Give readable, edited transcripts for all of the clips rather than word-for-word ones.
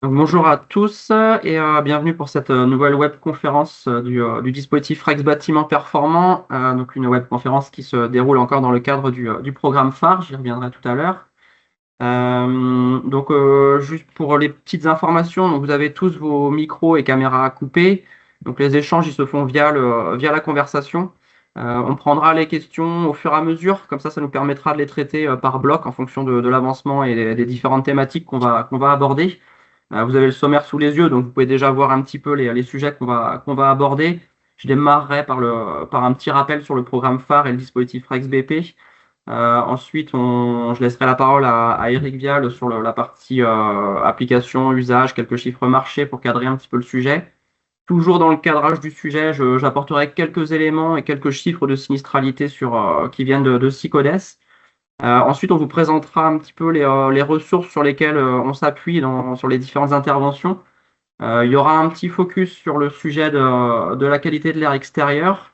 Donc, bonjour à tous et bienvenue pour cette nouvelle webconférence du dispositif Rex Bâtiment Performant. Donc une webconférence qui se déroule encore dans le cadre du programme phare, j'y reviendrai tout à l'heure. Juste pour les petites informations, donc vous avez tous vos micros et caméras coupés. Donc les échanges ils se font via la conversation. On prendra les questions au fur et à mesure, comme ça nous permettra de les traiter par bloc en fonction de l'avancement et des différentes thématiques qu'on va aborder. Vous avez le sommaire sous les yeux, donc vous pouvez déjà voir un petit peu les sujets qu'on va aborder. Je démarrerai par un petit rappel sur le programme phare et le dispositif RexBP. Ensuite, je laisserai la parole à Eric Vial sur la partie application, usage, quelques chiffres marchés pour cadrer un petit peu le sujet. Toujours dans le cadrage du sujet, j'apporterai quelques éléments et quelques chiffres de sinistralité qui viennent de Sycodes. Ensuite, on vous présentera un petit peu les ressources sur lesquelles on s'appuie sur les différentes interventions. Il y aura un petit focus sur le sujet de la qualité de l'air extérieur.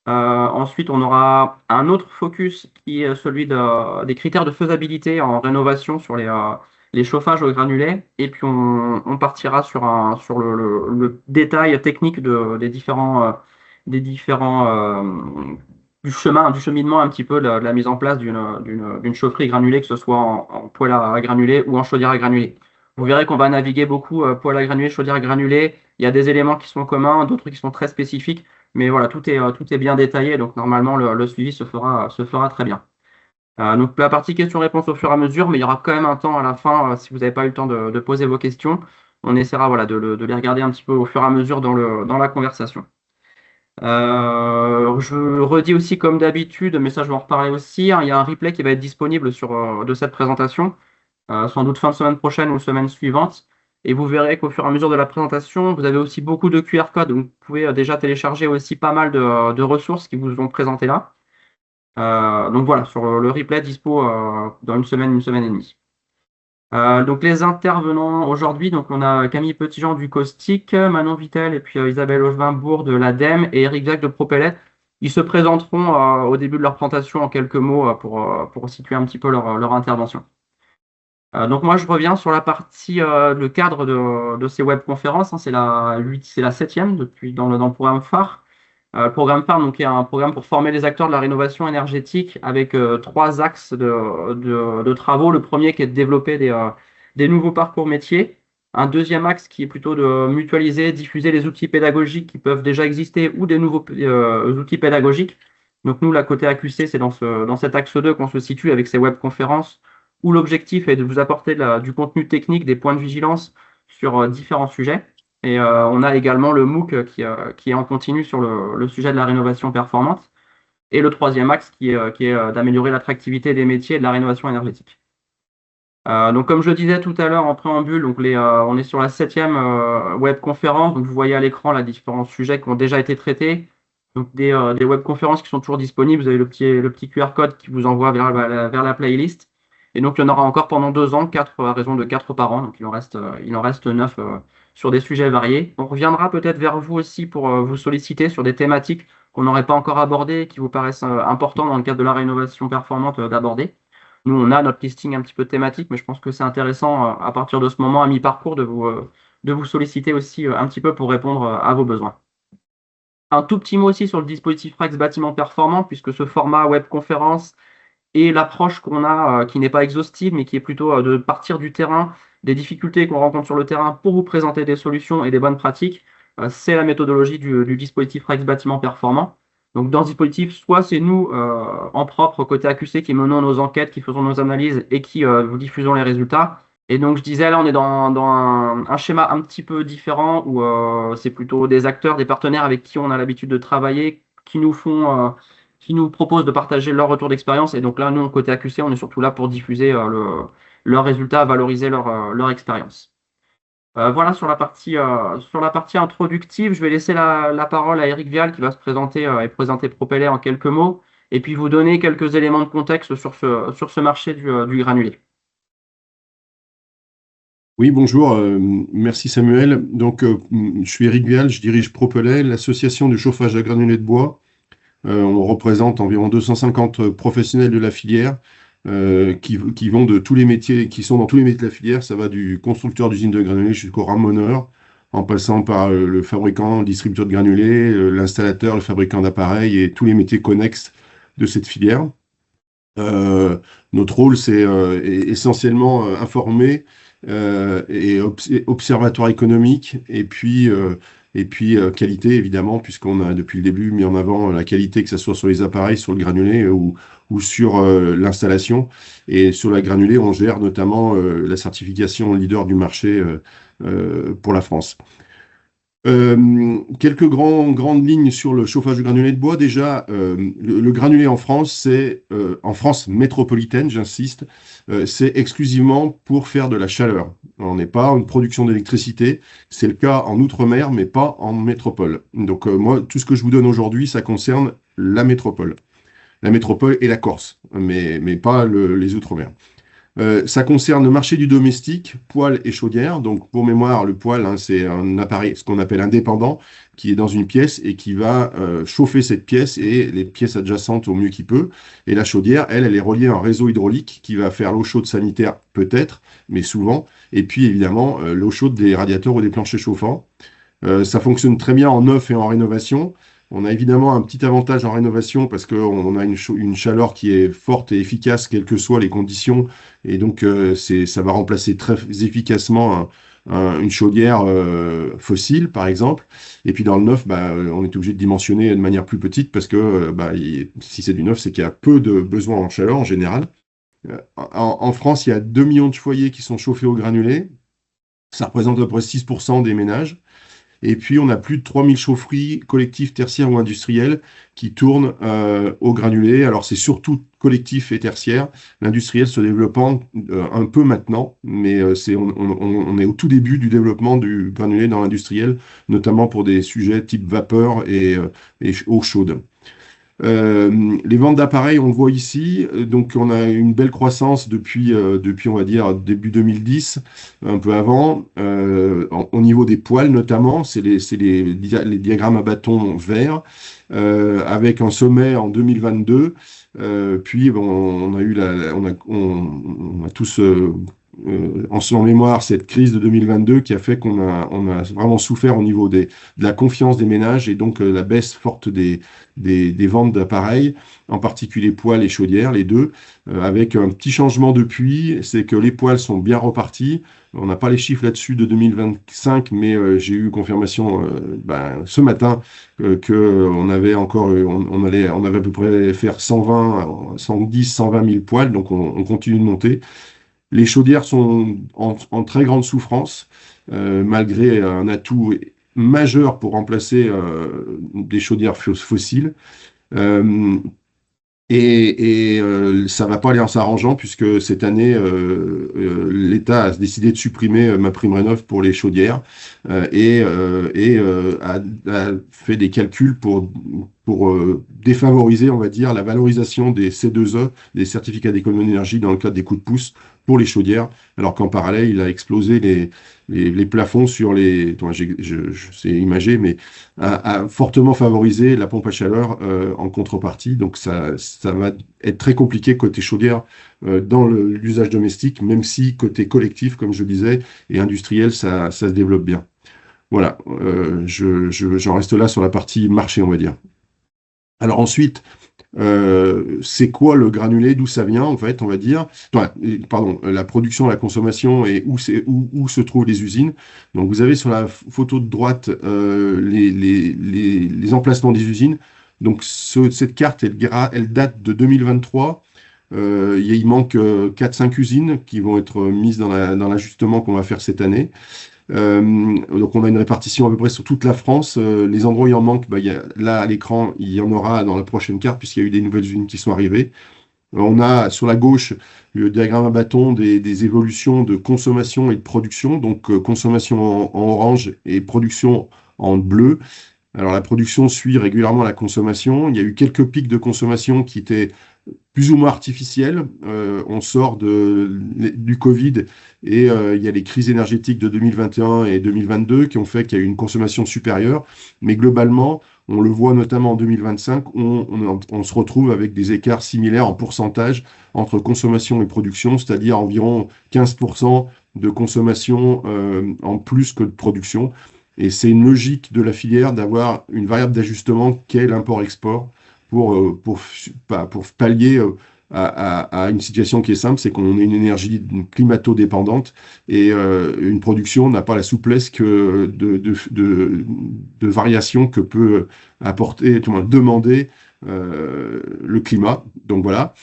Ensuite, on aura un autre focus qui est celui des critères de faisabilité en rénovation sur les chauffages au granulé. Et puis, on partira sur le détail technique des différents du cheminement un petit peu de la mise en place d'une chaufferie granulée, que ce soit en poêle à granulés ou en chaudière à granulés. Vous verrez qu'on va naviguer beaucoup poêle à granulés, chaudière à granulés. Il y a des éléments qui sont communs, d'autres qui sont très spécifiques, mais voilà, tout est bien détaillé, donc normalement le suivi se fera très bien. Donc la partie questions-réponses au fur et à mesure, mais il y aura quand même un temps à la fin, si vous n'avez pas eu le temps de poser vos questions, on essaiera voilà, de les regarder un petit peu au fur et à mesure dans la conversation. Je redis aussi comme d'habitude, mais ça je vais en reparler aussi, hein, il y a un replay qui va être disponible de cette présentation, sans doute fin de semaine prochaine ou semaine suivante. Et vous verrez qu'au fur et à mesure de la présentation, vous avez aussi beaucoup de QR codes, donc vous pouvez déjà télécharger aussi pas mal de ressources qui vous ont présentées là. Donc voilà, sur le replay dispo dans une semaine et demie. Donc les intervenants aujourd'hui, donc on a Camille Petitjean du Caustic, Manon Vitel et puis Isabelle Hochevin-Bourg de l'ADEME et Eric Jacques de Propellet. Ils se présenteront au début de leur présentation en quelques mots pour situer un petit peu leur intervention. Donc moi je reviens sur la partie, le cadre de ces webconférences, hein, c'est la septième depuis dans le programme phare. Le programme phare donc, est un programme pour former les acteurs de la rénovation énergétique avec trois axes de travaux. Le premier qui est de développer des nouveaux parcours métiers. Un deuxième axe qui est plutôt de mutualiser, diffuser les outils pédagogiques qui peuvent déjà exister ou des nouveaux outils pédagogiques. Donc nous, la côté AQC, c'est dans cet axe 2 qu'on se situe avec ces webconférences où l'objectif est de vous apporter du contenu technique, des points de vigilance sur différents sujets. Et on a également le MOOC qui est en continu sur le sujet de la rénovation performante. Et le troisième axe qui est d'améliorer l'attractivité des métiers et de la rénovation énergétique. Donc comme je le disais tout à l'heure en préambule, donc on est sur la septième webconférence. Donc vous voyez à l'écran les différents sujets qui ont déjà été traités. Donc des webconférences qui sont toujours disponibles. Vous avez le petit QR code qui vous envoie vers la playlist. Et donc il y en aura encore pendant 2 ans, à raison de 4 par an. Donc il en reste 9 sur des sujets variés. On reviendra peut-être vers vous aussi pour vous solliciter sur des thématiques qu'on n'aurait pas encore abordées et qui vous paraissent importantes dans le cadre de la rénovation performante d'aborder. Nous, on a notre listing un petit peu thématique, mais je pense que c'est intéressant à partir de ce moment, à mi-parcours, de vous solliciter aussi un petit peu pour répondre à vos besoins. Un tout petit mot aussi sur le dispositif Rex Bâtiment Performant, puisque ce format webconférence et l'approche qu'on a, qui n'est pas exhaustive, mais qui est plutôt de partir du terrain, des difficultés qu'on rencontre sur le terrain pour vous présenter des solutions et des bonnes pratiques, c'est la méthodologie du dispositif Rex Bâtiment Performant. Donc dans ce dispositif, soit c'est nous en propre côté AQC qui menons nos enquêtes, qui faisons nos analyses et qui vous diffusons les résultats. Et donc je disais là, on est dans un schéma un petit peu différent où c'est plutôt des acteurs, des partenaires avec qui on a l'habitude de travailler, qui nous proposent de partager leur retour d'expérience. Et donc là, nous, côté AQC, on est surtout là pour diffuser leurs résultats, valoriser leur expérience. Voilà sur la partie introductive, je vais laisser la parole à Eric Vial qui va se présenter et présenter Propeller en quelques mots, et puis vous donner quelques éléments de contexte sur ce marché du granulé. Oui, bonjour, merci Samuel. Donc, je suis Eric Vial, je dirige Propellet, l'association du chauffage à granulés de bois. On représente environ 250 professionnels de la filière qui vont de tous les métiers, qui sont dans tous les métiers de la filière. Ça va du constructeur d'usine de granulés jusqu'au ramoneur, en passant par le fabricant, le distributeur de granulés, l'installateur, le fabricant d'appareils et tous les métiers connexes de cette filière. Notre rôle, c'est essentiellement informer et observatoire économique, et puis qualité, évidemment, puisqu'on a depuis le début mis en avant la qualité, que ce soit sur les appareils, sur le granulé ou sur l'installation. Et sur la granulée, on gère notamment la certification leader du marché pour la France. Quelques grandes lignes sur le chauffage de granulés de bois. Déjà, le granulé en France, c'est en France métropolitaine, j'insiste, c'est exclusivement pour faire de la chaleur. On n'est pas une production d'électricité. C'est le cas en Outre-mer, mais pas en métropole. Donc moi, tout ce que je vous donne aujourd'hui, ça concerne la métropole. La métropole et la Corse, mais pas les Outre-mer. Ça concerne le marché du domestique, poêle et chaudière. Donc, pour mémoire, le poêle, hein, c'est un appareil, ce qu'on appelle indépendant, qui est dans une pièce et qui va chauffer cette pièce et les pièces adjacentes au mieux qu'il peut. Et la chaudière, elle est reliée à un réseau hydraulique qui va faire l'eau chaude sanitaire, peut-être, mais souvent. Et puis, évidemment, l'eau chaude des radiateurs ou des planchers chauffants. Ça fonctionne très bien en neuf et en rénovation. On a évidemment un petit avantage en rénovation parce qu'on a une chaleur qui est forte et efficace, quelles que soient les conditions. Et donc, ça va remplacer très efficacement une chaudière fossile, par exemple. Et puis, dans le neuf, on est obligé de dimensionner de manière plus petite parce que si c'est du neuf, c'est qu'il y a peu de besoin en chaleur en général. En France, il y a 2 millions de foyers qui sont chauffés au granulé. Ça représente à peu près 6% des ménages. Et puis, on a plus de 3000 chaufferies collectives, tertiaires ou industrielles qui tournent au granulé. Alors, c'est surtout collectif et tertiaire. L'industriel se développant un peu maintenant, mais on est au tout début du développement du granulé dans l'industriel, notamment pour des sujets type vapeur et eau chaude. Les ventes d'appareils, on le voit ici, donc on a une belle croissance depuis on va dire, début 2010, un peu avant, au niveau des poêles notamment, c'est les diagrammes à bâton verts, avec un sommet en 2022, puis on a eu on a tous en mémoire cette crise de 2022 qui a fait qu'on a vraiment souffert au niveau de la confiance des ménages et donc la baisse forte des ventes d'appareils, en particulier poêles et chaudières, les deux, avec un petit changement depuis, c'est que les poêles sont bien repartis. On n'a pas les chiffres là-dessus de 2025, mais j'ai eu confirmation ce matin qu'on avait encore, on avait à peu près faire 120, 110, 120 000 poêles, donc on continue de monter. Les chaudières sont en très grande souffrance, malgré un atout majeur pour remplacer des chaudières fossiles. Ça va pas aller en s'arrangeant puisque cette année, l'État a décidé de supprimer ma prime rénov pour les chaudières a fait des calculs pour défavoriser, on va dire, la valorisation des C2E, des certificats d'économie d'énergie dans le cadre des coups de pouce pour les chaudières, alors qu'en parallèle, il a explosé les plafonds sur les... Je sais imager, mais a fortement favorisé la pompe à chaleur en contrepartie. Donc ça va être très compliqué côté chaudière dans l'usage domestique, même si côté collectif, comme je disais, et industriel, ça se développe bien. Voilà, j'en reste là sur la partie marché, on va dire. Alors ensuite, c'est quoi le granulé, d'où ça vient en fait, on va dire, pardon, la production, la consommation et où se trouvent les usines. Donc vous avez sur la photo de droite les emplacements des usines. Donc cette carte, elle date de 2023. Il manque 4-5 usines qui vont être mises dans l'ajustement qu'on va faire cette année. Donc on a une répartition à peu près sur toute la France. Les endroits où il en manque, là à l'écran, il y en aura dans la prochaine carte puisqu'il y a eu des nouvelles usines qui sont arrivées. On a sur la gauche le diagramme à bâton des évolutions de consommation et de production. Donc consommation en orange et production en bleu. Alors la production suit régulièrement la consommation. Il y a eu quelques pics de consommation qui étaient plus ou moins artificiels. On sort du Covid et il y a les crises énergétiques de 2021 et 2022 qui ont fait qu'il y a eu une consommation supérieure. Mais globalement, on le voit notamment en 2025, on se retrouve avec des écarts similaires en pourcentage entre consommation et production, c'est-à-dire environ 15% de consommation en plus que de production. Et c'est une logique de la filière d'avoir une variable d'ajustement qu'est l'import-export pour pallier à une situation qui est simple, c'est qu'on est une énergie climato-dépendante et une production n'a pas la souplesse que de variation que peut apporter, tout le monde demander le climat. Donc voilà.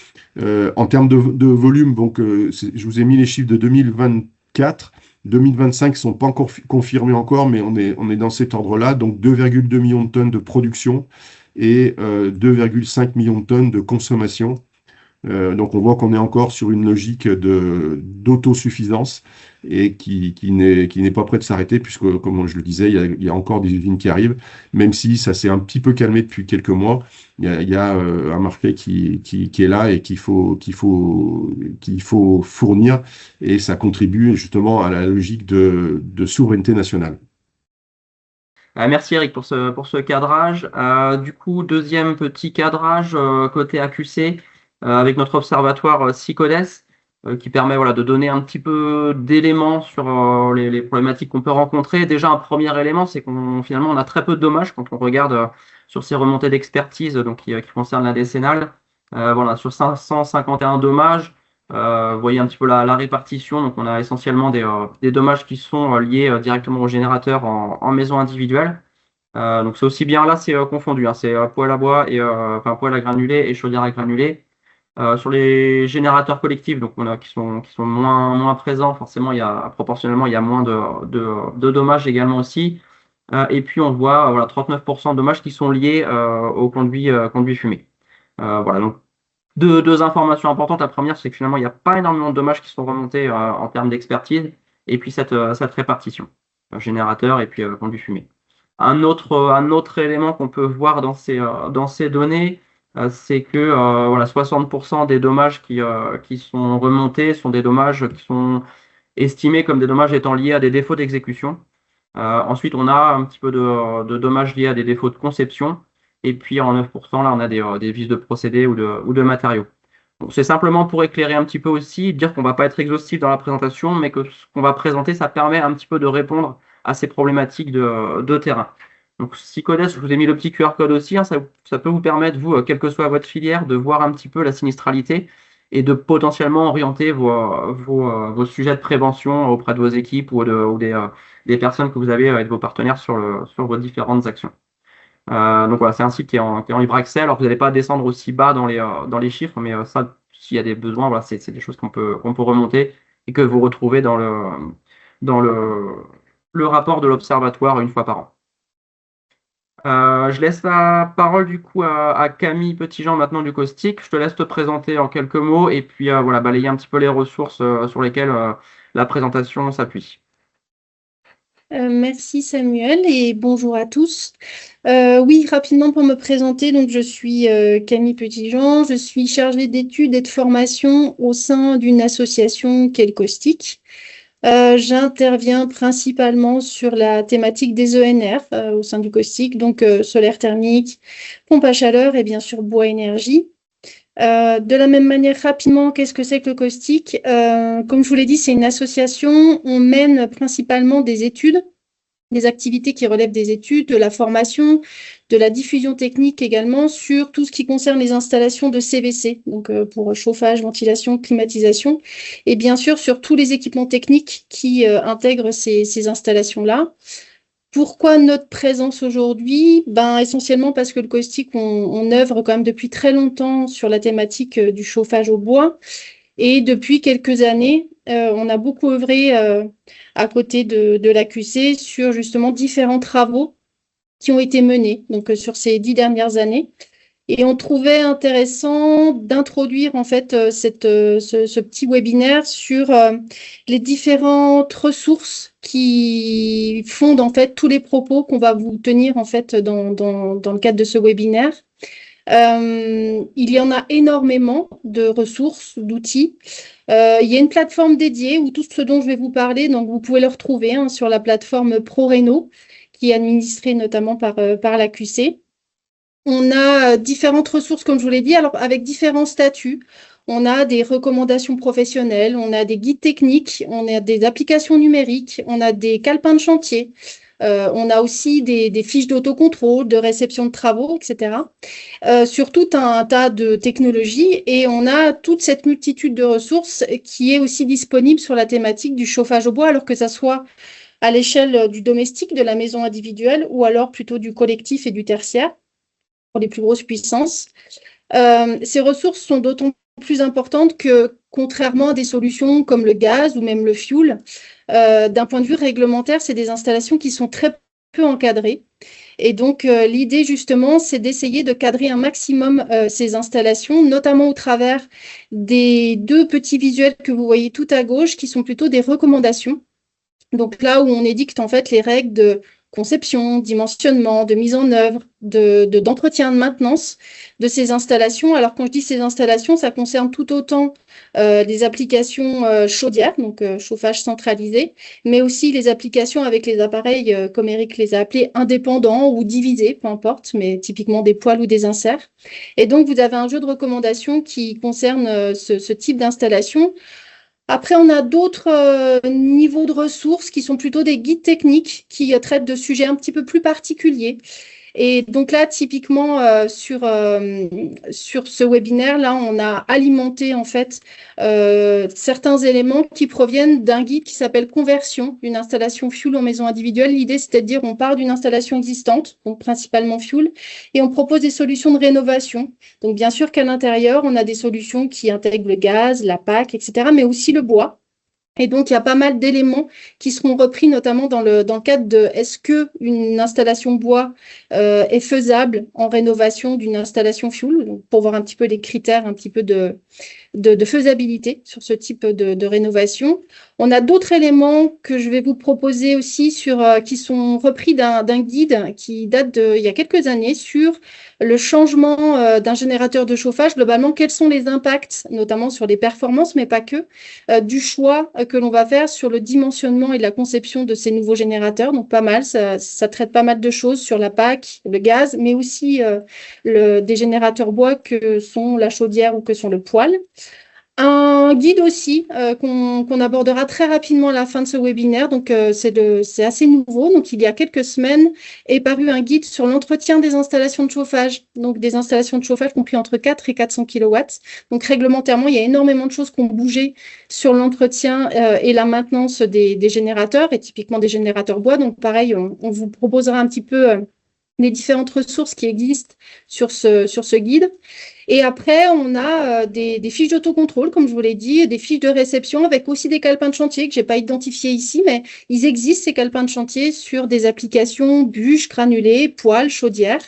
En termes de volume, donc, je vous ai mis les chiffres de 2024. 2025 ne sont pas encore confirmés encore, mais on est dans cet ordre-là. Donc 2,2 millions de tonnes de production et 2,5 millions de tonnes de consommation. Donc on voit qu'on est encore sur une logique d'autosuffisance et qui n'est pas prêt de s'arrêter puisque, comme je le disais, il y a encore des usines qui arrivent, même si ça s'est un petit peu calmé depuis quelques mois. Il y a un marché qui est là et qu'il faut fournir et ça contribue justement à la logique de souveraineté nationale. Merci Eric pour ce cadrage. Du coup, deuxième petit cadrage côté AQC avec notre observatoire SICODES qui permet voilà, de donner un petit peu d'éléments sur les problématiques qu'on peut rencontrer. Déjà, un premier élément, c'est qu'on finalement on a très peu de dommages quand on regarde sur ces remontées d'expertise donc qui concernent la décennale. Voilà, sur 551 dommages. Vous voyez un petit peu la répartition. Donc, on a essentiellement des dommages qui sont liés directement au générateur en maison individuelle. Donc, c'est aussi bien là, c'est confondu. Hein, c'est poêle à bois et enfin poêle à granulés et chaudière à granulés. Sur les générateurs collectifs, donc qui sont moins présents, forcément, proportionnellement, il y a moins de dommages également aussi. Et puis, on voit voilà, 39% de dommages qui sont liés au conduit fumé. Voilà, donc deux informations importantes. La première, c'est que finalement, il n'y a pas énormément de dommages qui sont remontés en termes d'expertise. Et puis, cette répartition, générateur et puis conduit fumé. Un autre élément qu'on peut voir dans ces données, c'est que voilà, 60% des dommages qui sont remontés sont des dommages qui sont estimés comme des dommages étant liés à des défauts d'exécution. Ensuite, on a un petit peu de dommages liés à des défauts de conception. Et puis en 9%, là, on a des vices de procédés ou de matériaux. Donc, c'est simplement pour éclairer un petit peu aussi, dire qu'on ne va pas être exhaustif dans la présentation, mais que ce qu'on va présenter, ça permet un petit peu de répondre à ces problématiques de terrain. Donc, SICODES, je vous ai mis le petit QR code aussi, hein, ça peut vous permettre, vous, quelle que soit votre filière, de voir un petit peu la sinistralité et de potentiellement orienter vos sujets de prévention auprès de vos équipes ou des personnes que vous avez avec vos partenaires sur vos différentes actions. Donc voilà, c'est un site qui est en libre accès. Alors vous n'allez pas descendre aussi bas dans les chiffres, mais ça, s'il y a des besoins, voilà, c'est des choses qu'on peut remonter et que vous retrouvez dans le rapport de l'observatoire une fois par an. Je laisse la parole du coup à Camille Petitjean maintenant du Caustic. Je te laisse te présenter en quelques mots et puis voilà, balayer un petit peu les ressources sur lesquelles la présentation s'appuie. Merci Samuel et bonjour à tous. Oui, rapidement pour me présenter, donc je suis Camille Petitjean, je suis chargée d'études et de formation au sein d'une association qu'est le Caustic. J'interviens principalement sur la thématique des ENR au sein du Caustic, donc solaire thermique, pompe à chaleur et bien sûr bois énergie. De la même manière, rapidement, qu'est-ce que c'est que le Caustic? Comme je vous l'ai dit, c'est une association. On mène principalement des études, des activités qui relèvent des études, de la formation, de la diffusion technique également sur tout ce qui concerne les installations de CVC, donc pour chauffage, ventilation, climatisation, et bien sûr sur tous les équipements techniques qui intègrent ces installations-là. Pourquoi notre présence aujourd'hui? Essentiellement parce que le Caustic, on œuvre quand même depuis très longtemps sur la thématique du chauffage au bois. Et depuis quelques années, on a beaucoup œuvré à côté de l'AQC sur justement différents travaux qui ont été menés donc, sur ces 10 dernières années. Et on trouvait intéressant d'introduire en fait ce petit webinaire sur les différentes ressources qui fondent en fait tous les propos qu'on va vous tenir en fait dans le cadre de ce webinaire. Il y en a énormément de ressources, d'outils. Il y a une plateforme dédiée où tout ce dont je vais vous parler, donc vous pouvez le retrouver sur la plateforme ProRéno, qui est administrée notamment par la QC. On a différentes ressources, comme je vous l'ai dit, alors avec différents statuts. On a des recommandations professionnelles, on a des guides techniques, on a des applications numériques, on a des calepins de chantier, on a aussi des fiches d'autocontrôle, de réception de travaux, etc. Sur tout un tas de technologies, et on a toute cette multitude de ressources qui est aussi disponible sur la thématique du chauffage au bois, alors que ça soit à l'échelle du domestique, de la maison individuelle, ou alors plutôt du collectif et du tertiaire, pour les plus grosses puissances. Ces ressources sont d'autant plus importantes que, contrairement à des solutions comme le gaz ou même le fioul, d'un point de vue réglementaire, c'est des installations qui sont très peu encadrées. Et donc, l'idée, justement, c'est d'essayer de cadrer un maximum ces installations, notamment au travers des 2 petits visuels que vous voyez tout à gauche, qui sont plutôt des recommandations. Donc là où on édicte en fait les règles de conception, dimensionnement, de mise en œuvre, d'entretien, de maintenance de ces installations. Alors quand je dis ces installations, ça concerne tout autant les applications chaudières, donc chauffage centralisé, mais aussi les applications avec les appareils, comme Eric les a appelés, indépendants ou divisés, peu importe, mais typiquement des poêles ou des inserts. Et donc vous avez un jeu de recommandations qui concerne ce type d'installation. Après, on a d'autres niveaux de ressources qui sont plutôt des guides techniques qui traitent de sujets un petit peu plus particuliers. Et donc là, typiquement, sur ce webinaire-là, on a alimenté en fait certains éléments qui proviennent d'un guide qui s'appelle Conversion, une installation fuel en maison individuelle. L'idée, c'est-à-dire on part d'une installation existante, donc principalement fuel, et on propose des solutions de rénovation. Donc bien sûr qu'à l'intérieur, on a des solutions qui intègrent le gaz, la PAC, etc., mais aussi le bois. Et donc, il y a pas mal d'éléments qui seront repris, notamment dans le cadre de est-ce qu'une installation bois est faisable en rénovation d'une installation fuel, donc pour voir un petit peu les critères, un petit peu de faisabilité sur ce type de rénovation. On a d'autres éléments que je vais vous proposer aussi qui sont repris d'un guide qui date il y a quelques années sur le changement d'un générateur de chauffage. Globalement, quels sont les impacts, notamment sur les performances, mais pas que, du choix que l'on va faire sur le dimensionnement et la conception de ces nouveaux générateurs. Donc, pas mal, ça traite pas mal de choses sur la PAC, le gaz, mais aussi des générateurs bois que sont la chaudière ou que sont le poêle. Un guide aussi qu'on abordera très rapidement à la fin de ce webinaire. Donc, c'est assez nouveau. Donc, il y a quelques semaines est paru un guide sur l'entretien des installations de chauffage. Donc, des installations de chauffage compris entre 4 et 400 kW. Donc, réglementairement, il y a énormément de choses qui ont bougé sur l'entretien et la maintenance des générateurs et typiquement des générateurs bois. Donc, pareil, on vous proposera un petit peu les différentes ressources qui existent sur ce guide. Et après, on a des fiches d'autocontrôle, comme je vous l'ai dit, des fiches de réception avec aussi des calepins de chantier que je n'ai pas identifiés ici, mais ils existent, ces calepins de chantier, sur des applications bûches, granulés, poêles, chaudières.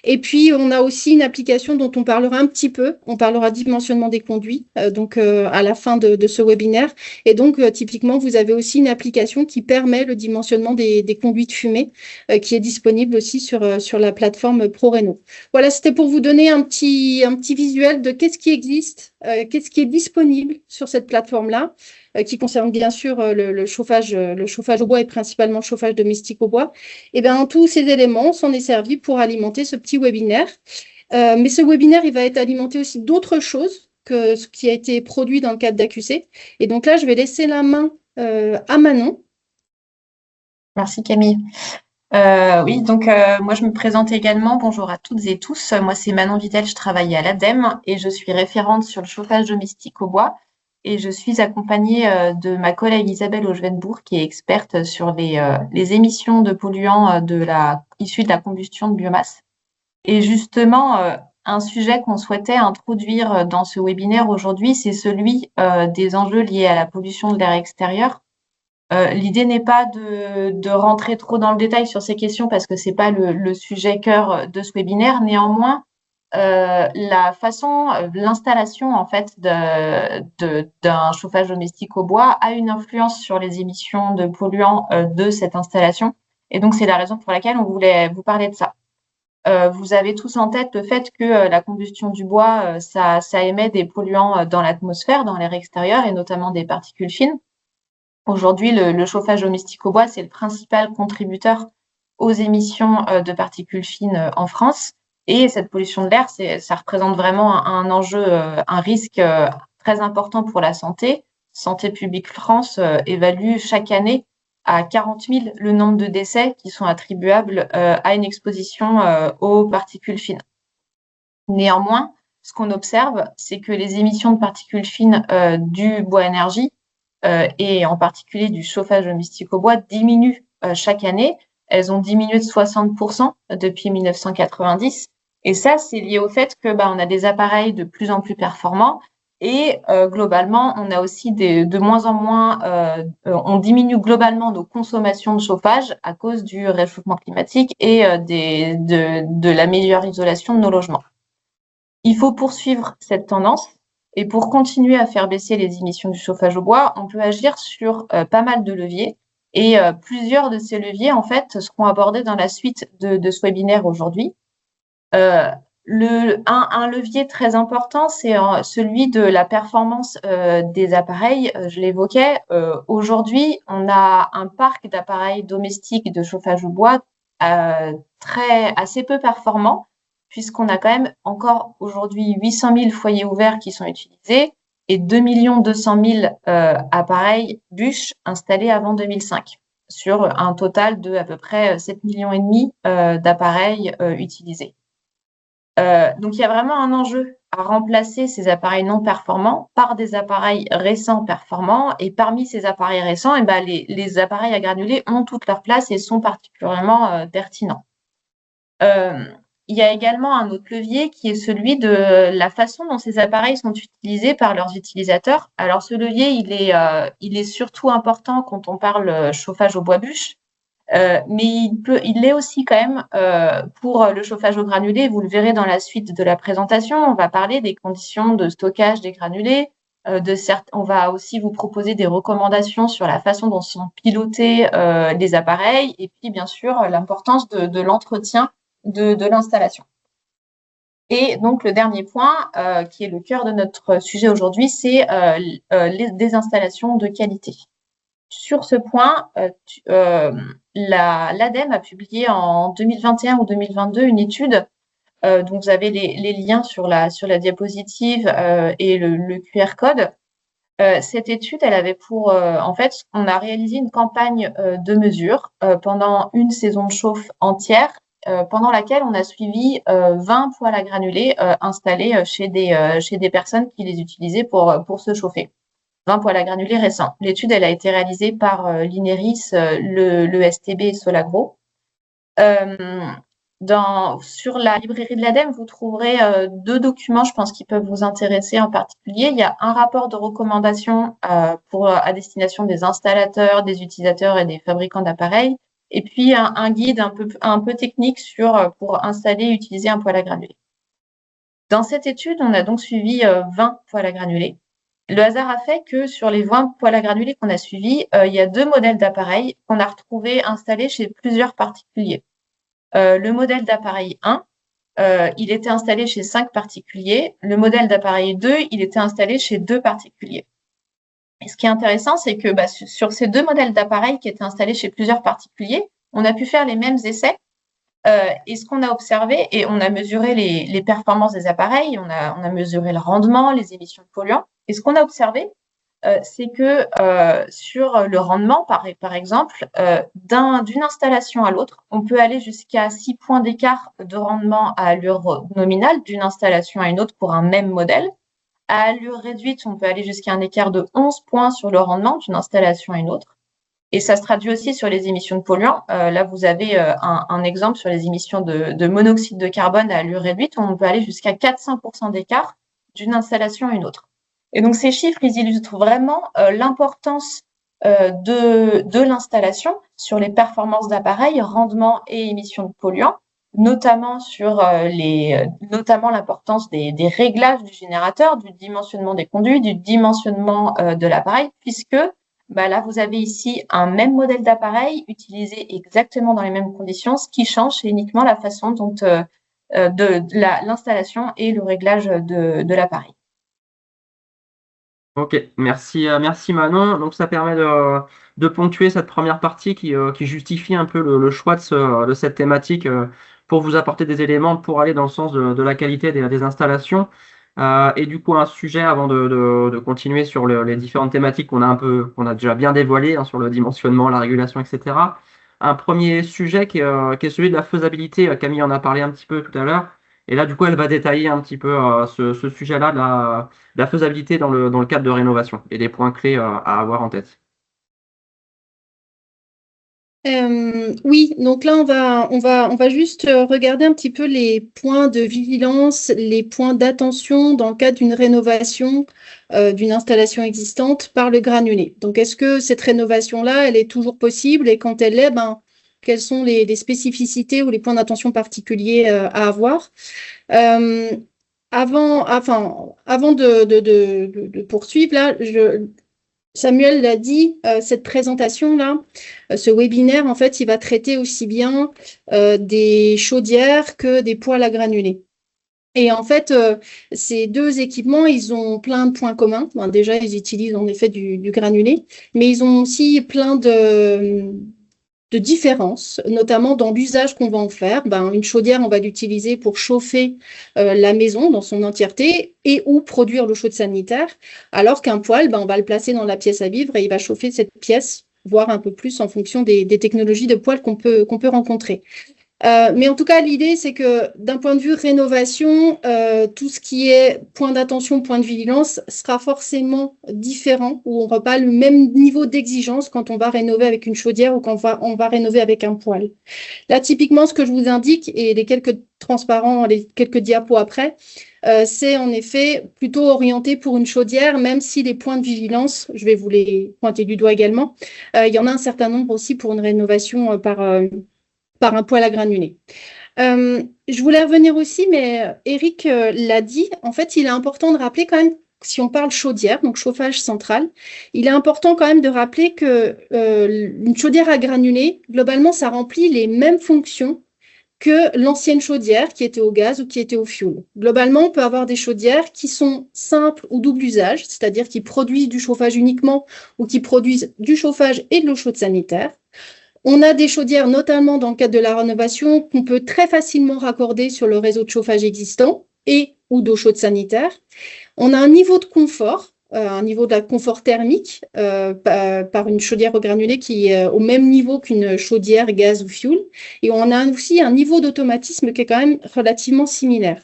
Et puis, on a aussi une application dont on parlera un petit peu. On parlera dimensionnement des conduits, à la fin de ce webinaire. Et donc, typiquement, vous avez aussi une application qui permet le dimensionnement des conduits de fumée, qui est disponible aussi sur la plateforme ProRéno. Voilà, c'était pour vous donner un petit visuel de qu'est-ce qui existe, qu'est-ce qui est disponible sur cette plateforme-là, qui concerne bien sûr le chauffage au bois et principalement le chauffage domestique au bois. Et bien, tous ces éléments s'en est servi pour alimenter ce petit webinaire. Mais ce webinaire, il va être alimenté aussi d'autres choses que ce qui a été produit dans le cadre d'AQC. Et donc là, je vais laisser la main à Manon. Merci Camille. Oui, donc moi je me présente également. Bonjour à toutes et tous. Moi c'est Manon Vitel, je travaille à l'ADEME et je suis référente sur le chauffage domestique au bois. Et je suis accompagnée de ma collègue Isabelle Augevenbourg, qui est experte sur les émissions de polluants issus de la combustion de biomasse. Et justement, un sujet qu'on souhaitait introduire dans ce webinaire aujourd'hui, c'est celui des enjeux liés à la pollution de l'air extérieur. L'idée n'est pas de rentrer trop dans le détail sur ces questions parce que c'est pas le sujet cœur de ce webinaire. Néanmoins, l'installation en fait d'un chauffage domestique au bois a une influence sur les émissions de polluants de cette installation. Et donc, c'est la raison pour laquelle on voulait vous parler de ça. Vous avez tous en tête le fait que la combustion du bois, ça émet des polluants dans l'atmosphère, dans l'air extérieur, et notamment des particules fines. Aujourd'hui, le chauffage domestique au bois, c'est le principal contributeur aux émissions de particules fines en France. Et cette pollution de l'air, ça représente vraiment un enjeu, un risque très important pour la santé. Santé publique France évalue chaque année à 40 000 le nombre de décès qui sont attribuables à une exposition aux particules fines. Néanmoins, ce qu'on observe, c'est que les émissions de particules fines du bois énergie et en particulier du chauffage domestique au bois diminuent chaque année. Elles ont diminué de 60% depuis 1990. Et ça, c'est lié au fait que on a des appareils de plus en plus performants et globalement, on a aussi de moins en moins, on diminue globalement nos consommations de chauffage à cause du réchauffement climatique et de la meilleure isolation de nos logements. Il faut poursuivre cette tendance. Et pour continuer à faire baisser les émissions du chauffage au bois, on peut agir sur pas mal de leviers. Et plusieurs de ces leviers, en fait, seront abordés dans la suite de ce webinaire aujourd'hui. Un levier très important, c'est celui de la performance des appareils. Je l'évoquais. Aujourd'hui, on a un parc d'appareils domestiques de chauffage au bois assez peu performant, puisqu'on a quand même encore aujourd'hui 800 000 foyers ouverts qui sont utilisés et 2 200 000 appareils bûches installés avant 2005, sur un total de à peu près 7,5 millions d'appareils utilisés. Donc, il y a vraiment un enjeu à remplacer ces appareils non performants par des appareils récents performants. Et parmi ces appareils récents, les appareils à granulés ont toute leur place et sont particulièrement pertinents. Il y a également un autre levier qui est celui de la façon dont ces appareils sont utilisés par leurs utilisateurs. Alors, ce levier, il est surtout important quand on parle chauffage au bois bûche, mais il l'est aussi quand même pour le chauffage au granulé. Vous le verrez dans la suite de la présentation. On va parler des conditions de stockage des granulés. On va aussi vous proposer des recommandations sur la façon dont sont pilotés les appareils et puis bien sûr l'importance de l'entretien de l'installation. Et donc le dernier point qui est le cœur de notre sujet aujourd'hui, c'est des installations de qualité. Sur ce point, l'ADEME a publié en 2021 ou 2022 une étude, dont vous avez les liens sur la diapositive et le QR code. Cette étude, elle avait pour… en fait, on a réalisé une campagne de mesure pendant une saison de chauffe entière, pendant laquelle on a suivi 20 poêles à granulés installés chez des personnes qui les utilisaient pour se chauffer. 20 poêles à granulés récents. L'étude, elle a été réalisée par l'INERIS, le STB et Solagro. Sur la librairie de l'ADEME, vous trouverez 2 documents, je pense, qui peuvent vous intéresser en particulier. Il y a un rapport de recommandation à destination des installateurs, des utilisateurs et des fabricants d'appareils, et puis un guide un peu technique pour installer et utiliser un poêle à granulés. Dans cette étude, on a donc suivi 20 poêles à granulés. Le hasard a fait que sur les 20 poêles à granulés qu'on a suivis, il y a 2 modèles d'appareils qu'on a retrouvés installés chez plusieurs particuliers. Le modèle d'appareil 1, il était installé chez 5 particuliers. Le modèle d'appareil 2, il était installé chez 2 particuliers. Et ce qui est intéressant, c'est que sur ces 2 modèles d'appareils qui étaient installés chez plusieurs particuliers, on a pu faire les mêmes essais. Et ce qu'on a observé, et on a mesuré les performances des appareils, on a mesuré le rendement, les émissions de polluants. Et ce qu'on a observé, c'est que sur le rendement, par exemple, d'une installation à l'autre, on peut aller jusqu'à 6 points d'écart de rendement à allure nominale d'une installation à une autre pour un même modèle. À allure réduite, on peut aller jusqu'à un écart de 11 points sur le rendement d'une installation à une autre. Et ça se traduit aussi sur les émissions de polluants. Là, vous avez un exemple sur les émissions de monoxyde de carbone à allure réduite, où on peut aller jusqu'à 400% d'écart d'une installation à une autre. Et donc, ces chiffres, ils illustrent vraiment l'importance de l'installation sur les performances d'appareils, rendement et émissions de polluants. notamment sur notamment l'importance des réglages du générateur, du dimensionnement des conduits, du dimensionnement de l'appareil, puisque là, vous avez ici un même modèle d'appareil utilisé exactement dans les mêmes conditions. Ce qui change, c'est uniquement la façon dont l'installation et le réglage de l'appareil. Ok, merci Manon. Donc ça permet de ponctuer cette première partie qui justifie un peu le choix de cette thématique pour vous apporter des éléments pour aller dans le sens de la qualité des installations. Et du coup, un sujet avant de continuer sur les différentes thématiques qu'on a déjà bien dévoilées, hein, sur le dimensionnement, la régulation, etc. Un premier sujet qui est celui de la faisabilité. Camille en a parlé un petit peu tout à l'heure. Et là, du coup, elle va détailler un petit peu ce sujet-là de la faisabilité dans le cadre de rénovation et des points clés à avoir en tête. Oui, donc là, on va juste regarder un petit peu les points de vigilance, les points d'attention dans le cadre d'une rénovation d'une installation existante par le granulé. Donc, est-ce que cette rénovation-là, elle est toujours possible et quand elle l'est, quelles sont les spécificités ou les points d'attention particuliers à avoir? Avant de poursuivre, là, Samuel l'a dit, cette présentation-là, ce webinaire, en fait, il va traiter aussi bien des chaudières que des poêles à granulés. Et en fait, ces deux équipements, ils ont plein de points communs. Déjà, ils utilisent en effet du granulé, mais ils ont aussi plein de différences, notamment dans l'usage qu'on va en faire. Une chaudière, on va l'utiliser pour chauffer la maison dans son entièreté et ou produire l'eau chaude sanitaire, alors qu'un poêle, on va le placer dans la pièce à vivre et il va chauffer cette pièce, voire un peu plus en fonction des technologies de poêle qu'on peut rencontrer. Mais en tout cas, l'idée, c'est que d'un point de vue rénovation, tout ce qui est point d'attention, point de vigilance sera forcément différent, où on n'aura pas le même niveau d'exigence quand on va rénover avec une chaudière ou quand on va rénover avec un poêle. Là, typiquement, ce que je vous indique, et les quelques transparents, les quelques diapos après, c'est en effet plutôt orienté pour une chaudière, même si les points de vigilance, je vais vous les pointer du doigt également, il y en a un certain nombre aussi pour une rénovation par un poêle à granulés. Je voulais revenir aussi, mais Eric l'a dit, en fait, il est important de rappeler quand même, si on parle chaudière, donc chauffage central, il est important quand même de rappeler que une chaudière à granulés, globalement, ça remplit les mêmes fonctions que l'ancienne chaudière qui était au gaz ou qui était au fioul. Globalement, on peut avoir des chaudières qui sont simples ou double usage, c'est-à-dire qui produisent du chauffage uniquement ou qui produisent du chauffage et de l'eau chaude sanitaire. On a des chaudières, notamment dans le cadre de la rénovation, qu'on peut très facilement raccorder sur le réseau de chauffage existant et ou d'eau chaude sanitaire. On a un niveau de confort, un niveau de la confort thermique par une chaudière au granulé qui est au même niveau qu'une chaudière gaz ou fioul. Et on a aussi un niveau d'automatisme qui est quand même relativement similaire.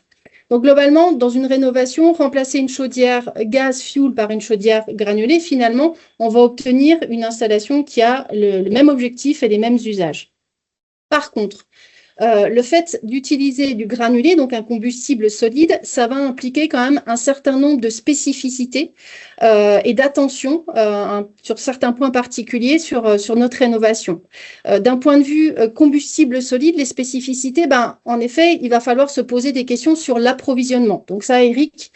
Donc, globalement, dans une rénovation, remplacer une chaudière gaz-fuel par une chaudière granulée, finalement, on va obtenir une installation qui a le même objectif et les mêmes usages. Par contre, le fait d'utiliser du granulé, donc un combustible solide, ça va impliquer quand même un certain nombre de spécificités et d'attention sur certains points particuliers sur notre rénovation. D'un point de vue combustible solide, les spécificités, en effet, il va falloir se poser des questions sur l'approvisionnement. Donc ça, Eric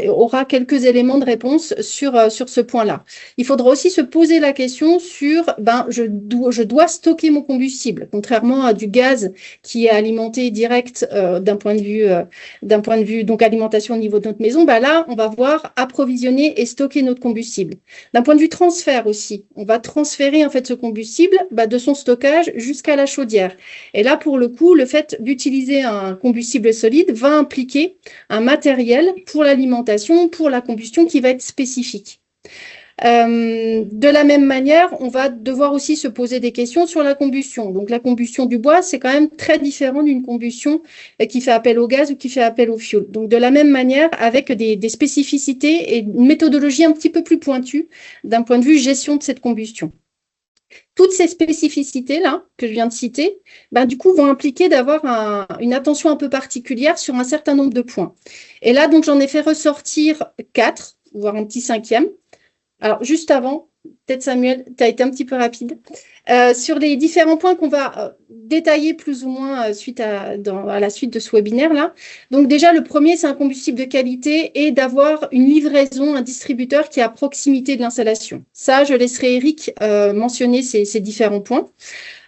aura quelques éléments de réponse sur ce point-là. Il faudra aussi se poser la question sur, je dois stocker mon combustible, contrairement à du gaz qui est alimenté direct d'un point de vue donc alimentation au niveau de notre maison, là, on va voir approvisionner et stocker notre combustible. D'un point de vue transfert aussi, on va transférer en fait ce combustible de son stockage jusqu'à la chaudière. Et là, pour le coup, le fait d'utiliser un combustible solide va impliquer un matériel pour l'alimentation, pour la combustion qui va être spécifique. De la même manière, on va devoir aussi se poser des questions sur la combustion. Donc, la combustion du bois, c'est quand même très différent d'une combustion qui fait appel au gaz ou qui fait appel au fioul. Donc, de la même manière, avec des spécificités et une méthodologie un petit peu plus pointue d'un point de vue gestion de cette combustion. Toutes ces spécificités-là que je viens de citer, du coup, vont impliquer d'avoir une attention un peu particulière sur un certain nombre de points. Et là, donc, j'en ai fait ressortir 4, voire un petit 5e. Alors, juste avant, peut-être Samuel, tu as été un petit peu rapide. Sur les différents points qu'on va détailler plus ou moins à la suite de ce webinaire-là. Donc déjà, le premier, c'est un combustible de qualité et d'avoir une livraison, un distributeur qui est à proximité de l'installation. Ça, je laisserai Eric mentionner ces différents points.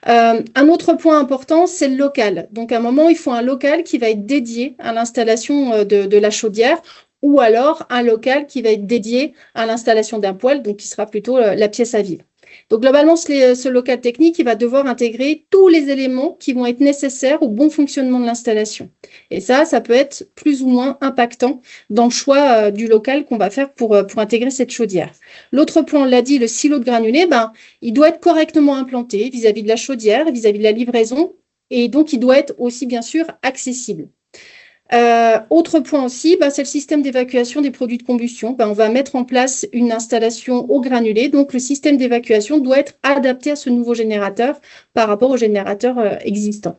Un autre point important, c'est le local. Donc, à un moment, il faut un local qui va être dédié à l'installation de la chaudière ou alors un local qui va être dédié à l'installation d'un poêle, donc qui sera plutôt la pièce à vivre. Donc, globalement, ce local technique, il va devoir intégrer tous les éléments qui vont être nécessaires au bon fonctionnement de l'installation. Et ça peut être plus ou moins impactant dans le choix du local qu'on va faire pour intégrer cette chaudière. L'autre point, on l'a dit, le silo de granulés, il doit être correctement implanté vis-à-vis de la chaudière, vis-à-vis de la livraison, et donc il doit être aussi, bien sûr, accessible. Autre point aussi, c'est le système d'évacuation des produits de combustion. On va mettre en place une installation au granulé. Donc, le système d'évacuation doit être adapté à ce nouveau générateur par rapport au générateur existant.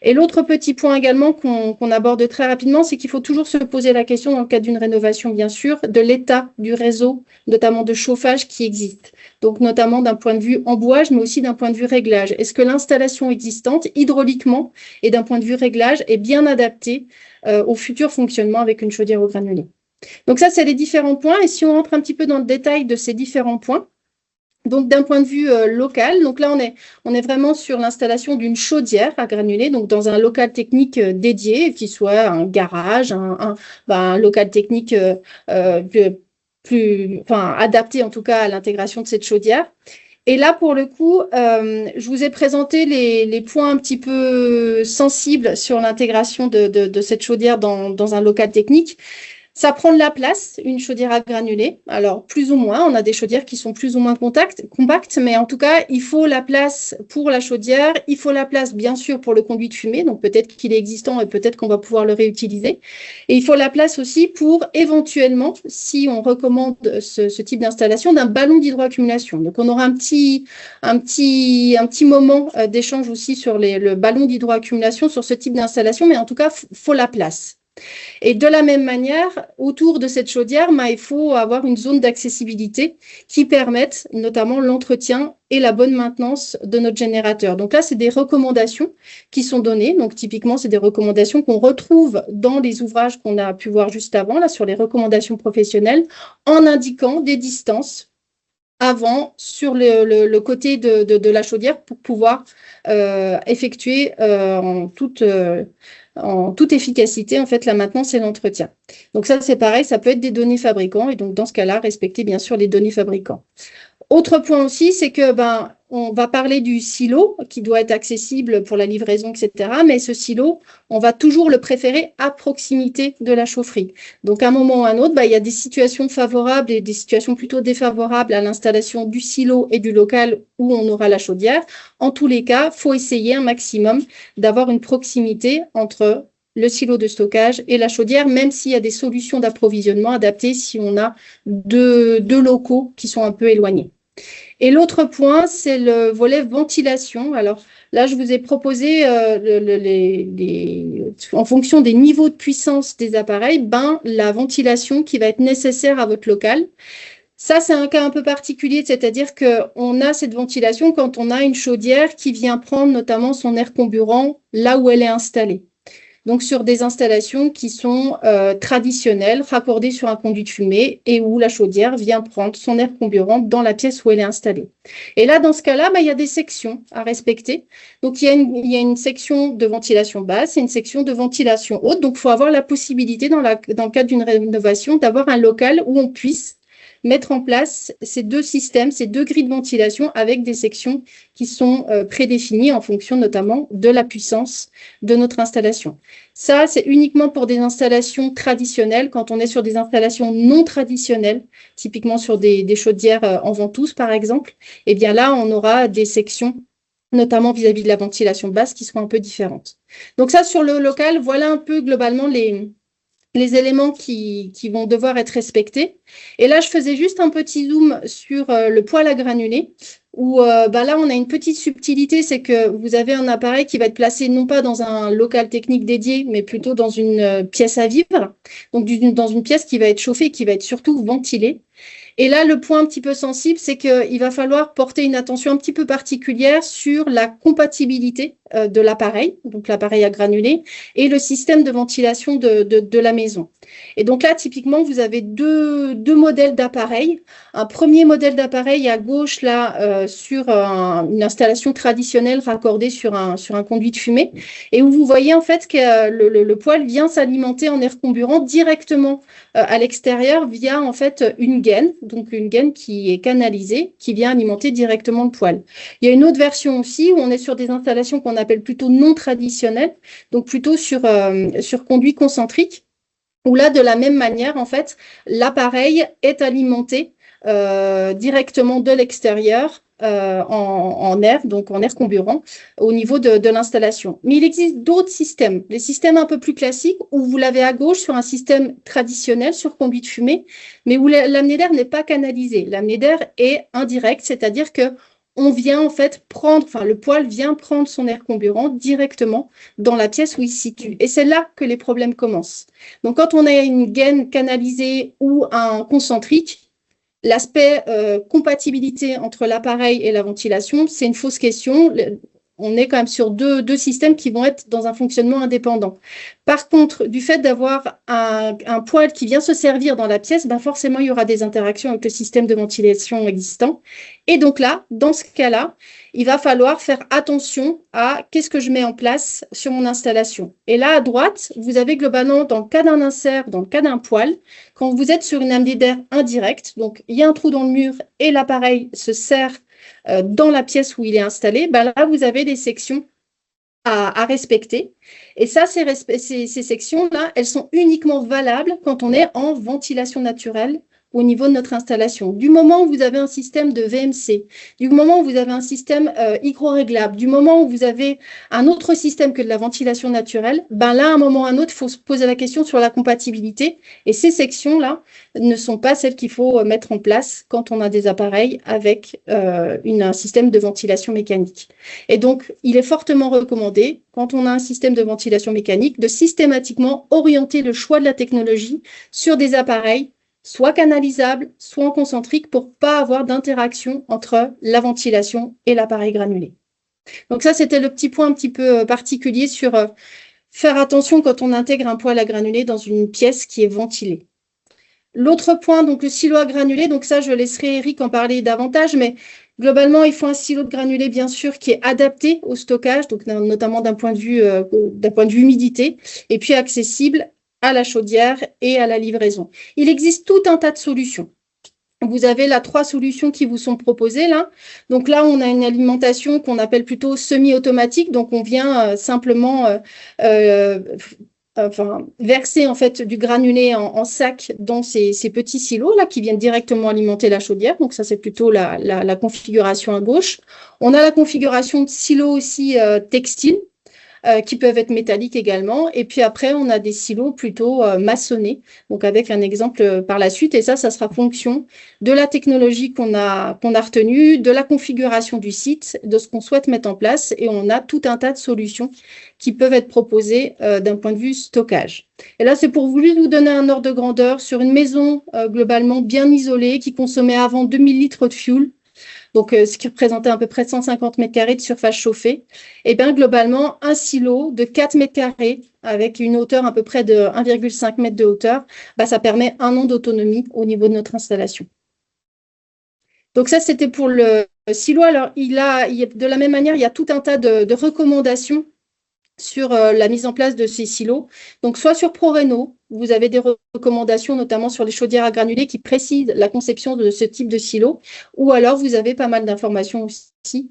Et l'autre petit point également qu'on aborde très rapidement, c'est qu'il faut toujours se poser la question, dans le cadre d'une rénovation, bien sûr, de l'état du réseau, notamment de chauffage qui existe. Donc, notamment d'un point de vue embouage, mais aussi d'un point de vue réglage. Est-ce que l'installation existante, hydrauliquement et d'un point de vue réglage, est bien adaptée au futur fonctionnement avec une chaudière au granulé? Donc ça, c'est les différents points. Et si on rentre un petit peu dans le détail de ces différents points, donc d'un point de vue local, donc là on est vraiment sur l'installation d'une chaudière à granulés, donc dans un local technique dédié, qui soit un garage, un local technique adapté en tout cas à l'intégration de cette chaudière. Et là, pour le coup, je vous ai présenté les points un petit peu sensibles sur l'intégration de cette chaudière dans un local technique. Ça prend de la place, une chaudière à granulés. Alors, plus ou moins, on a des chaudières qui sont plus ou moins compactes, mais en tout cas, il faut la place pour la chaudière. Il faut la place, bien sûr, pour le conduit de fumée. Donc, peut-être qu'il est existant et peut-être qu'on va pouvoir le réutiliser. Et il faut la place aussi pour, éventuellement, si on recommande ce type d'installation, d'un ballon d'hydroaccumulation. Donc, on aura un petit moment d'échange aussi sur le ballon d'hydroaccumulation sur ce type d'installation. Mais en tout cas, il faut la place. Et de la même manière, autour de cette chaudière, il faut avoir une zone d'accessibilité qui permette notamment l'entretien et la bonne maintenance de notre générateur. Donc là, c'est des recommandations qui sont données. Donc typiquement, c'est des recommandations qu'on retrouve dans les ouvrages qu'on a pu voir juste avant, là, sur les recommandations professionnelles, en indiquant des distances avant sur le côté de la chaudière pour pouvoir effectuer en toute efficacité, en fait, la maintenance et l'entretien. Donc ça, c'est pareil, ça peut être des données fabricants et donc dans ce cas-là, respecter bien sûr les données fabricants. Autre point aussi, c'est que on va parler du silo qui doit être accessible pour la livraison, etc. Mais ce silo, on va toujours le préférer à proximité de la chaufferie. Donc, à un moment ou à un autre, il y a des situations favorables et des situations plutôt défavorables à l'installation du silo et du local où on aura la chaudière. En tous les cas, il faut essayer un maximum d'avoir une proximité entre le silo de stockage et la chaudière, même s'il y a des solutions d'approvisionnement adaptées si on a deux locaux qui sont un peu éloignés. Et l'autre point, c'est le volet ventilation. Alors là, je vous ai proposé, en fonction des niveaux de puissance des appareils, la ventilation qui va être nécessaire à votre local. Ça, c'est un cas un peu particulier, c'est-à-dire qu'on a cette ventilation quand on a une chaudière qui vient prendre notamment son air comburant là où elle est installée. Donc, sur des installations qui sont traditionnelles, raccordées sur un conduit de fumée et où la chaudière vient prendre son air comburant dans la pièce où elle est installée. Et là, dans ce cas-là, il y a des sections à respecter. Donc, il y a une section de ventilation basse et une section de ventilation haute. Donc, il faut avoir la possibilité, dans le cadre d'une rénovation, d'avoir un local où on puisse mettre en place ces deux systèmes, ces deux grilles de ventilation avec des sections qui sont prédéfinies en fonction notamment de la puissance de notre installation. Ça, c'est uniquement pour des installations traditionnelles. Quand on est sur des installations non traditionnelles, typiquement sur des chaudières en ventouse par exemple, eh bien là, on aura des sections notamment vis-à-vis de la ventilation basse qui seront un peu différentes. Donc ça, sur le local, voilà un peu globalement les éléments qui vont devoir être respectés. Et là, je faisais juste un petit zoom sur le poêle à granulés, où là, on a une petite subtilité, c'est que vous avez un appareil qui va être placé non pas dans un local technique dédié, mais plutôt dans une pièce à vivre, donc dans une pièce qui va être chauffée et qui va être surtout ventilée. Et là, le point un petit peu sensible, c'est qu'il va falloir porter une attention un petit peu particulière sur la compatibilité de l'appareil, donc l'appareil à granulés, et le système de ventilation de la maison. Et donc là, typiquement, vous avez deux modèles d'appareils. Un premier modèle d'appareil à gauche, là, sur une installation traditionnelle raccordée sur un conduit de fumée, et où vous voyez en fait que le poêle vient s'alimenter en air comburant directement à l'extérieur via en fait une gaine, donc une gaine qui est canalisée, qui vient alimenter directement le poêle. Il y a une autre version aussi où on est sur des installations qu'on appelle plutôt non traditionnelles, donc plutôt sur conduit concentrique, où là, de la même manière, en fait, l'appareil est alimenté directement de l'extérieur en air, donc en air comburant, au niveau de l'installation. Mais il existe d'autres systèmes, les systèmes un peu plus classiques, où vous l'avez à gauche sur un système traditionnel, sur conduit de fumée, mais où l'amener d'air n'est pas canalisé. L'amener d'air est indirect, c'est-à-dire que on vient en fait le poêle vient prendre son air comburant directement dans la pièce où il se situe. Et c'est là que les problèmes commencent. Donc, quand on a une gaine canalisée ou un concentrique, l'aspect compatibilité entre l'appareil et la ventilation, c'est une fausse question. On est quand même sur deux systèmes qui vont être dans un fonctionnement indépendant. Par contre, du fait d'avoir un poêle qui vient se servir dans la pièce, ben forcément, il y aura des interactions avec le système de ventilation existant. Et donc là, dans ce cas-là, il va falloir faire attention à qu'est-ce que je mets en place sur mon installation. Et là, à droite, vous avez globalement, dans le cas d'un insert, dans le cas d'un poêle, quand vous êtes sur une amenée d'air indirecte, donc il y a un trou dans le mur et l'appareil se sert dans la pièce où il est installé, ben là, vous avez des sections à respecter. Et ça, ces sections-là, elles sont uniquement valables quand on est en ventilation naturelle au niveau de notre installation. Du moment où vous avez un système de VMC, du moment où vous avez un système hygroréglable, du moment où vous avez un autre système que de la ventilation naturelle, ben là, à un moment ou à un autre, il faut se poser la question sur la compatibilité. Et ces sections-là ne sont pas celles qu'il faut mettre en place quand on a des appareils avec un système de ventilation mécanique. Et donc, il est fortement recommandé, quand on a un système de ventilation mécanique, de systématiquement orienter le choix de la technologie sur des appareils soit canalisable, soit en concentrique pour ne pas avoir d'interaction entre la ventilation et l'appareil granulé. Donc ça, c'était le petit point un petit peu particulier sur faire attention quand on intègre un poêle à granulés dans une pièce qui est ventilée. L'autre point, donc le silo à granulés, donc ça, je laisserai Eric en parler davantage, mais globalement, il faut un silo de granulés, bien sûr, qui est adapté au stockage, donc notamment d'un point de vue humidité, et puis accessible à la chaudière et à la livraison. Il existe tout un tas de solutions. Vous avez là 3 solutions qui vous sont proposées là. Donc là, on a une alimentation qu'on appelle plutôt semi-automatique. Donc on vient simplement verser en fait du granulé en sac dans ces petits silos là qui viennent directement alimenter la chaudière. Donc ça, c'est plutôt la configuration à gauche. On a la configuration de silo aussi textile, qui peuvent être métalliques également. Et puis après, on a des silos plutôt maçonnés, donc avec un exemple par la suite. Et ça sera fonction de la technologie qu'on a retenue, de la configuration du site, de ce qu'on souhaite mettre en place. Et on a tout un tas de solutions qui peuvent être proposées d'un point de vue stockage. Et là, c'est pour vous donner un ordre de grandeur sur une maison globalement bien isolée qui consommait avant 2000 litres de fuel. Donc, ce qui représentait à peu près 150 mètres carrés de surface chauffée. Et bien, globalement, un silo de 4 mètres carrés avec une hauteur à peu près de 1,5 mètre de hauteur, ça permet 1 an d'autonomie au niveau de notre installation. Donc ça, c'était pour le silo. Alors, de la même manière, il y a tout un tas de recommandations sur la mise en place de ces silos. Donc, soit sur ProRéno, vous avez des recommandations, notamment sur les chaudières à granulés qui précisent la conception de ce type de silo, ou alors vous avez pas mal d'informations aussi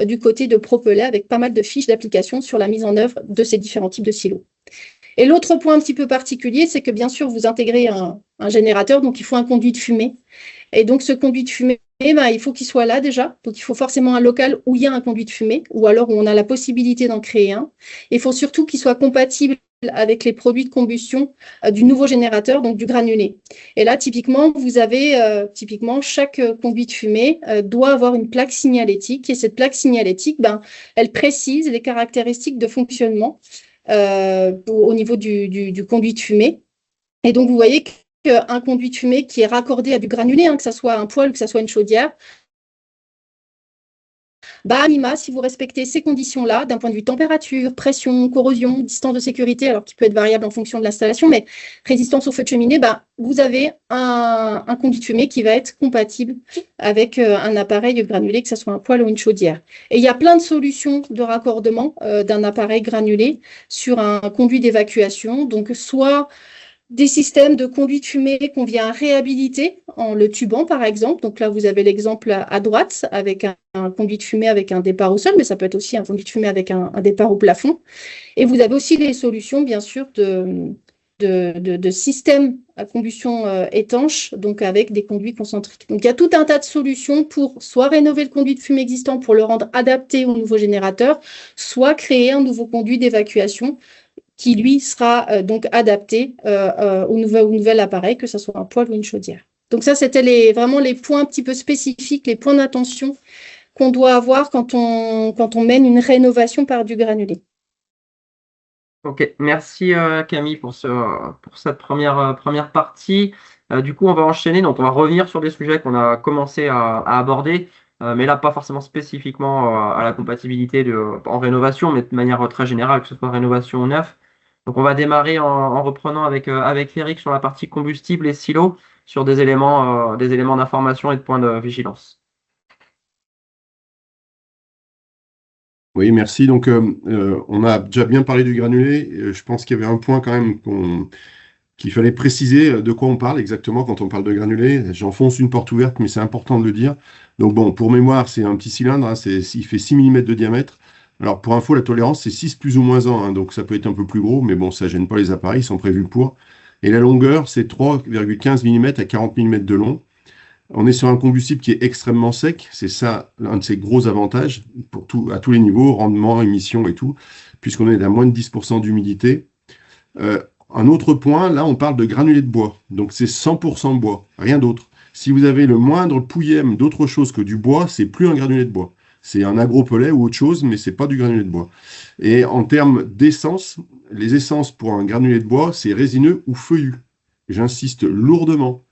du côté de Propelais avec pas mal de fiches d'application sur la mise en œuvre de ces différents types de silos. Et l'autre point un petit peu particulier, c'est que bien sûr, vous intégrez un générateur, donc il faut un conduit de fumée. Et donc, ce conduit de fumée, il faut qu'il soit là déjà. Donc, il faut forcément un local où il y a un conduit de fumée ou alors où on a la possibilité d'en créer un. Il faut surtout qu'il soit compatible avec les produits de combustion du nouveau générateur, donc du granulé. Et là, typiquement, vous avez chaque conduit de fumée doit avoir une plaque signalétique. Et cette plaque signalétique, elle précise les caractéristiques de fonctionnement au niveau du conduit de fumée. Et donc, vous voyez un conduit de fumée qui est raccordé à du granulé, que ce soit un poêle ou que ce soit une chaudière, à minima, si vous respectez ces conditions-là, d'un point de vue température, pression, corrosion, distance de sécurité, alors qui peut être variable en fonction de l'installation, mais résistance au feu de cheminée, vous avez un conduit de fumée qui va être compatible avec un appareil granulé, que ce soit un poêle ou une chaudière. Et il y a plein de solutions de raccordement d'un appareil granulé sur un conduit d'évacuation. Donc, soit des systèmes de conduit de fumée qu'on vient réhabiliter en le tubant, par exemple. Donc là, vous avez l'exemple à droite avec un conduit de fumée avec un départ au sol, mais ça peut être aussi un conduit de fumée avec un départ au plafond. Et vous avez aussi les solutions, bien sûr, de systèmes à combustion étanche, donc avec des conduits concentriques. Donc il y a tout un tas de solutions pour soit rénover le conduit de fumée existant pour le rendre adapté au nouveau générateur, soit créer un nouveau conduit d'évacuation qui, lui, sera donc adapté au nouvel appareil, que ce soit un poêle ou une chaudière. Donc ça, c'était vraiment les points un petit peu spécifiques, les points d'attention qu'on doit avoir quand on mène une rénovation par du granulé. Ok, merci Camille pour cette première partie. Du coup, on va enchaîner, donc on va revenir sur des sujets qu'on a commencé à aborder, mais là pas forcément spécifiquement à la compatibilité en rénovation, mais de manière très générale, que ce soit rénovation ou neuf. Donc on va démarrer en reprenant avec Eric sur la partie combustible et silos, sur des éléments d'information et de points de vigilance. Oui, merci. Donc, on a déjà bien parlé du granulé. Je pense qu'il y avait un point quand même qu'il fallait préciser de quoi on parle exactement quand on parle de granulé. J'enfonce une porte ouverte, mais c'est important de le dire. Donc bon, pour mémoire, c'est un petit cylindre, il fait 6 mm de diamètre. Alors pour info, la tolérance, c'est 6 plus ou moins 1, donc ça peut être un peu plus gros, mais bon, ça gêne pas les appareils, ils sont prévus pour. Et la longueur, c'est 3,15 mm à 40 mm de long. On est sur un combustible qui est extrêmement sec, c'est ça l'un de ses gros avantages à tous les niveaux, rendement, émissions et tout, puisqu'on est à moins de 10% d'humidité. Un autre point, là on parle de granulé de bois, donc c'est 100% bois, rien d'autre. Si vous avez le moindre pouillème d'autre chose que du bois, c'est plus un granulé de bois. C'est un agropellet ou autre chose, mais c'est pas du granulé de bois. Et en termes d'essence, les essences pour un granulé de bois, c'est résineux ou feuillu. J'insiste lourdement.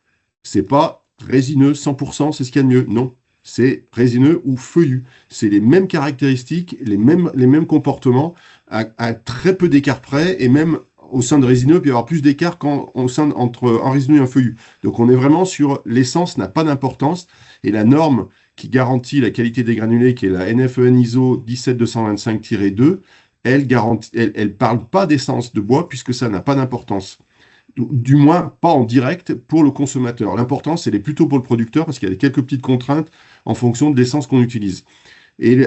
C'est pas résineux 100%, c'est ce qu'il y a de mieux. Non, c'est résineux ou feuillu. C'est les mêmes caractéristiques, les mêmes comportements, à très peu d'écart près, et même au sein de résineux, il peut y avoir plus d'écart entre un résineux et un feuillu. Donc on est vraiment sur l'essence n'a pas d'importance, et la norme qui garantit la qualité des granulés, qui est la NFEN ISO 17225-2, elle parle pas d'essence de bois, puisque ça n'a pas d'importance. Du moins pas en direct pour le consommateur. L'important, c'est plutôt pour le producteur, parce qu'il y a quelques petites contraintes en fonction de l'essence qu'on utilise. Et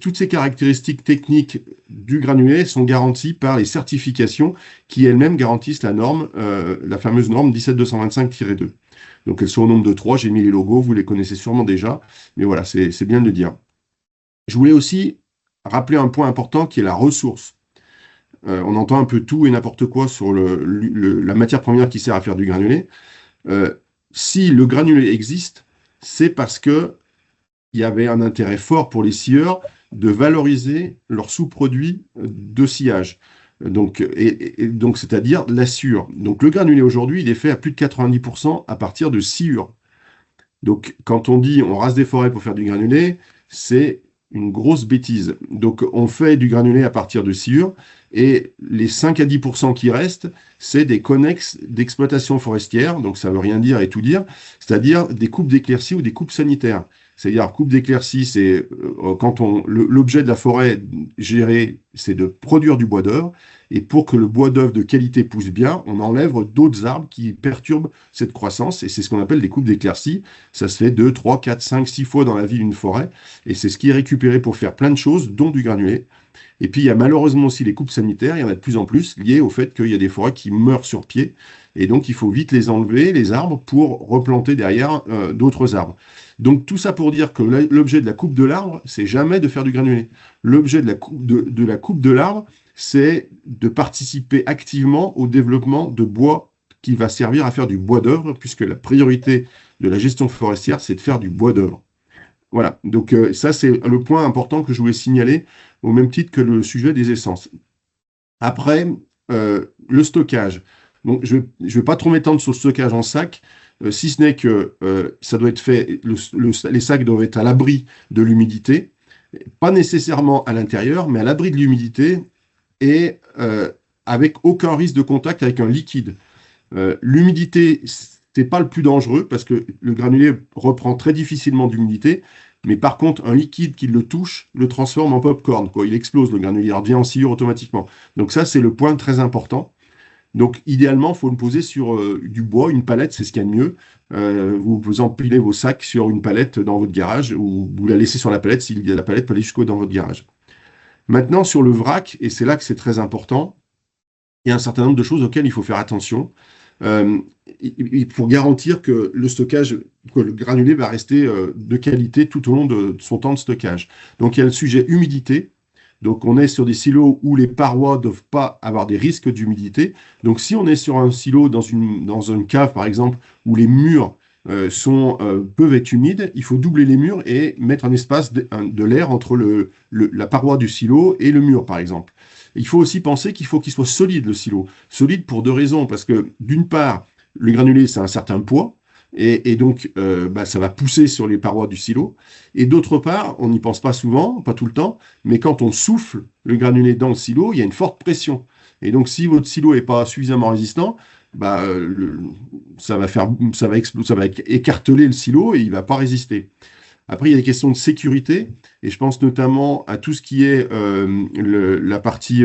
toutes ces caractéristiques techniques du granulé sont garanties par les certifications qui elles-mêmes garantissent la norme, la fameuse norme 17225-2. Donc elles sont au nombre de 3, j'ai mis les logos, vous les connaissez sûrement déjà, mais voilà, c'est bien de le dire. Je voulais aussi rappeler un point important qui est la ressource. On entend un peu tout et n'importe quoi sur la matière première qui sert à faire du granulé. Si le granulé existe, c'est parce que il y avait un intérêt fort pour les scieurs de valoriser leurs sous-produits de sciage. Donc, donc c'est-à-dire la sciure. Donc le granulé aujourd'hui, il est fait à plus de 90% à partir de sciure. Donc quand on dit on rase des forêts pour faire du granulé, c'est une grosse bêtise. Donc on fait du granulé à partir de sciure, et les 5 à 10% qui restent, c'est des connexes d'exploitation forestière, donc ça veut rien dire et tout dire, c'est-à-dire des coupes d'éclaircies ou des coupes sanitaires. C'est-à-dire, coupe d'éclaircie, c'est quand l'objet de la forêt gérée, c'est de produire du bois d'œuvre. Et pour que le bois d'œuvre de qualité pousse bien, on enlève d'autres arbres qui perturbent cette croissance. Et c'est ce qu'on appelle des coupes d'éclaircie. Ça se fait 2, 3, 4, 5, 6 fois dans la vie d'une forêt. Et c'est ce qui est récupéré pour faire plein de choses, dont du granulé. Et puis, il y a malheureusement aussi les coupes sanitaires. Il y en a de plus en plus, liées au fait qu'il y a des forêts qui meurent sur pied. Et donc, il faut vite les enlever, les arbres, pour replanter derrière d'autres arbres. Donc, tout ça pour dire que l'objet de la coupe de l'arbre, c'est jamais de faire du granulé. L'objet de la coupe de l'arbre, c'est de participer activement au développement de bois qui va servir à faire du bois d'œuvre, puisque la priorité de la gestion forestière, c'est de faire du bois d'œuvre. Voilà, donc ça, c'est le point important que je voulais signaler, au même titre que le sujet des essences. Après, le stockage. Donc, je vais pas trop m'étendre sur le stockage en sac, si ce n'est que ça doit être fait, les sacs doivent être à l'abri de l'humidité, pas nécessairement à l'intérieur, mais à l'abri de l'humidité et avec aucun risque de contact avec un liquide. L'humidité, c'est pas le plus dangereux parce que le granulé reprend très difficilement d'humidité, mais par contre, un liquide qui le touche le transforme en popcorn, quoi. Il explose le granulé, il revient en sciure automatiquement. Donc ça, c'est le point très important. Donc idéalement, il faut le poser sur du bois, une palette, c'est ce qu'il y a de mieux. Vous empilez vos sacs sur une palette dans votre garage ou vous la laissez sur la palette si la palette peut aller jusqu'au dans votre garage. Maintenant, sur le vrac, et c'est là que c'est très important, il y a un certain nombre de choses auxquelles il faut faire attention pour garantir que le stockage, que le granulé va rester de qualité tout au long de son temps de stockage. Donc il y a le sujet humidité. Donc on est sur des silos où les parois ne doivent pas avoir des risques d'humidité. Donc si on est sur un silo dans une cave par exemple où les murs peuvent être humides, il faut doubler les murs et mettre un espace de l'air entre la paroi du silo et le mur par exemple. Il faut aussi penser qu'il faut qu'il soit solide le silo. Solide pour deux raisons, parce que d'une part, le granulé c'est un certain poids, et donc ça va pousser sur les parois du silo. Et d'autre part, on n'y pense pas souvent, pas tout le temps, mais quand on souffle le granulé dans le silo, il y a une forte pression. Et donc si votre silo n'est pas suffisamment résistant, ça va écarteler le silo et il ne va pas résister. Après, il y a des questions de sécurité, et je pense notamment à tout ce qui est la partie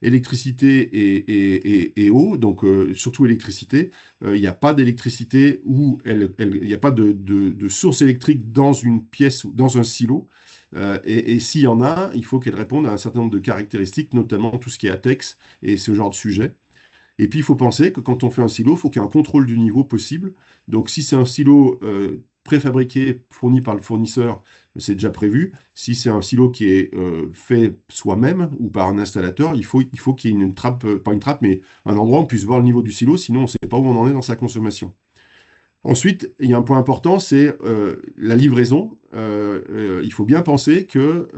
électricité et eau, donc surtout électricité. Il n'y a pas d'électricité ou il n'y a pas de source électrique dans une pièce ou dans un silo. Et s'il y en a, il faut qu'elle réponde à un certain nombre de caractéristiques, notamment tout ce qui est ATEX et ce genre de sujet. Et puis, il faut penser que quand on fait un silo, il faut qu'il y ait un contrôle du niveau possible. Donc, si c'est un silo préfabriqué, fourni par le fournisseur, c'est déjà prévu. Si c'est un silo qui est fait soi-même ou par un installateur, il faut qu'il y ait une trappe, pas une trappe, mais un endroit où on puisse voir le niveau du silo, sinon on ne sait pas où on en est dans sa consommation. Ensuite, il y a un point important, c'est la livraison. Il faut bien penser que,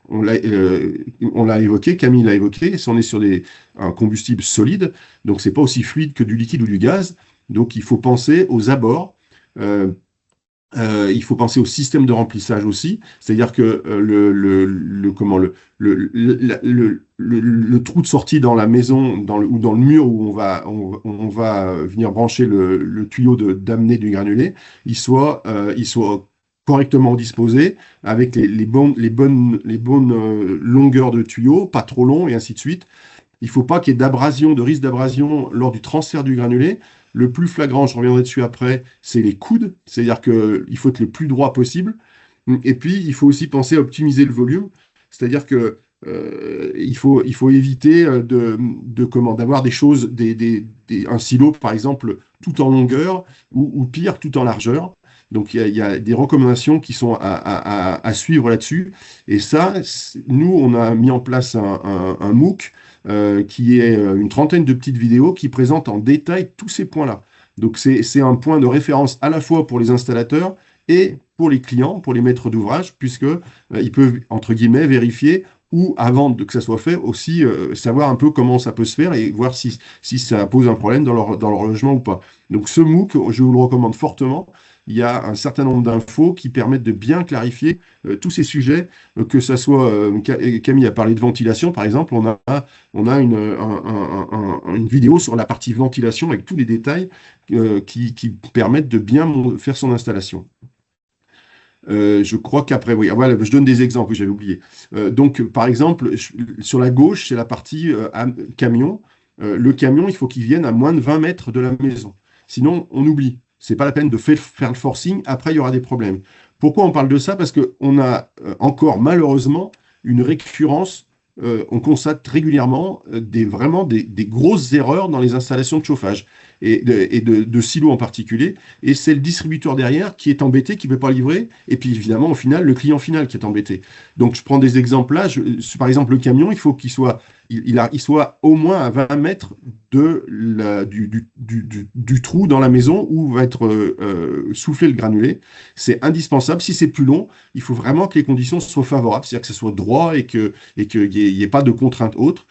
on l'a évoqué, Camille l'a évoqué, si on est sur un combustible solide, donc c'est pas aussi fluide que du liquide ou du gaz, donc il faut penser aux abords. Il faut penser au système de remplissage aussi, c'est-à-dire que le trou de sortie dans la maison ou dans le mur où on va venir brancher le tuyau d'amener du granulé, il soit correctement disposé avec les bonnes longueurs de tuyau, pas trop long et ainsi de suite. Il ne faut pas qu'il y ait de risque d'abrasion lors du transfert du granulé. Le plus flagrant, je reviendrai dessus après, c'est les coudes, c'est-à-dire qu'il faut être le plus droit possible. Et puis, il faut aussi penser à optimiser le volume, c'est-à-dire que il faut éviter d'avoir des choses, un silo par exemple, tout en longueur ou pire, tout en largeur. Donc, il y a des recommandations qui sont à suivre là-dessus. Et ça, nous, on a mis en place un MOOC qui est une trentaine de petites vidéos qui présentent en détail tous ces points-là. Donc, c'est un point de référence à la fois pour les installateurs et pour les clients, pour les maîtres d'ouvrage, puisqu'ils peuvent, entre guillemets, vérifier ou, avant que ça soit fait, aussi savoir un peu comment ça peut se faire et voir si ça pose un problème dans leur logement ou pas. Donc, ce MOOC, je vous le recommande fortement. Il y a un certain nombre d'infos qui permettent de bien clarifier tous ces sujets, que ça soit, Camille a parlé de ventilation, par exemple, on a une vidéo sur la partie ventilation avec tous les détails qui permettent de bien faire son installation. Je crois qu'après, oui, voilà, je donne des exemples que j'avais oubliés. Donc, par exemple, sur la gauche, c'est la partie camion. Le camion, il faut qu'il vienne à moins de 20 mètres de la maison. Sinon, on oublie. C'est pas la peine de faire le forcing. Après, il y aura des problèmes. Pourquoi on parle de ça? Parce qu'on a encore, malheureusement, une récurrence. On constate régulièrement vraiment des grosses erreurs dans les installations de chauffage et de silos en particulier. Et c'est le distributeur derrière qui est embêté, qui ne peut pas livrer. Et puis, évidemment, au final, le client final qui est embêté. Donc, je prends des exemples là. Par exemple, le camion, il faut qu'il soit au moins à 20 mètres du trou dans la maison où va être soufflé le granulé. C'est indispensable. Si c'est plus long, il faut vraiment que les conditions soient favorables, c'est-à-dire que ce soit droit et qu'il y qu'il n'y ait pas de contrainte autre.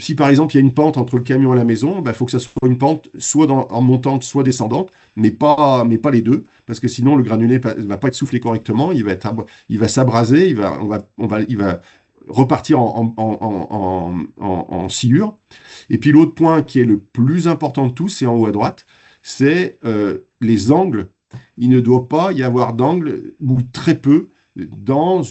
Si par exemple il y a une pente entre le camion et la maison, il faut que ça soit une pente soit en montante, soit descendante, mais pas les deux, parce que sinon le granulé ne va pas être soufflé correctement, il va s'abraser, il va repartir en sciure. Et puis l'autre point qui est le plus important de tous, c'est en haut à droite, c'est les angles. Il ne doit pas y avoir d'angle, ou très peu, dans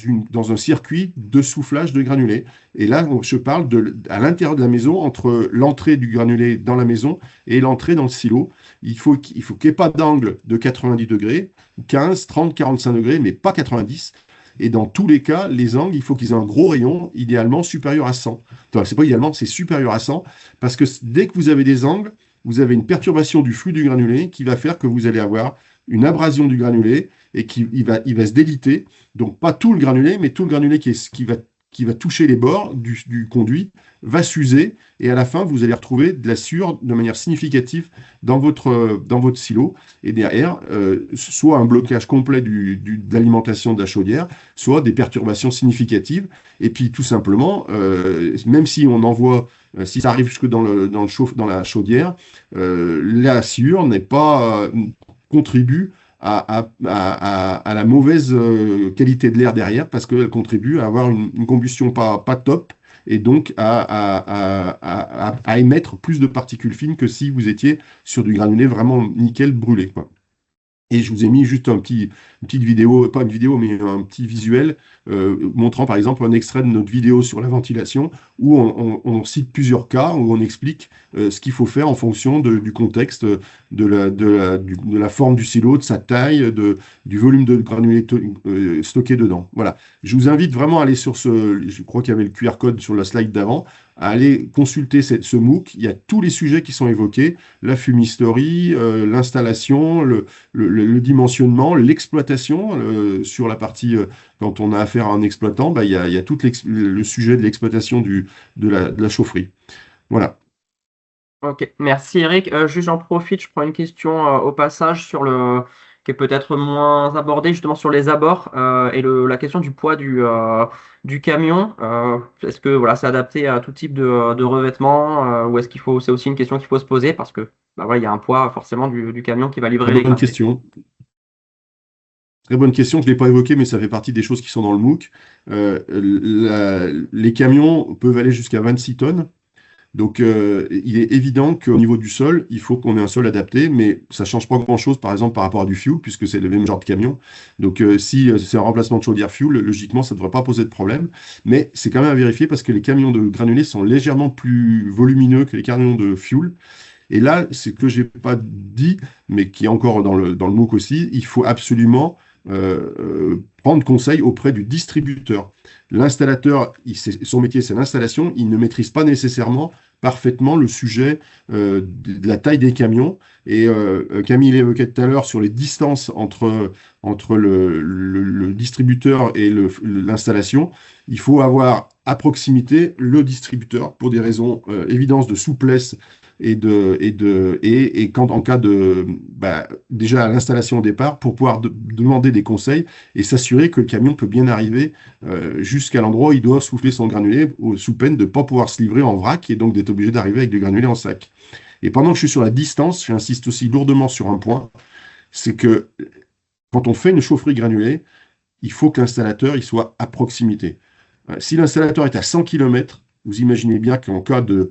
un circuit de soufflage de granulé. Et là, je parle à l'intérieur de la maison, entre l'entrée du granulé dans la maison et l'entrée dans le silo. Il faut qu'il n'y ait pas d'angle de 90 degrés, 15, 30, 45 degrés, mais pas 90. Et dans tous les cas, les angles, il faut qu'ils aient un gros rayon, idéalement supérieur à 100. Enfin, c'est pas idéalement, c'est supérieur à 100, parce que dès que vous avez des angles, vous avez une perturbation du flux du granulé qui va faire que vous allez avoir une abrasion du granulé et il va se déliter. Donc, pas tout le granulé, mais tout le granulé qui va toucher les bords du conduit va s'user. Et à la fin, vous allez retrouver de la sueur de manière significative dans votre silo. Et derrière, soit un blocage complet de l'alimentation de la chaudière, soit des perturbations significatives. Et puis, tout simplement, même si on envoie si ça arrive jusque dans la chaudière, la sueur n'est pas contribue à la mauvaise qualité de l'air derrière, parce qu'elle contribue à avoir une combustion pas top, et donc à émettre plus de particules fines que si vous étiez sur du granulé vraiment nickel brûlé, quoi. Et je vous ai mis juste une petite vidéo, pas une vidéo, mais un petit visuel montrant par exemple un extrait de notre vidéo sur la ventilation, où on cite plusieurs cas, où on explique ce qu'il faut faire en fonction du contexte, de la forme du silo, de sa taille, du volume de granulé stocké dedans. Voilà. Je vous invite vraiment à aller je crois qu'il y avait le QR code sur la slide d'avant, à aller consulter ce MOOC. Il y a tous les sujets qui sont évoqués, la fumisterie, l'installation, le dimensionnement, l'exploitation, sur la partie, quand on a affaire à un exploitant, il y a tout le sujet de l'exploitation de la chaufferie. Voilà. Ok, merci Eric. Juste j'en profite, je prends une question au passage qui est peut-être moins abordée, justement sur les abords et la question du poids du camion. Est-ce que voilà, c'est adapté à tout type de revêtement ou est-ce c'est aussi une question qu'il faut se poser parce que voilà, il y a un poids forcément du camion qui va livrer les Bonne question. Très bonne question, je ne l'ai pas évoqué, mais ça fait partie des choses qui sont dans le MOOC. Les camions peuvent aller jusqu'à 26 tonnes. Donc, il est évident qu'au niveau du sol, il faut qu'on ait un sol adapté, mais ça ne change pas grand-chose, par exemple, par rapport à du fuel, puisque c'est le même genre de camion. Donc, si c'est un remplacement de chaudière fuel, logiquement, ça ne devrait pas poser de problème. Mais c'est quand même à vérifier, parce que les camions de granulés sont légèrement plus volumineux que les camions de fuel. Et là, c'est ce que je n'ai pas dit, mais qui est encore dans le MOOC aussi, il faut absolument prendre conseil auprès du distributeur. L'installateur, son métier, c'est l'installation, il ne maîtrise pas nécessairement parfaitement le sujet de la taille des camions. Et Camille l'évoquait tout à l'heure sur les distances entre le distributeur et l'installation. Il faut avoir à proximité le distributeur pour des raisons évidentes de souplesse et quand en cas de déjà à l'installation au départ, pour pouvoir demander des conseils et s'assurer que le camion peut bien arriver jusqu'à l'endroit où il doit souffler son granulé, sous peine de ne pas pouvoir se livrer en vrac et donc d'être obligé d'arriver avec du granulé en sac. Et pendant que je suis sur la distance, j'insiste aussi lourdement sur un point, c'est que quand on fait une chaufferie granulée, il faut que l'installateur il soit à proximité. Si l'installateur est à 100 km, vous imaginez bien qu'en cas de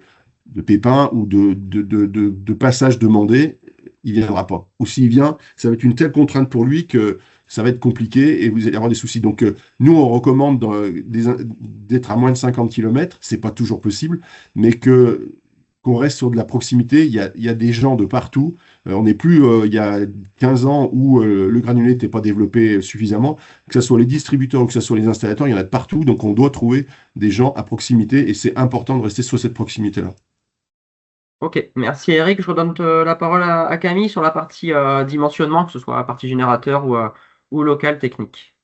pépin ou de passage demandé, il ne viendra pas. Ou s'il vient, ça va être une telle contrainte pour lui que ça va être compliqué et vous allez avoir des soucis. Donc, nous, on recommande d'être à moins de 50 km, c'est pas toujours possible, mais qu'on reste sur de la proximité. Il y a des gens de partout. On n'est plus il y a 15 ans où le granulé n'était pas développé suffisamment. Que ce soit les distributeurs ou que ce soit les installateurs, il y en a de partout. Donc, on doit trouver des gens à proximité et c'est important de rester sur cette proximité-là. Ok, merci Eric. Je redonne la parole à Camille sur la partie dimensionnement, que ce soit la partie générateur ou local technique.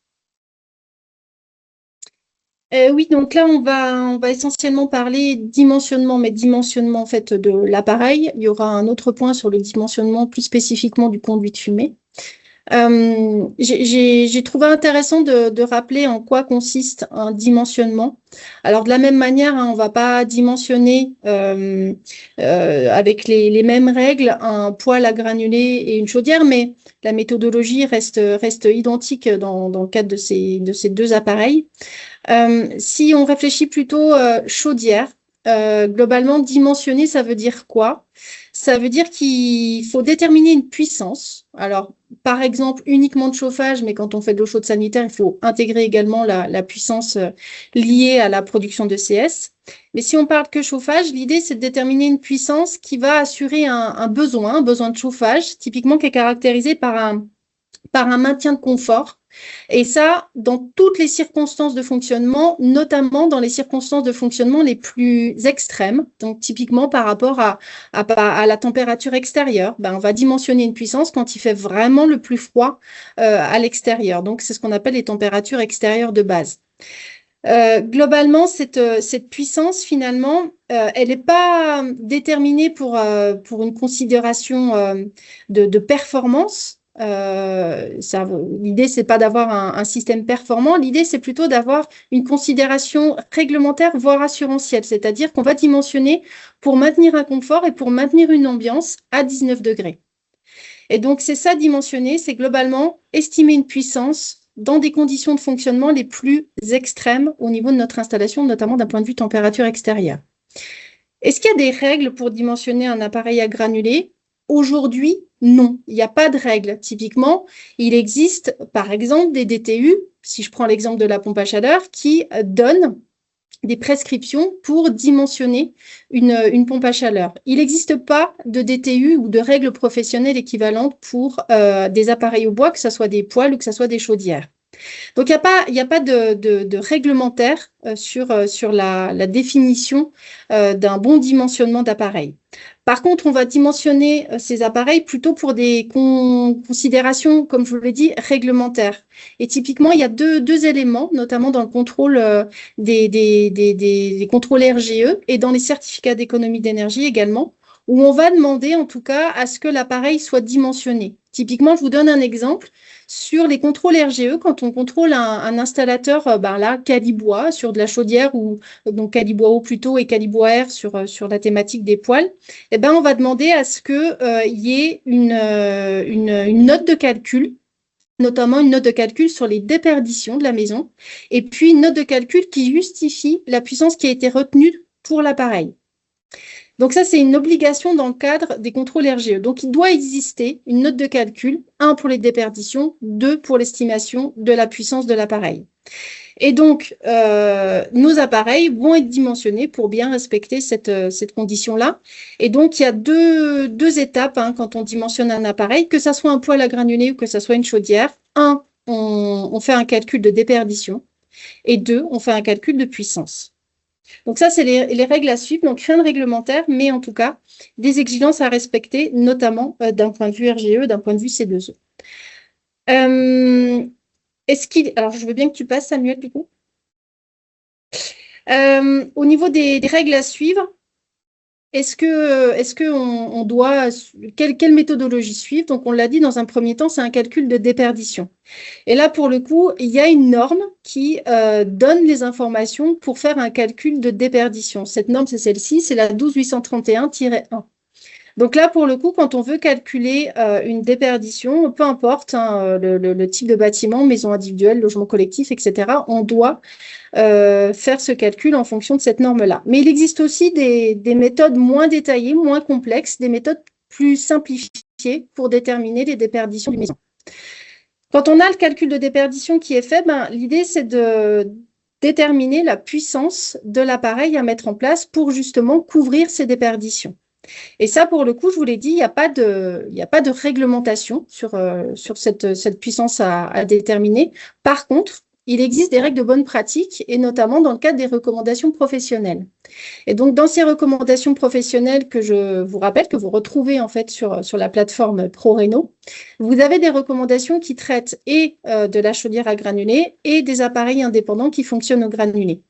Oui, donc là, on va essentiellement parler dimensionnement, mais dimensionnement en fait de l'appareil. Il y aura un autre point sur le dimensionnement plus spécifiquement du conduit de fumée. J'ai trouvé intéressant de rappeler en quoi consiste un dimensionnement. Alors, de la même manière, hein, on ne va pas dimensionner avec les mêmes règles un poêle à granulés et une chaudière, mais la méthodologie reste identique dans le cadre de ces deux appareils. Si on réfléchit plutôt chaudière, globalement, dimensionner, ça veut dire quoi? Ça veut dire qu'il faut déterminer une puissance. Alors, par exemple, uniquement de chauffage, mais quand on fait de l'eau chaude sanitaire, il faut intégrer également la puissance liée à la production de CS. Mais si on parle que chauffage, l'idée, c'est de déterminer une puissance qui va assurer un besoin de chauffage, typiquement qui est caractérisé par un maintien de confort. Et ça, dans toutes les circonstances de fonctionnement, notamment dans les circonstances de fonctionnement les plus extrêmes. Donc, typiquement par rapport à la température extérieure, on va dimensionner une puissance quand il fait vraiment le plus froid à l'extérieur. Donc, c'est ce qu'on appelle les températures extérieures de base. Globalement, cette puissance, finalement, elle n'est pas déterminée pour une considération de performance. L'idée, c'est pas d'avoir un système performant. L'idée, c'est plutôt d'avoir une considération réglementaire, voire assurantielle. C'est-à-dire qu'on va dimensionner pour maintenir un confort et pour maintenir une ambiance à 19 degrés. Et donc, c'est ça, dimensionner, c'est globalement estimer une puissance dans des conditions de fonctionnement les plus extrêmes au niveau de notre installation, notamment d'un point de vue température extérieure. Est-ce qu'il y a des règles pour dimensionner un appareil à granulés? Aujourd'hui, non, il n'y a pas de règles. Typiquement, il existe, par exemple, des DTU, si je prends l'exemple de la pompe à chaleur, qui donnent des prescriptions pour dimensionner une pompe à chaleur. Il n'existe pas de DTU ou de règles professionnelles équivalentes pour des appareils au bois, que ce soit des poêles ou que ce soit des chaudières. Donc, il n'y a pas de réglementaire sur la définition d'un bon dimensionnement d'appareil. Par contre, on va dimensionner ces appareils plutôt pour des considérations, comme je vous l'ai dit, réglementaires. Et typiquement, il y a deux éléments, notamment dans le contrôle des contrôles RGE et dans les certificats d'économie d'énergie également, où on va demander en tout cas à ce que l'appareil soit dimensionné. Typiquement, je vous donne un exemple. Sur les contrôles RGE, quand on contrôle un installateur, là, Calibois, sur de la chaudière, ou donc Calibois eau plutôt et Calibois air sur la thématique des poêles, on va demander à ce qu'il y ait une note de calcul, notamment une note de calcul sur les déperditions de la maison, et puis une note de calcul qui justifie la puissance qui a été retenue pour l'appareil. Donc ça, c'est une obligation dans le cadre des contrôles RGE. Donc, il doit exister une note de calcul, 1 pour les déperditions, 2 pour l'estimation de la puissance de l'appareil. Et donc, nos appareils vont être dimensionnés pour bien respecter cette condition-là. Et donc, il y a deux étapes quand on dimensionne un appareil, que ça soit un poêle à granulés ou que ça soit une chaudière. 1, on fait un calcul de déperdition. Et 2, on fait un calcul de puissance. Donc ça, c'est les règles à suivre. Donc rien de réglementaire, mais en tout cas, des exigences à respecter, notamment d'un point de vue RGE, d'un point de vue C2E. Alors, je veux bien que tu passes, Samuel, du coup. Au niveau des règles à suivre, est-ce qu'on doit, quelle méthodologie suivre? Donc, on l'a dit dans un premier temps, c'est un calcul de déperdition. Et là, pour le coup, il y a une norme qui donne les informations pour faire un calcul de déperdition. Cette norme, c'est celle-ci, c'est la 12831-1. Donc là, pour le coup, quand on veut calculer une déperdition, peu importe le type de bâtiment, maison individuelle, logement collectif, etc., on doit faire ce calcul en fonction de cette norme-là. Mais il existe aussi des méthodes moins détaillées, moins complexes, des méthodes plus simplifiées pour déterminer les déperditions d'une maison. Quand on a le calcul de déperdition qui est fait, l'idée, c'est de déterminer la puissance de l'appareil à mettre en place pour justement couvrir ces déperditions. Et ça, pour le coup, je vous l'ai dit, il n'y a pas de réglementation sur cette puissance à déterminer. Par contre, il existe des règles de bonne pratique, et notamment dans le cadre des recommandations professionnelles. Et donc, dans ces recommandations professionnelles que je vous rappelle, que vous retrouvez en fait sur la plateforme ProRéno, vous avez des recommandations qui traitent et de la chaudière à granulés et des appareils indépendants qui fonctionnent au granulé.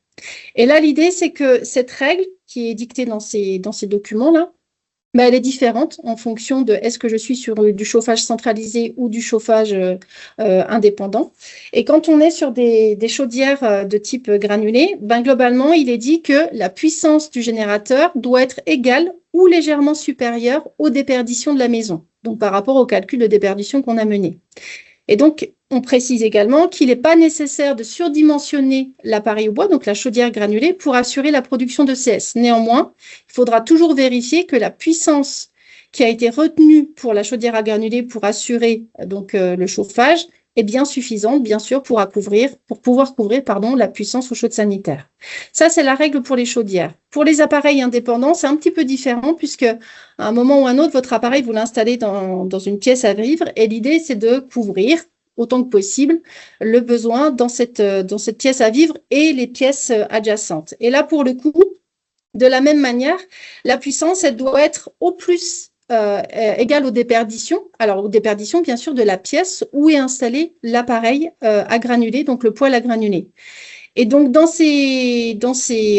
Et là, l'idée, c'est que cette règle qui est dictée dans ces documents-là, Ben, elle est différente en fonction de est-ce que je suis sur du chauffage centralisé ou du chauffage indépendant. Et quand on est sur des chaudières de type granulé, ben, globalement, il est dit que la puissance du générateur doit être égale ou légèrement supérieure aux déperditions de la maison, donc par rapport au calcul de déperdition qu'on a mené. Et donc, on précise également qu'il n'est pas nécessaire de surdimensionner l'appareil au bois, donc la chaudière granulée, pour assurer la production de CS. Néanmoins, il faudra toujours vérifier que la puissance qui a été retenue pour la chaudière à granulés pour assurer le chauffage est bien suffisante, bien sûr, pour pouvoir couvrir la puissance aux chaudes sanitaires. Ça, c'est la règle pour les chaudières. Pour les appareils indépendants, c'est un petit peu différent puisque à un moment ou un autre, votre appareil, vous l'installez dans une pièce à vivre et l'idée, c'est de couvrir autant que possible le besoin dans cette pièce à vivre et les pièces adjacentes. Et là, pour le coup, de la même manière, la puissance, elle doit être au plus égale aux déperditions. Alors, aux déperditions, bien sûr, de la pièce où est installé l'appareil à granulés, donc le poêle à granulés. Et donc, dans ces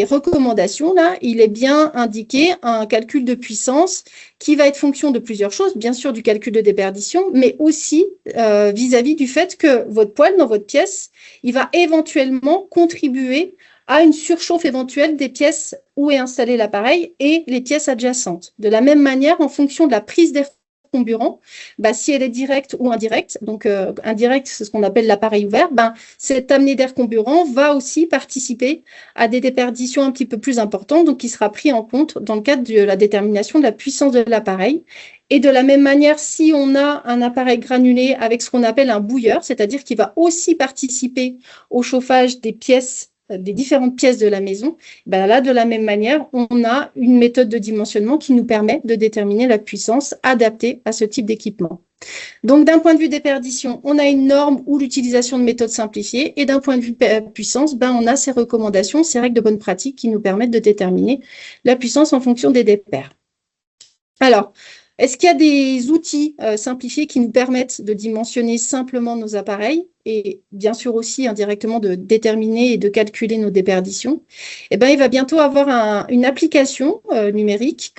recommandations-là, il est bien indiqué un calcul de puissance qui va être fonction de plusieurs choses, bien sûr du calcul de déperdition, mais aussi vis-à-vis du fait que votre poêle dans votre pièce, il va éventuellement contribuer à une surchauffe éventuelle des pièces où est installé l'appareil et les pièces adjacentes. De la même manière, en fonction de la prise d'air comburant, si elle est directe ou indirecte, donc indirecte, c'est ce qu'on appelle l'appareil ouvert, cette amenée d'air comburant va aussi participer à des déperditions un petit peu plus importantes, donc qui sera pris en compte dans le cadre de la détermination de la puissance de l'appareil. Et de la même manière, si on a un appareil granulé avec ce qu'on appelle un bouilleur, c'est-à-dire qui va aussi participer au chauffage des différentes pièces de la maison, là, de la même manière, on a une méthode de dimensionnement qui nous permet de déterminer la puissance adaptée à ce type d'équipement. Donc, d'un point de vue déperdition, on a une norme ou l'utilisation de méthodes simplifiées, et d'un point de vue puissance, on a ces recommandations, ces règles de bonne pratique qui nous permettent de déterminer la puissance en fonction des dépers. Alors, est-ce qu'il y a des outils simplifiés qui nous permettent de dimensionner simplement nos appareils et bien sûr aussi indirectement de déterminer et de calculer nos déperditions? Il va bientôt avoir une application numérique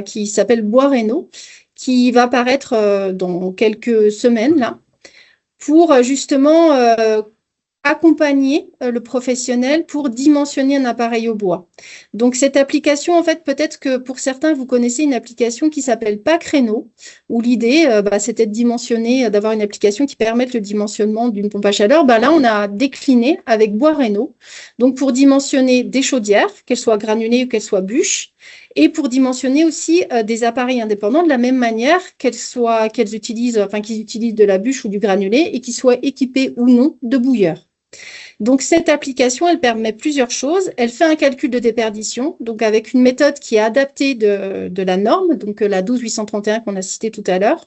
qui s'appelle Bois-Reno, qui va apparaître dans quelques semaines là, pour justement accompagner le professionnel pour dimensionner un appareil au bois. Donc, cette application, en fait, peut-être que pour certains, vous connaissez une application qui s'appelle Pacreno, où l'idée, c'était de dimensionner, d'avoir une application qui permette le dimensionnement d'une pompe à chaleur. Là, on a décliné avec Bois-Reno, donc pour dimensionner des chaudières, qu'elles soient granulées ou qu'elles soient bûches, et pour dimensionner aussi des appareils indépendants de la même manière qu'ils utilisent de la bûche ou du granulé et qu'ils soient équipés ou non de bouilleurs. Donc, cette application, elle permet plusieurs choses. Elle fait un calcul de déperdition, donc avec une méthode qui est adaptée de la norme, donc la 12831 qu'on a citée tout à l'heure.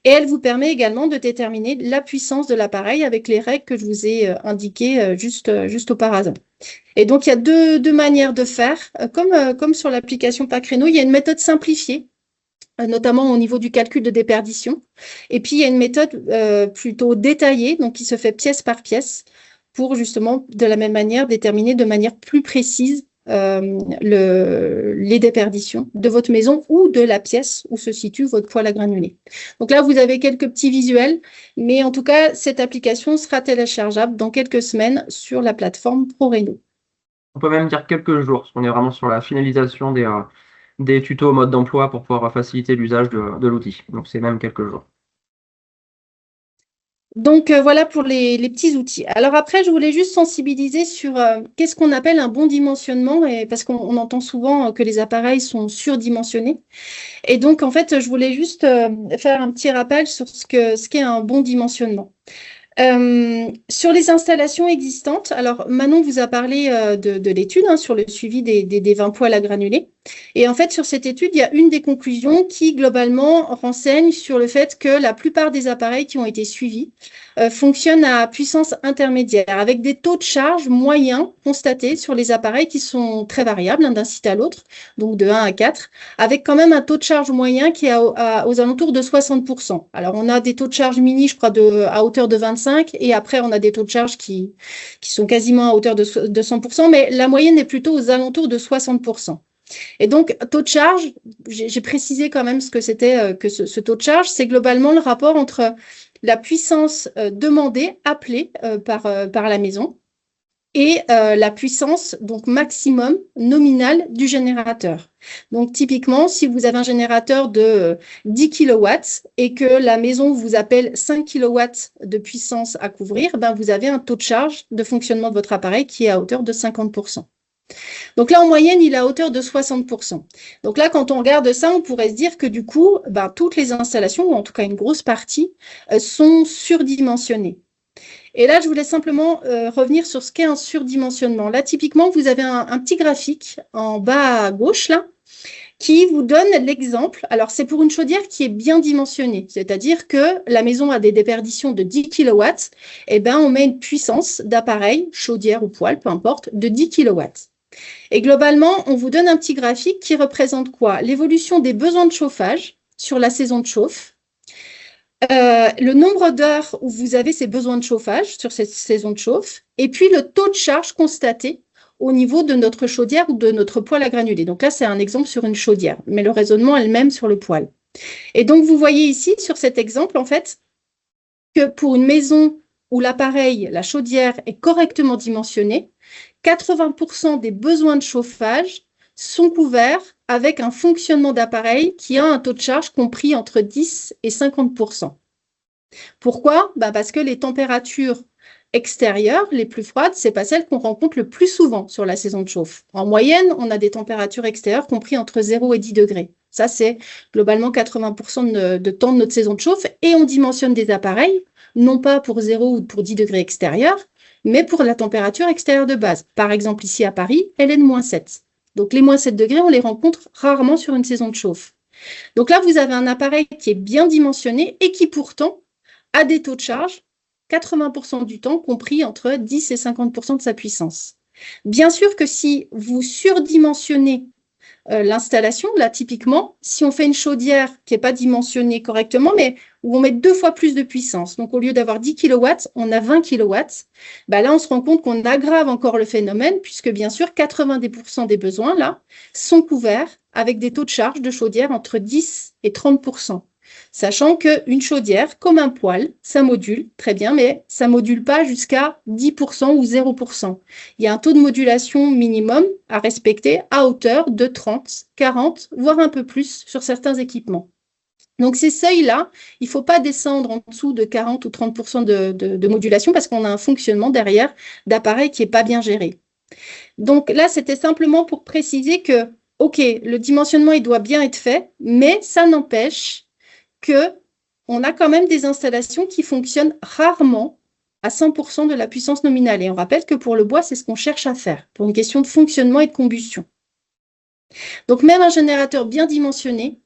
Et elle vous permet également de déterminer la puissance de l'appareil avec les règles que je vous ai indiquées juste auparavant. Et donc, il y a deux manières de faire. Comme sur l'application Pacreno, il y a une méthode simplifiée, notamment au niveau du calcul de déperdition. Et puis, il y a une méthode plutôt détaillée, donc qui se fait pièce par pièce, pour justement, de la même manière, déterminer de manière plus précise les déperditions de votre maison ou de la pièce où se situe votre poêle à granulés. Donc là, vous avez quelques petits visuels, mais en tout cas, cette application sera téléchargeable dans quelques semaines sur la plateforme ProReno. On peut même dire quelques jours, parce qu'on est vraiment sur la finalisation des tutos au mode d'emploi pour pouvoir faciliter l'usage de l'outil. Donc, c'est même quelques jours. Donc, voilà pour les petits outils. Alors après, je voulais juste sensibiliser sur qu'est-ce qu'on appelle un bon dimensionnement, parce qu'on entend souvent que les appareils sont surdimensionnés. Et donc, en fait, je voulais juste faire un petit rappel sur ce qu'est un bon dimensionnement. Sur les installations existantes, alors Manon vous a parlé de l'étude sur le suivi des 20 poêles à granulés. Et en fait, sur cette étude, il y a une des conclusions qui, globalement, renseigne sur le fait que la plupart des appareils qui ont été suivis fonctionnent à puissance intermédiaire, avec des taux de charge moyens constatés sur les appareils qui sont très variables d'un site à l'autre, donc de 1 à 4, avec quand même un taux de charge moyen qui est aux alentours de 60%. Alors, on a des taux de charge mini, je crois, à hauteur de 25, et après, on a des taux de charge qui sont quasiment à hauteur de 100%, mais la moyenne est plutôt aux alentours de 60%. Et donc, taux de charge, j'ai précisé quand même ce que c'était que ce taux de charge, c'est globalement le rapport entre la puissance demandée, appelée par la maison, et la puissance donc maximum nominale du générateur. Donc typiquement, si vous avez un générateur de 10 kW et que la maison vous appelle 5 kW de puissance à couvrir, ben vous avez un taux de charge de fonctionnement de votre appareil qui est à hauteur de 50%. Donc là, en moyenne, il est à hauteur de 60%. Donc là, quand on regarde ça, on pourrait se dire que du coup, ben, toutes les installations, ou en tout cas une grosse partie, sont surdimensionnées. Et là, je voulais simplement revenir sur ce qu'est un surdimensionnement. Là, typiquement, vous avez un petit graphique en bas à gauche, là, qui vous donne l'exemple. Alors, c'est pour une chaudière qui est bien dimensionnée, c'est-à-dire que la maison a des déperditions de 10 kW, et ben, on met une puissance d'appareil, chaudière ou poêle, peu importe, de 10 kW. Et globalement, on vous donne un petit graphique qui représente quoi? L'évolution des besoins de chauffage sur la saison de chauffe, le nombre d'heures où vous avez ces besoins de chauffage sur cette saison de chauffe, et puis le taux de charge constaté au niveau de notre chaudière ou de notre poêle à granulés. Donc là, c'est un exemple sur une chaudière, mais le raisonnement est le même sur le poêle. Et donc, vous voyez ici, sur cet exemple, en fait, que pour une maison où l'appareil, la chaudière, est correctement dimensionné, 80% des besoins de chauffage sont couverts avec un fonctionnement d'appareil qui a un taux de charge compris entre 10 et 50%. Pourquoi? Parce que les températures extérieures, les plus froides, ce n'est pas celles qu'on rencontre le plus souvent sur la saison de chauffe. En moyenne, on a des températures extérieures compris entre 0 et 10 degrés. Ça, c'est globalement 80% de temps de notre saison de chauffe. Et on dimensionne des appareils, non pas pour 0 ou pour 10 degrés extérieurs, mais pour la température extérieure de base. Par exemple, ici à Paris, elle est de moins 7. Donc, les moins 7 degrés, on les rencontre rarement sur une saison de chauffe. Donc là, vous avez un appareil qui est bien dimensionné et qui pourtant a des taux de charge 80% du temps compris entre 10 et 50% de sa puissance. Bien sûr que si vous surdimensionnez l'installation, là typiquement, si on fait une chaudière qui n'est pas dimensionnée correctement, mais où on met 2 fois plus de puissance, donc au lieu d'avoir 10 kW, on a 20 kW, là on se rend compte qu'on aggrave encore le phénomène, puisque bien sûr 90% des besoins là sont couverts avec des taux de charge de chaudière entre 10 et 30%. Sachant qu'une chaudière, comme un poêle, ça module, très bien, mais ça ne module pas jusqu'à 10% ou 0%. Il y a un taux de modulation minimum à respecter à hauteur de 30, 40, voire un peu plus sur certains équipements. Donc ces seuils-là, il ne faut pas descendre en dessous de 40 ou 30% de modulation parce qu'on a un fonctionnement derrière d'appareil qui n'est pas bien géré. Donc là, c'était simplement pour préciser que, OK, le dimensionnement, il doit bien être fait, mais ça n'empêche qu'on a quand même des installations qui fonctionnent rarement à 100% de la puissance nominale. Et on rappelle que pour le bois, c'est ce qu'on cherche à faire, pour une question de fonctionnement et de combustion. Donc même un générateur bien dimensionné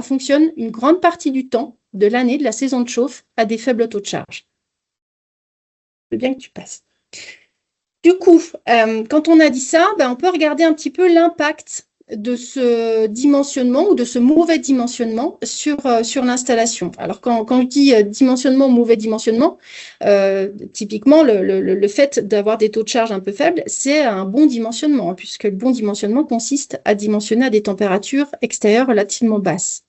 fonctionne une grande partie du temps de l'année, de la saison de chauffe, à des faibles taux de charge. Je veux bien que tu passes. Du coup, quand on a dit ça, on peut regarder un petit peu l'impact de ce dimensionnement ou de ce mauvais dimensionnement sur l'installation. Alors, quand je dis dimensionnement ou mauvais dimensionnement, typiquement, le fait d'avoir des taux de charge un peu faibles, c'est un bon dimensionnement, puisque le bon dimensionnement consiste à dimensionner à des températures extérieures relativement basses.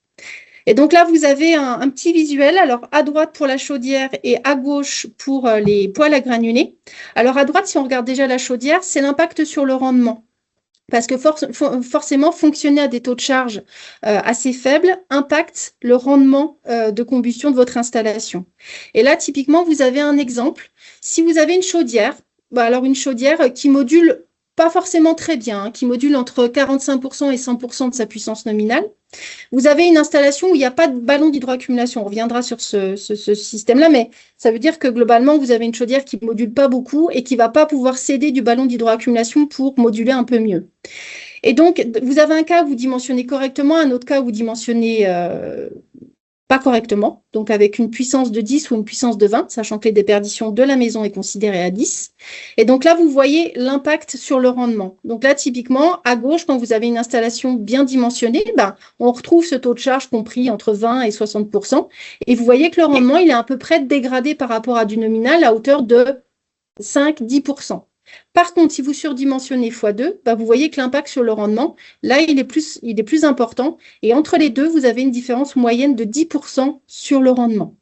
Et donc là, vous avez un petit visuel, alors à droite pour la chaudière et à gauche pour les poêles à granulés. Alors à droite, si on regarde déjà la chaudière, c'est l'impact sur le rendement. Parce que forcément, fonctionner à des taux de charge assez faibles impacte le rendement de combustion de votre installation. Et là, typiquement, vous avez un exemple. Si vous avez une chaudière, alors une chaudière qui module pas forcément très bien, qui module entre 45% et 100% de sa puissance nominale, vous avez une installation où il n'y a pas de ballon d'hydroaccumulation. On reviendra sur ce système-là, mais ça veut dire que globalement, vous avez une chaudière qui ne module pas beaucoup et qui ne va pas pouvoir céder du ballon d'hydroaccumulation pour moduler un peu mieux. Et donc, vous avez un cas où vous dimensionnez correctement, un autre cas où vous dimensionnez pas correctement, donc avec une puissance de 10 ou une puissance de 20, sachant que les déperditions de la maison est considérée à 10. Et donc là, vous voyez l'impact sur le rendement. Donc là, typiquement, à gauche, quand vous avez une installation bien dimensionnée, on retrouve ce taux de charge compris entre 20 et 60%. Et vous voyez que le rendement, il est à peu près dégradé par rapport à du nominal à hauteur de 5-10%. Par contre, si vous surdimensionnez x2, vous voyez que l'impact sur le rendement, là, il est plus important. Et entre les deux, vous avez une différence moyenne de 10% sur le rendement.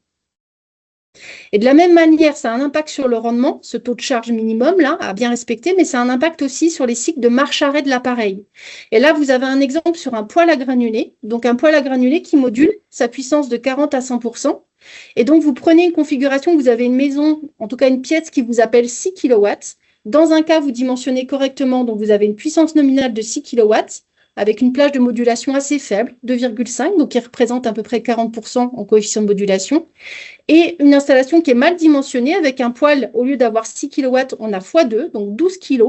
Et de la même manière, ça a un impact sur le rendement, ce taux de charge minimum là, à bien respecter, mais ça a un impact aussi sur les cycles de marche-arrêt de l'appareil. Et là, vous avez un exemple sur un poêle à granulés, donc un poêle à granulés qui module sa puissance de 40 à 100%. Et donc, vous prenez une configuration, vous avez une maison, en tout cas une pièce qui vous appelle 6 kW. Dans un cas, vous dimensionnez correctement, donc vous avez une puissance nominale de 6 kW avec une plage de modulation assez faible, 2,5, donc qui représente à peu près 40% en coefficient de modulation, et une installation qui est mal dimensionnée avec un poêle, au lieu d'avoir 6 kW, on a x2, donc 12 kg,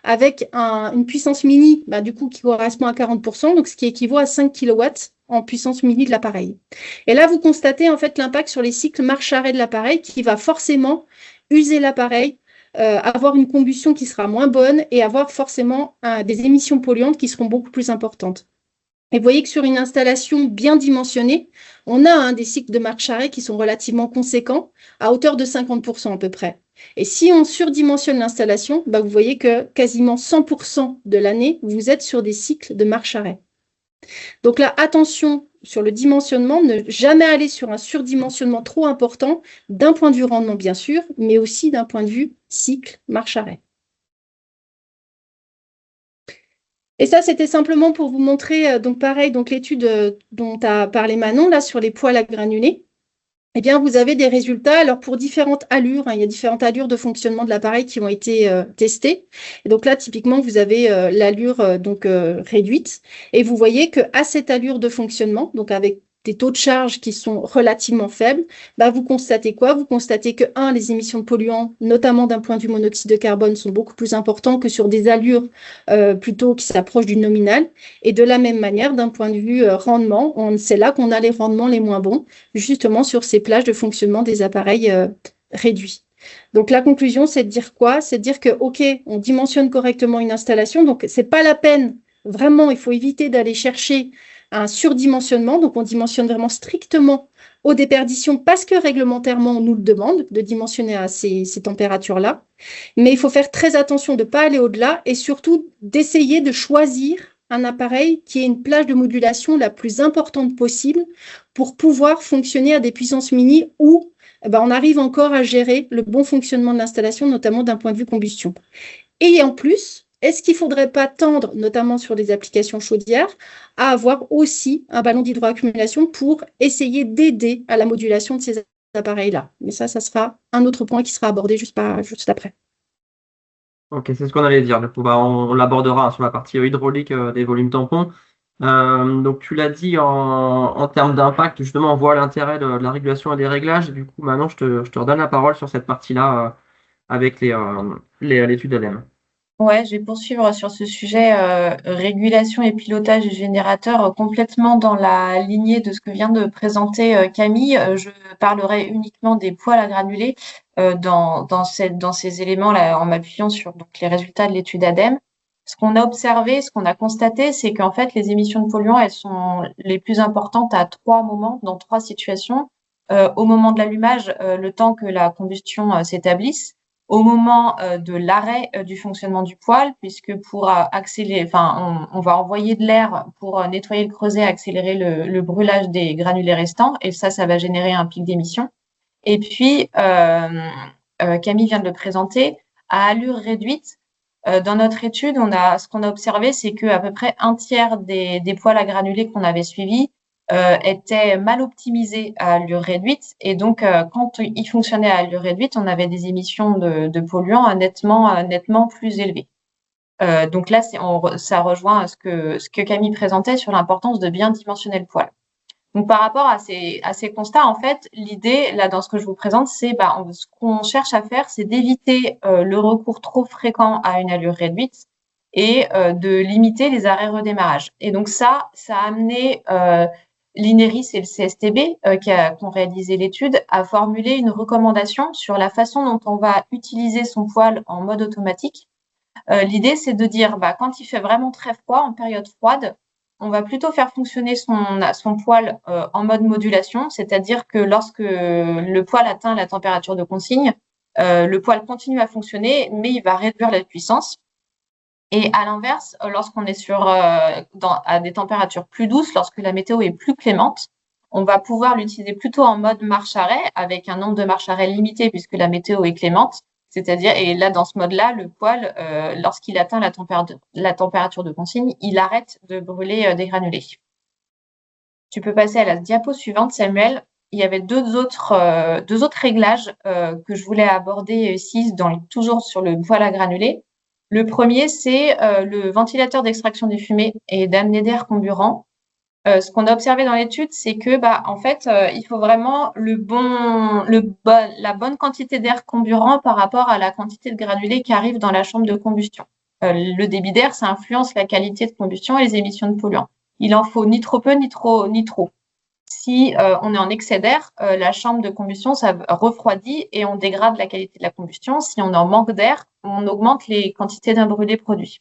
avec une puissance mini, du coup, qui correspond à 40%, donc ce qui équivaut à 5 kW en puissance mini de l'appareil. Et là, vous constatez en fait l'impact sur les cycles marche-arrêt de l'appareil qui va forcément user l'appareil, avoir une combustion qui sera moins bonne et avoir forcément des émissions polluantes qui seront beaucoup plus importantes. Et vous voyez que sur une installation bien dimensionnée, on a des cycles de marche-arrêt qui sont relativement conséquents, à hauteur de 50% à peu près. Et si on surdimensionne l'installation, vous voyez que quasiment 100% de l'année, vous êtes sur des cycles de marche-arrêt. Donc là, attention sur le dimensionnement, ne jamais aller sur un surdimensionnement trop important, d'un point de vue rendement bien sûr, mais aussi d'un point de vue cycle marche-arrêt. Et ça, c'était simplement pour vous montrer, donc pareil, donc l'étude dont a parlé Manon, là, sur les poêles à granulés. Eh bien, vous avez des résultats. Alors, pour différentes allures, il y a différentes allures de fonctionnement de l'appareil qui ont été testées. Et donc là, typiquement, vous avez l'allure réduite. Et vous voyez qu'à cette allure de fonctionnement, donc avec des taux de charge qui sont relativement faibles, vous constatez quoi? Vous constatez que, les émissions de polluants, notamment d'un point de vue monoxyde de carbone, sont beaucoup plus importantes que sur des allures plutôt qui s'approchent du nominal. Et de la même manière, d'un point de vue rendement, c'est là qu'on a les rendements les moins bons, justement sur ces plages de fonctionnement des appareils réduits. Donc la conclusion, c'est de dire quoi? C'est de dire que, OK, on dimensionne correctement une installation, donc c'est pas la peine, vraiment, il faut éviter d'aller chercher un surdimensionnement, donc on dimensionne vraiment strictement aux déperditions parce que réglementairement on nous le demande de dimensionner à ces températures-là. Mais il faut faire très attention de ne pas aller au-delà et surtout d'essayer de choisir un appareil qui ait une plage de modulation la plus importante possible pour pouvoir fonctionner à des puissances mini où on arrive encore à gérer le bon fonctionnement de l'installation, notamment d'un point de vue combustion. Et en plus, est-ce qu'il ne faudrait pas tendre, notamment sur les applications chaudières, à avoir aussi un ballon d'hydroaccumulation pour essayer d'aider à la modulation de ces appareils-là? Mais ça sera un autre point qui sera abordé juste après. Ok, c'est ce qu'on allait dire. Du coup, on l'abordera sur la partie hydraulique des volumes tampons. Donc, tu l'as dit en termes d'impact, justement, on voit l'intérêt de la régulation et des réglages. Et du coup, maintenant, je te redonne la parole sur cette partie-là avec l'étude ADEME. Ouais, je vais poursuivre sur ce sujet régulation et pilotage des générateurs complètement dans la lignée de ce que vient de présenter Camille. Je parlerai uniquement des poêles à granulés dans ces éléments-là en m'appuyant sur les résultats de l'étude ADEME. Ce qu'on a observé, ce qu'on a constaté, c'est qu'en fait, les émissions de polluants, elles sont les plus importantes à 3 moments, dans 3 situations. Au moment de l'allumage, le temps que la combustion s'établisse. Au moment de l'arrêt du fonctionnement du poêle, puisque pour accélérer, on va envoyer de l'air pour nettoyer le creuset, accélérer le brûlage des granulés restants, et ça va générer un pic d'émission. Et puis, Camille vient de le présenter, à allure réduite, dans notre étude, ce qu'on a observé, c'est qu'à peu près un tiers des poêles à granulés qu'on avait suivis était mal optimisé à allure réduite. Et donc, quand il fonctionnait à allure réduite, on avait des émissions de polluants nettement plus élevées. Donc là, ça rejoint ce que Camille présentait sur l'importance de bien dimensionner le poêle. Donc, par rapport à ces constats, en fait, l'idée, là, dans ce que je vous présente, c'est ce qu'on cherche à faire, c'est d'éviter le recours trop fréquent à une allure réduite et de limiter les arrêts redémarrage. Et donc, ça a amené l'INERIS et le CSTB, qui ont réalisé l'étude, à formuler une recommandation sur la façon dont on va utiliser son poêle en mode automatique. L'idée, c'est de dire, quand il fait vraiment très froid, en période froide, on va plutôt faire fonctionner son poêle en mode modulation, c'est-à-dire que lorsque le poêle atteint la température de consigne, le poêle continue à fonctionner, mais il va réduire la puissance. Et à l'inverse, lorsqu'on est à des températures plus douces, lorsque la météo est plus clémente, on va pouvoir l'utiliser plutôt en mode marche-arrêt, avec un nombre de marche-arrêt limité puisque la météo est clémente. C'est-à-dire, et là, dans ce mode-là, le poêle, lorsqu'il atteint la température de consigne, il arrête de brûler des granulés. Tu peux passer à la diapo suivante, Samuel. Il y avait deux autres réglages que je voulais aborder ici, toujours sur le poêle à granulés. Le premier, c'est le ventilateur d'extraction des fumées et d'amener d'air comburant. Ce qu'on a observé dans l'étude, c'est que, en fait, il faut vraiment la bonne quantité d'air comburant par rapport à la quantité de granulés qui arrivent dans la chambre de combustion. Le débit d'air, ça influence la qualité de combustion et les émissions de polluants. Il en faut ni trop peu, ni trop. Si on est en excès d'air, la chambre de combustion, ça refroidit et on dégrade la qualité de la combustion. Si on est en manque d'air, on augmente les quantités d'un brûlé produit.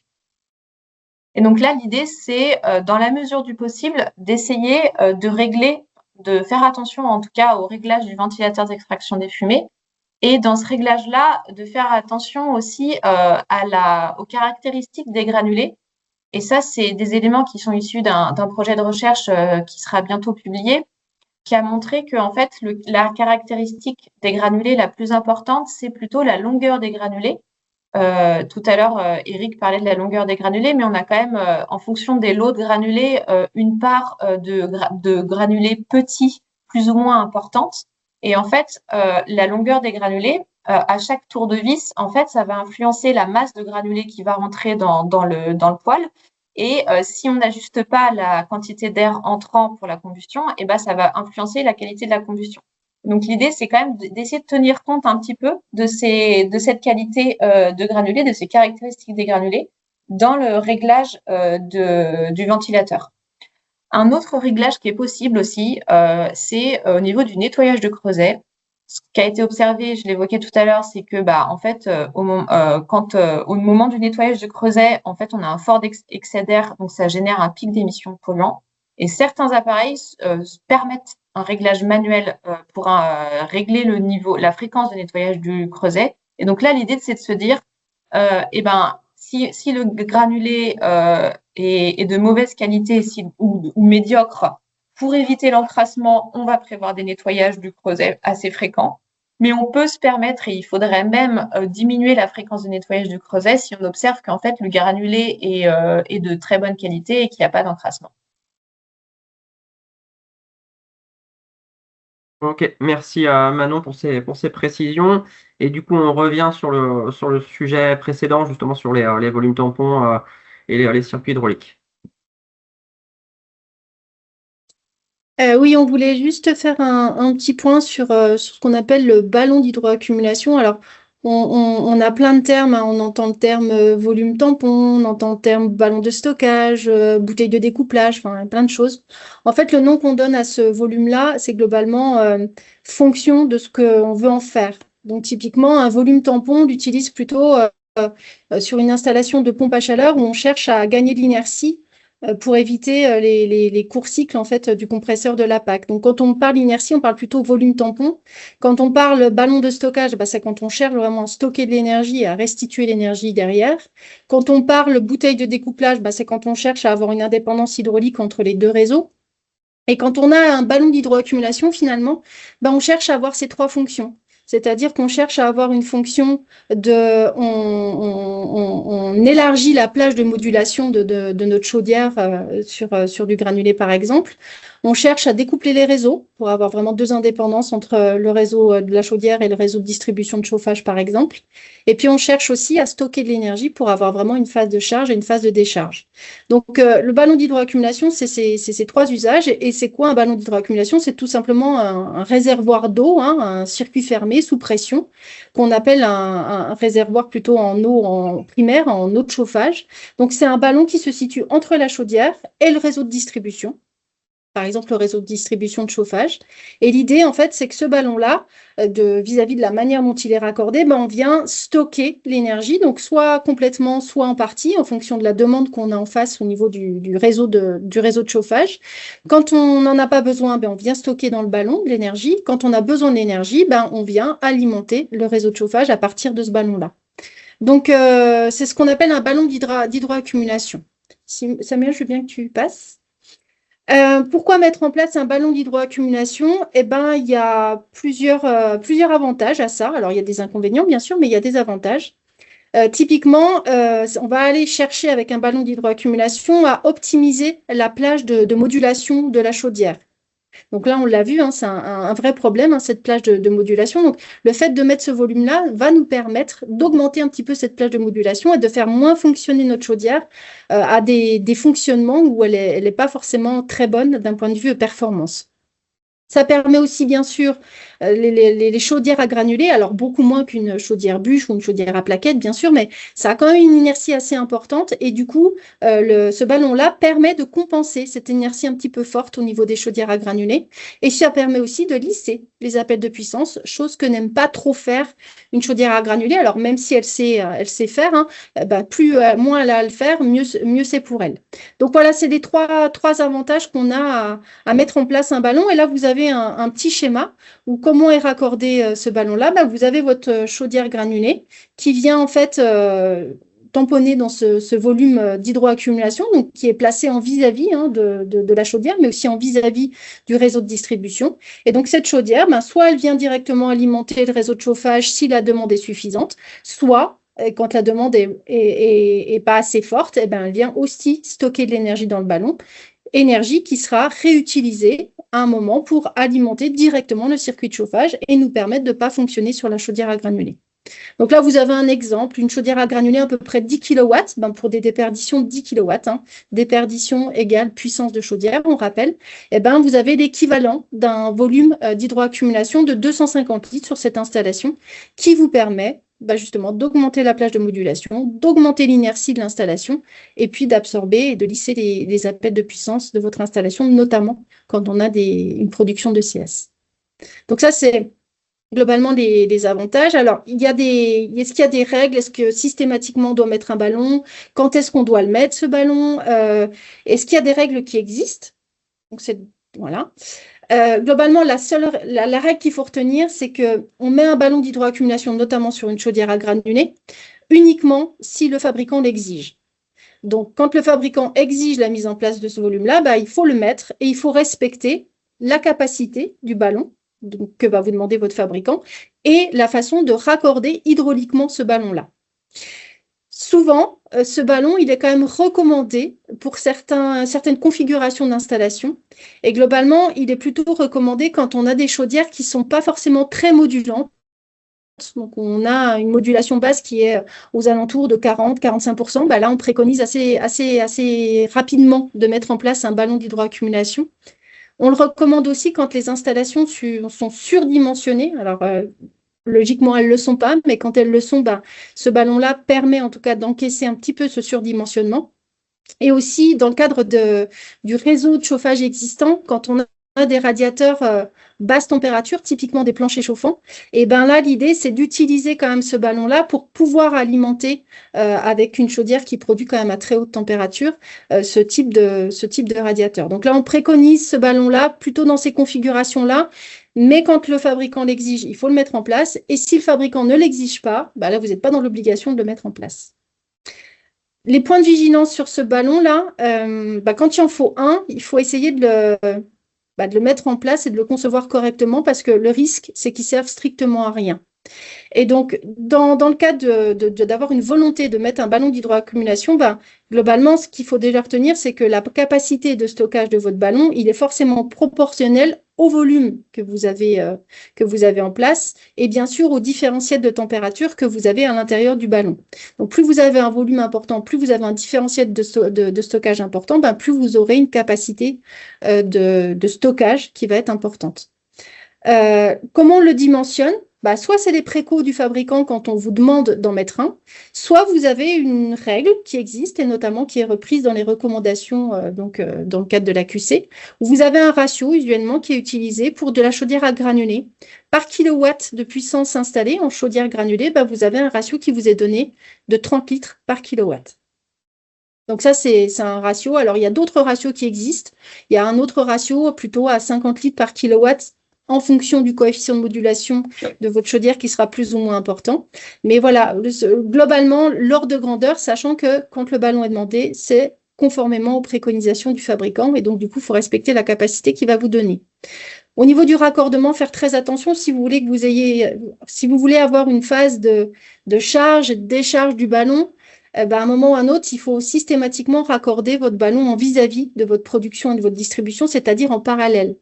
Et donc là, l'idée, c'est, dans la mesure du possible, d'essayer de faire attention en tout cas au réglage du ventilateur d'extraction des fumées. Et dans ce réglage-là, de faire attention aussi aux caractéristiques des granulés. Et ça, c'est des éléments qui sont issus d'un projet de recherche qui sera bientôt publié, qui a montré que en fait, la caractéristique des granulés la plus importante, c'est plutôt la longueur des granulés. Tout à l'heure, Eric parlait de la longueur des granulés, mais on a quand même, en fonction des lots de granulés, une part de granulés petits plus ou moins importante. Et en fait, la longueur des granulés, à chaque tour de vis, en fait, ça va influencer la masse de granulés qui va rentrer dans le poêle. Et si on n'ajuste pas la quantité d'air entrant pour la combustion, et ça va influencer la qualité de la combustion. Donc l'idée, c'est quand même d'essayer de tenir compte un petit peu de cette qualité de granulés, de ces caractéristiques des granulés dans le réglage du ventilateur. Un autre réglage qui est possible aussi, c'est au niveau du nettoyage de creuset. Ce qui a été observé, je l'évoquais tout à l'heure, c'est que en fait, au moment du nettoyage de creuset, en fait, on a un fort excès d'air, donc ça génère un pic d'émissions de polluants. Et certains appareils permettent un réglage manuel pour régler la fréquence de nettoyage du creuset. Et donc là, l'idée, c'est de se dire, si le granulé est de mauvaise qualité ou médiocre, pour éviter l'encrassement, on va prévoir des nettoyages du creuset assez fréquents. Mais on peut se permettre, et il faudrait même diminuer la fréquence de nettoyage du creuset si on observe qu'en fait, le granulé est de très bonne qualité et qu'il n'y a pas d'encrassement. Ok, merci à Manon pour ces précisions. Et du coup, on revient sur le sujet précédent, justement sur les volumes tampons et les circuits hydrauliques. Oui, on voulait juste faire un petit point sur ce qu'on appelle le ballon d'hydroaccumulation. Alors, on a plein de termes, hein. On entend le terme volume tampon, on entend le terme ballon de stockage, bouteille de découplage, enfin plein de choses. En fait, le nom qu'on donne à ce volume-là, c'est globalement fonction de ce qu'on veut en faire. Donc, typiquement, un volume tampon, on l'utilise plutôt sur une installation de pompe à chaleur où on cherche à gagner de l'inertie pour éviter les courts cycles en fait du compresseur de la PAC. Donc quand on parle inertie, on parle plutôt volume tampon. Quand on parle ballon de stockage, c'est quand on cherche vraiment à stocker de l'énergie et à restituer l'énergie derrière. Quand on parle bouteille de découplage, c'est quand on cherche à avoir une indépendance hydraulique entre les deux réseaux. Et quand on a un ballon d'hydroaccumulation, finalement, on cherche à avoir ces trois fonctions. C'est-à-dire qu'on cherche à avoir une fonction on élargit la plage de modulation de notre chaudière sur du granulé, par exemple. On cherche à découpler les réseaux pour avoir vraiment deux indépendances entre le réseau de la chaudière et le réseau de distribution de chauffage, par exemple. Et puis, on cherche aussi à stocker de l'énergie pour avoir vraiment une phase de charge et une phase de décharge. Donc, le ballon d'hydroaccumulation, c'est ces trois usages. Et c'est quoi un ballon d'hydroaccumulation? C'est tout simplement un réservoir d'eau, un circuit fermé sous pression, qu'on appelle un réservoir plutôt en eau primaire, en eau de chauffage. Donc, c'est un ballon qui se situe entre la chaudière et le réseau de distribution. par exemple le réseau de distribution de chauffage. Et l'idée, en fait, c'est que ce ballon-là, vis-à-vis de la manière dont il est raccordé, on vient stocker l'énergie, donc soit complètement, soit en partie, en fonction de la demande qu'on a en face au niveau du réseau de chauffage. Quand on n'en a pas besoin, on vient stocker dans le ballon de l'énergie. Quand on a besoin de l'énergie, on vient alimenter le réseau de chauffage à partir de ce ballon-là. Donc, c'est ce qu'on appelle un ballon d'hydroaccumulation. Samuel, je veux bien que tu passes. Pourquoi mettre en place un ballon d'hydroaccumulation? Il y a plusieurs avantages à ça. Alors, il y a des inconvénients, bien sûr, mais il y a des avantages. Typiquement, on va aller chercher avec un ballon d'hydroaccumulation à optimiser la plage de modulation de la chaudière. Donc là, on l'a vu, c'est un vrai problème, cette plage de modulation. Donc, le fait de mettre ce volume-là va nous permettre d'augmenter un petit peu cette plage de modulation et de faire moins fonctionner notre chaudière à des fonctionnements où elle n'est pas forcément très bonne d'un point de vue performance. Ça permet aussi, bien sûr, les chaudières à granulés, alors beaucoup moins qu'une chaudière bûche ou une chaudière à plaquettes, bien sûr, mais ça a quand même une inertie assez importante. Et du coup, ce ballon-là permet de compenser cette inertie un petit peu forte au niveau des chaudières à granulés. Et ça permet aussi de lisser les appels de puissance, chose que n'aime pas trop faire une chaudière à granulés. Alors, même si elle sait faire, moins elle a à le faire, mieux c'est pour elle. Donc voilà, c'est les trois avantages qu'on a à mettre en place un ballon. Et là, vous avez un petit schéma où comment est raccordé ce ballon-là. Vous avez votre chaudière granulée qui vient en fait tamponner dans ce volume d'hydroaccumulation, donc qui est placé en vis-à-vis de la chaudière, mais aussi en vis-à-vis du réseau de distribution. Et donc cette chaudière, soit elle vient directement alimenter le réseau de chauffage si la demande est suffisante, soit quand la demande est pas assez forte, elle vient aussi stocker de l'énergie dans le ballon, énergie qui sera réutilisée à un moment pour alimenter directement le circuit de chauffage et nous permettre de ne pas fonctionner sur la chaudière à granulés. Donc là, vous avez un exemple, une chaudière à granulés à peu près 10 kW, pour des déperditions de 10 kW, déperdition égale puissance de chaudière, on rappelle, vous avez l'équivalent d'un volume d'hydroaccumulation de 250 litres sur cette installation qui vous permet justement d'augmenter la plage de modulation, d'augmenter l'inertie de l'installation et puis d'absorber et de lisser les appels de puissance de votre installation, notamment quand on a une production de CS. Donc ça, c'est globalement les avantages. Alors, est-ce qu'il y a des règles? Est-ce que systématiquement on doit mettre un ballon? Quand est-ce qu'on doit le mettre, ce ballon? Est-ce qu'il y a des règles qui existent? Donc, voilà. Globalement, la règle qu'il faut retenir, c'est qu'on met un ballon d'hydroaccumulation, notamment sur une chaudière à granulés, uniquement si le fabricant l'exige. Donc, quand le fabricant exige la mise en place de ce volume-là, il faut le mettre et il faut respecter la capacité du ballon que va vous demander votre fabricant et la façon de raccorder hydrauliquement ce ballon-là. Souvent, ce ballon, il est quand même recommandé pour certaines configurations d'installation. Et globalement, il est plutôt recommandé quand on a des chaudières qui ne sont pas forcément très modulantes. Donc, on a une modulation basse qui est aux alentours de 40-45%. Là, on préconise assez rapidement de mettre en place un ballon d'hydroaccumulation. On le recommande aussi quand les installations sont surdimensionnées. Alors, logiquement, elles ne le sont pas, mais quand elles le sont, ce ballon-là permet en tout cas d'encaisser un petit peu ce surdimensionnement. Et aussi, dans le cadre du réseau de chauffage existant, quand on a des radiateurs basse température, typiquement des planchers chauffants, et là, l'idée, c'est d'utiliser quand même ce ballon-là pour pouvoir alimenter avec une chaudière qui produit quand même à très haute température ce type de radiateur. Donc là, on préconise ce ballon-là plutôt dans ces configurations-là, mais quand le fabricant l'exige, il faut le mettre en place. Et si le fabricant ne l'exige pas, là, vous n'êtes pas dans l'obligation de le mettre en place. Les points de vigilance sur ce ballon-là, quand il en faut un, il faut essayer de le mettre en place et de le concevoir correctement parce que le risque, c'est qu'il ne serve strictement à rien. Et donc, dans le cas d'avoir une volonté de mettre un ballon d'hydroaccumulation, globalement, ce qu'il faut déjà retenir, c'est que la capacité de stockage de votre ballon, il est forcément proportionnel au volume que vous avez en place et bien sûr au différentiel de température que vous avez à l'intérieur du ballon. Donc, plus vous avez un volume important, plus vous avez un différentiel de stockage important, plus vous aurez une capacité de stockage qui va être importante. Comment on le dimensionne? bah, soit c'est les précaux du fabricant quand on vous demande d'en mettre un, soit vous avez une règle qui existe et notamment qui est reprise dans les recommandations dans le cadre de la QC, où vous avez un ratio usuellement qui est utilisé pour de la chaudière à granulés. Par kilowatt de puissance installée en chaudière granulée, bah, vous avez un ratio qui vous est donné de 30 litres par kilowatt. Donc ça, c'est un ratio. Alors, il y a d'autres ratios qui existent. Il y a un autre ratio plutôt à 50 litres par kilowatt en fonction du coefficient de modulation de votre chaudière qui sera plus ou moins important. Mais voilà, globalement, l'ordre de grandeur, sachant que quand le ballon est demandé, c'est conformément aux préconisations du fabricant. Et donc, du coup, il faut respecter la capacité qu'il va vous donner. Au niveau du raccordement, faire très attention si vous voulez si vous voulez avoir une phase de charge et de décharge du ballon, à un moment ou à un autre, il faut systématiquement raccorder votre ballon en vis-à-vis de votre production et de votre distribution, c'est-à-dire en parallèle.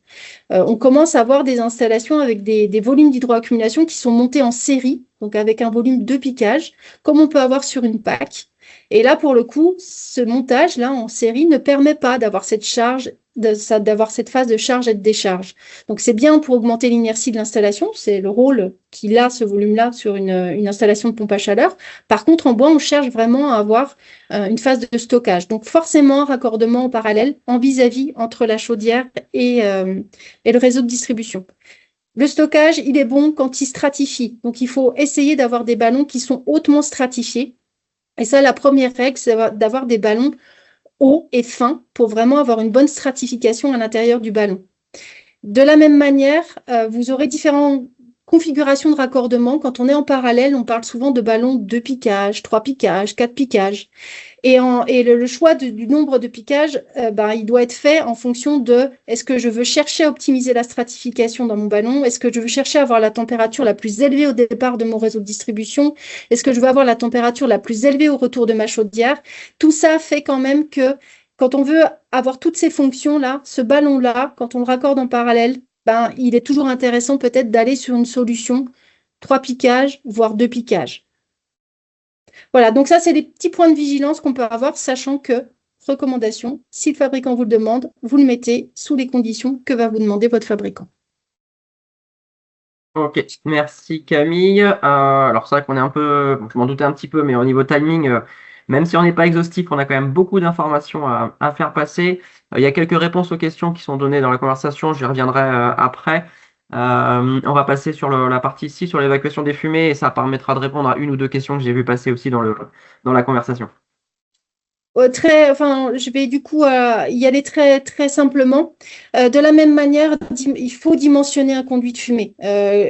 On commence à avoir des installations avec des volumes d'hydroaccumulation qui sont montés en série, donc avec un volume de piquage, comme on peut avoir sur une PAC. Et là, pour le coup, ce montage-là en série ne permet pas d'avoir cette charge, d'avoir cette phase de charge et de décharge. Donc, c'est bien pour augmenter l'inertie de l'installation. C'est le rôle qu'il a, ce volume-là, sur une installation de pompe à chaleur. Par contre, en bois, on cherche vraiment à avoir une phase de stockage. Donc, forcément, un raccordement en parallèle, en vis-à-vis entre la chaudière et le réseau de distribution. Le stockage, il est bon quand il stratifie. Donc, il faut essayer d'avoir des ballons qui sont hautement stratifiés. Et ça, la première règle, c'est d'avoir des ballons hauts et fins pour vraiment avoir une bonne stratification à l'intérieur du ballon. De la même manière, vous aurez différentes configurations de raccordement. Quand on est en parallèle, on parle souvent de ballons 2 piquages, 3 piquages, 4 piquages. Et le choix du nombre de piquages, il doit être fait en fonction de est-ce que je veux chercher à optimiser la stratification dans mon ballon? Est-ce que je veux chercher à avoir la température la plus élevée au départ de mon réseau de distribution? Est-ce que je veux avoir la température la plus élevée au retour de ma chaudière? Tout ça fait quand même que quand on veut avoir toutes ces fonctions-là, ce ballon-là, quand on le raccorde en parallèle, il est toujours intéressant peut-être d'aller sur une solution 3 piquages, voire 2 piquages. Voilà, donc ça, c'est des petits points de vigilance qu'on peut avoir, sachant que, recommandation, si le fabricant vous le demande, vous le mettez sous les conditions que va vous demander votre fabricant. Ok, merci Camille. Alors c'est vrai qu'on est un peu, je m'en doutais un petit peu, mais au niveau timing, même si on n'est pas exhaustif, on a quand même beaucoup d'informations à faire passer. Il y a quelques réponses aux questions qui sont données dans la conversation, j'y reviendrai après. On va passer sur la partie ici, sur l'évacuation des fumées, et ça permettra de répondre à une ou deux questions que j'ai vu passer aussi dans la conversation. Je vais du coup y aller très, très simplement. De la même manière, il faut dimensionner un conduit de fumée.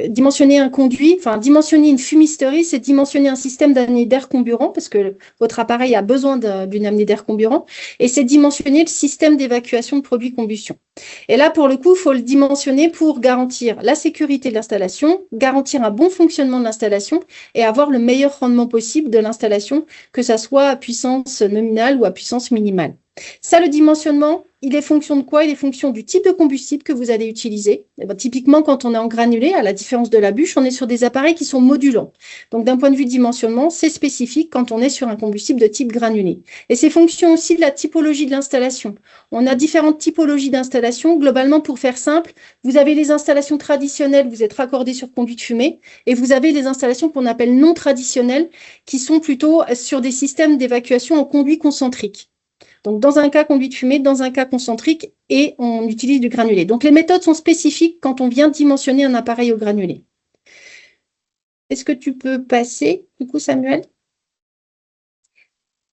Dimensionner une fumisterie, c'est dimensionner un système d'amener d'air comburant, parce que votre appareil a besoin d'une amenée d'air comburant, et c'est dimensionner le système d'évacuation de produits combustion. Et là, pour le coup, il faut le dimensionner pour garantir la sécurité de l'installation, garantir un bon fonctionnement de l'installation et avoir le meilleur rendement possible de l'installation, que ça soit à puissance nominale ou à puissance minimale. Ça, le dimensionnement, il est fonction de quoi? Il est fonction du type de combustible que vous allez utiliser. Typiquement, quand on est en granulé, à la différence de la bûche, on est sur des appareils qui sont modulants. Donc, d'un point de vue de dimensionnement, c'est spécifique quand on est sur un combustible de type granulé. Et c'est fonction aussi de la typologie de l'installation. On a différentes typologies d'installation. Globalement, pour faire simple, vous avez les installations traditionnelles, vous êtes raccordé sur conduit de fumée, et vous avez les installations qu'on appelle non traditionnelles, qui sont plutôt sur des systèmes d'évacuation en conduit concentrique. Donc, dans un cas, conduit de fumée, dans un cas concentrique, et on utilise du granulé. Donc, les méthodes sont spécifiques quand on vient dimensionner un appareil au granulé. Est-ce que tu peux passer, du coup, Samuel?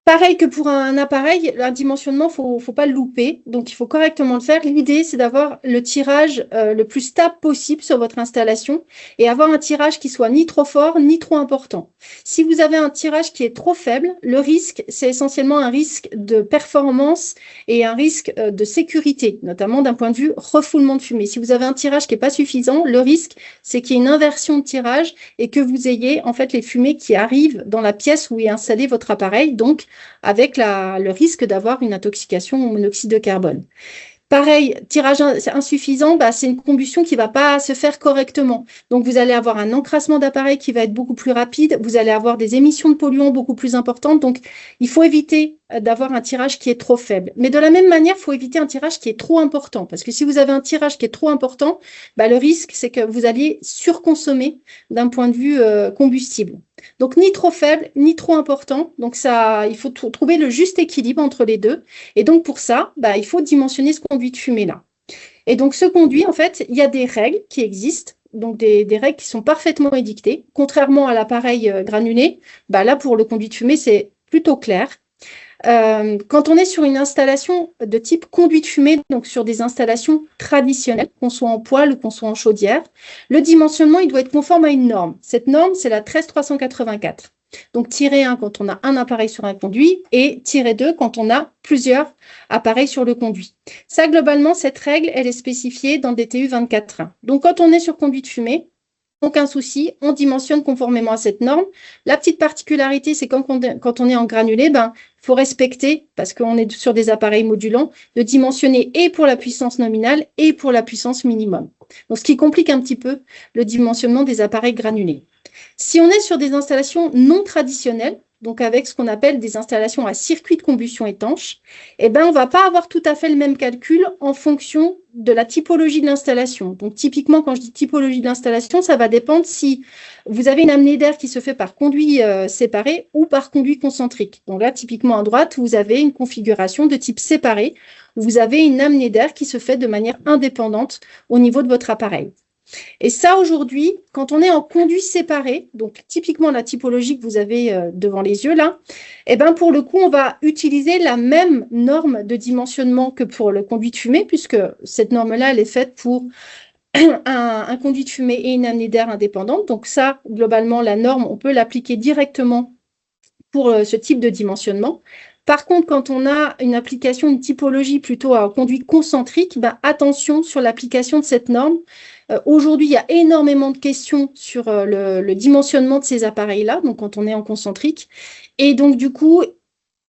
Pareil que pour un appareil, un dimensionnement, faut pas le louper, donc il faut correctement le faire. L'idée, c'est d'avoir le tirage le plus stable possible sur votre installation et avoir un tirage qui soit ni trop fort ni trop important. Si vous avez un tirage qui est trop faible, le risque, c'est essentiellement un risque de performance et un risque de sécurité, notamment d'un point de vue refoulement de fumée. Si vous avez un tirage qui n'est pas suffisant, le risque, c'est qu'il y ait une inversion de tirage et que vous ayez en fait les fumées qui arrivent dans la pièce où est installé votre appareil, donc avec le risque d'avoir une intoxication au monoxyde de carbone. Pareil, tirage insuffisant, bah, c'est une combustion qui ne va pas se faire correctement. Donc, vous allez avoir un encrassement d'appareil qui va être beaucoup plus rapide. Vous allez avoir des émissions de polluants beaucoup plus importantes. Donc, il faut éviter d'avoir un tirage qui est trop faible. Mais de la même manière, il faut éviter un tirage qui est trop important. Parce que si vous avez un tirage qui est trop important, bah, le risque, c'est que vous alliez surconsommer d'un point de vue combustible. Donc, ni trop faible, ni trop important. Donc, ça, il faut trouver le juste équilibre entre les deux. Et donc, pour ça, bah, il faut dimensionner ce conduit de fumée-là. Et donc, ce conduit, en fait, il y a des règles qui existent, donc des règles qui sont parfaitement édictées. Contrairement à l'appareil granulé, bah, là, pour le conduit de fumée, c'est plutôt clair. Quand on est sur une installation de type conduit de fumée, donc sur des installations traditionnelles, qu'on soit en poêle ou qu'on soit en chaudière, le dimensionnement, il doit être conforme à une norme. Cette norme, c'est la 13384. Donc, -1 quand on a un appareil sur un conduit et -2 quand on a plusieurs appareils sur le conduit. Ça, globalement, cette règle, elle est spécifiée dans DTU 24.1. Donc, quand on est sur conduit de fumée, aucun souci, on dimensionne conformément à cette norme. La petite particularité, c'est quand on est en granulé, ben, il faut respecter, parce qu'on est sur des appareils modulants, de dimensionner et pour la puissance nominale et pour la puissance minimum. Donc, ce qui complique un petit peu le dimensionnement des appareils granulés. Si on est sur des installations non traditionnelles, donc avec ce qu'on appelle des installations à circuit de combustion étanche, eh ben, on ne va pas avoir tout à fait le même calcul en fonction de la typologie de l'installation. Donc, typiquement, quand je dis typologie de l'installation, ça va dépendre si vous avez une amenée d'air qui se fait par conduit séparé ou par conduit concentrique. Donc là, typiquement à droite, vous avez une configuration de type séparé, où vous avez une amenée d'air qui se fait de manière indépendante au niveau de votre appareil. Et ça, aujourd'hui, quand on est en conduit séparé, donc typiquement la typologie que vous avez devant les yeux là, eh ben pour le coup, on va utiliser la même norme de dimensionnement que pour le conduit de fumée, puisque cette norme-là, elle est faite pour un conduit de fumée et une amenée d'air indépendante. Donc ça, globalement, la norme, on peut l'appliquer directement pour ce type de dimensionnement. Par contre, quand on a une application, une typologie plutôt à conduit concentrique, ben, attention sur l'application de cette norme. Aujourd'hui, il y a énormément de questions sur le dimensionnement de ces appareils-là, donc quand on est en concentrique. Et donc, du coup,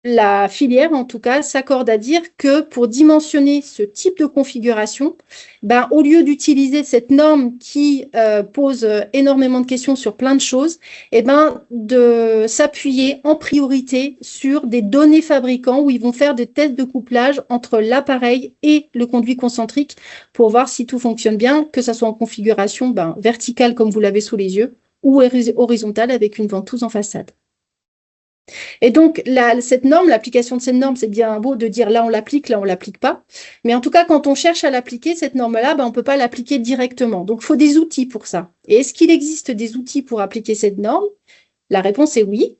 la filière, en tout cas, s'accorde à dire que pour dimensionner ce type de configuration, ben, au lieu d'utiliser cette norme qui pose énormément de questions sur plein de choses, eh ben, de s'appuyer en priorité sur des données fabricants où ils vont faire des tests de couplage entre l'appareil et le conduit concentrique pour voir si tout fonctionne bien, que ça soit en configuration ben, verticale comme vous l'avez sous les yeux ou horizontale avec une ventouse en façade. Et donc, cette norme, l'application de cette norme, c'est bien beau de dire là, on l'applique pas. Mais en tout cas, quand on cherche à l'appliquer, cette norme-là, ben, on ne peut pas l'appliquer directement. Donc, il faut des outils pour ça. Et est-ce qu'il existe des outils pour appliquer cette norme? La réponse est oui.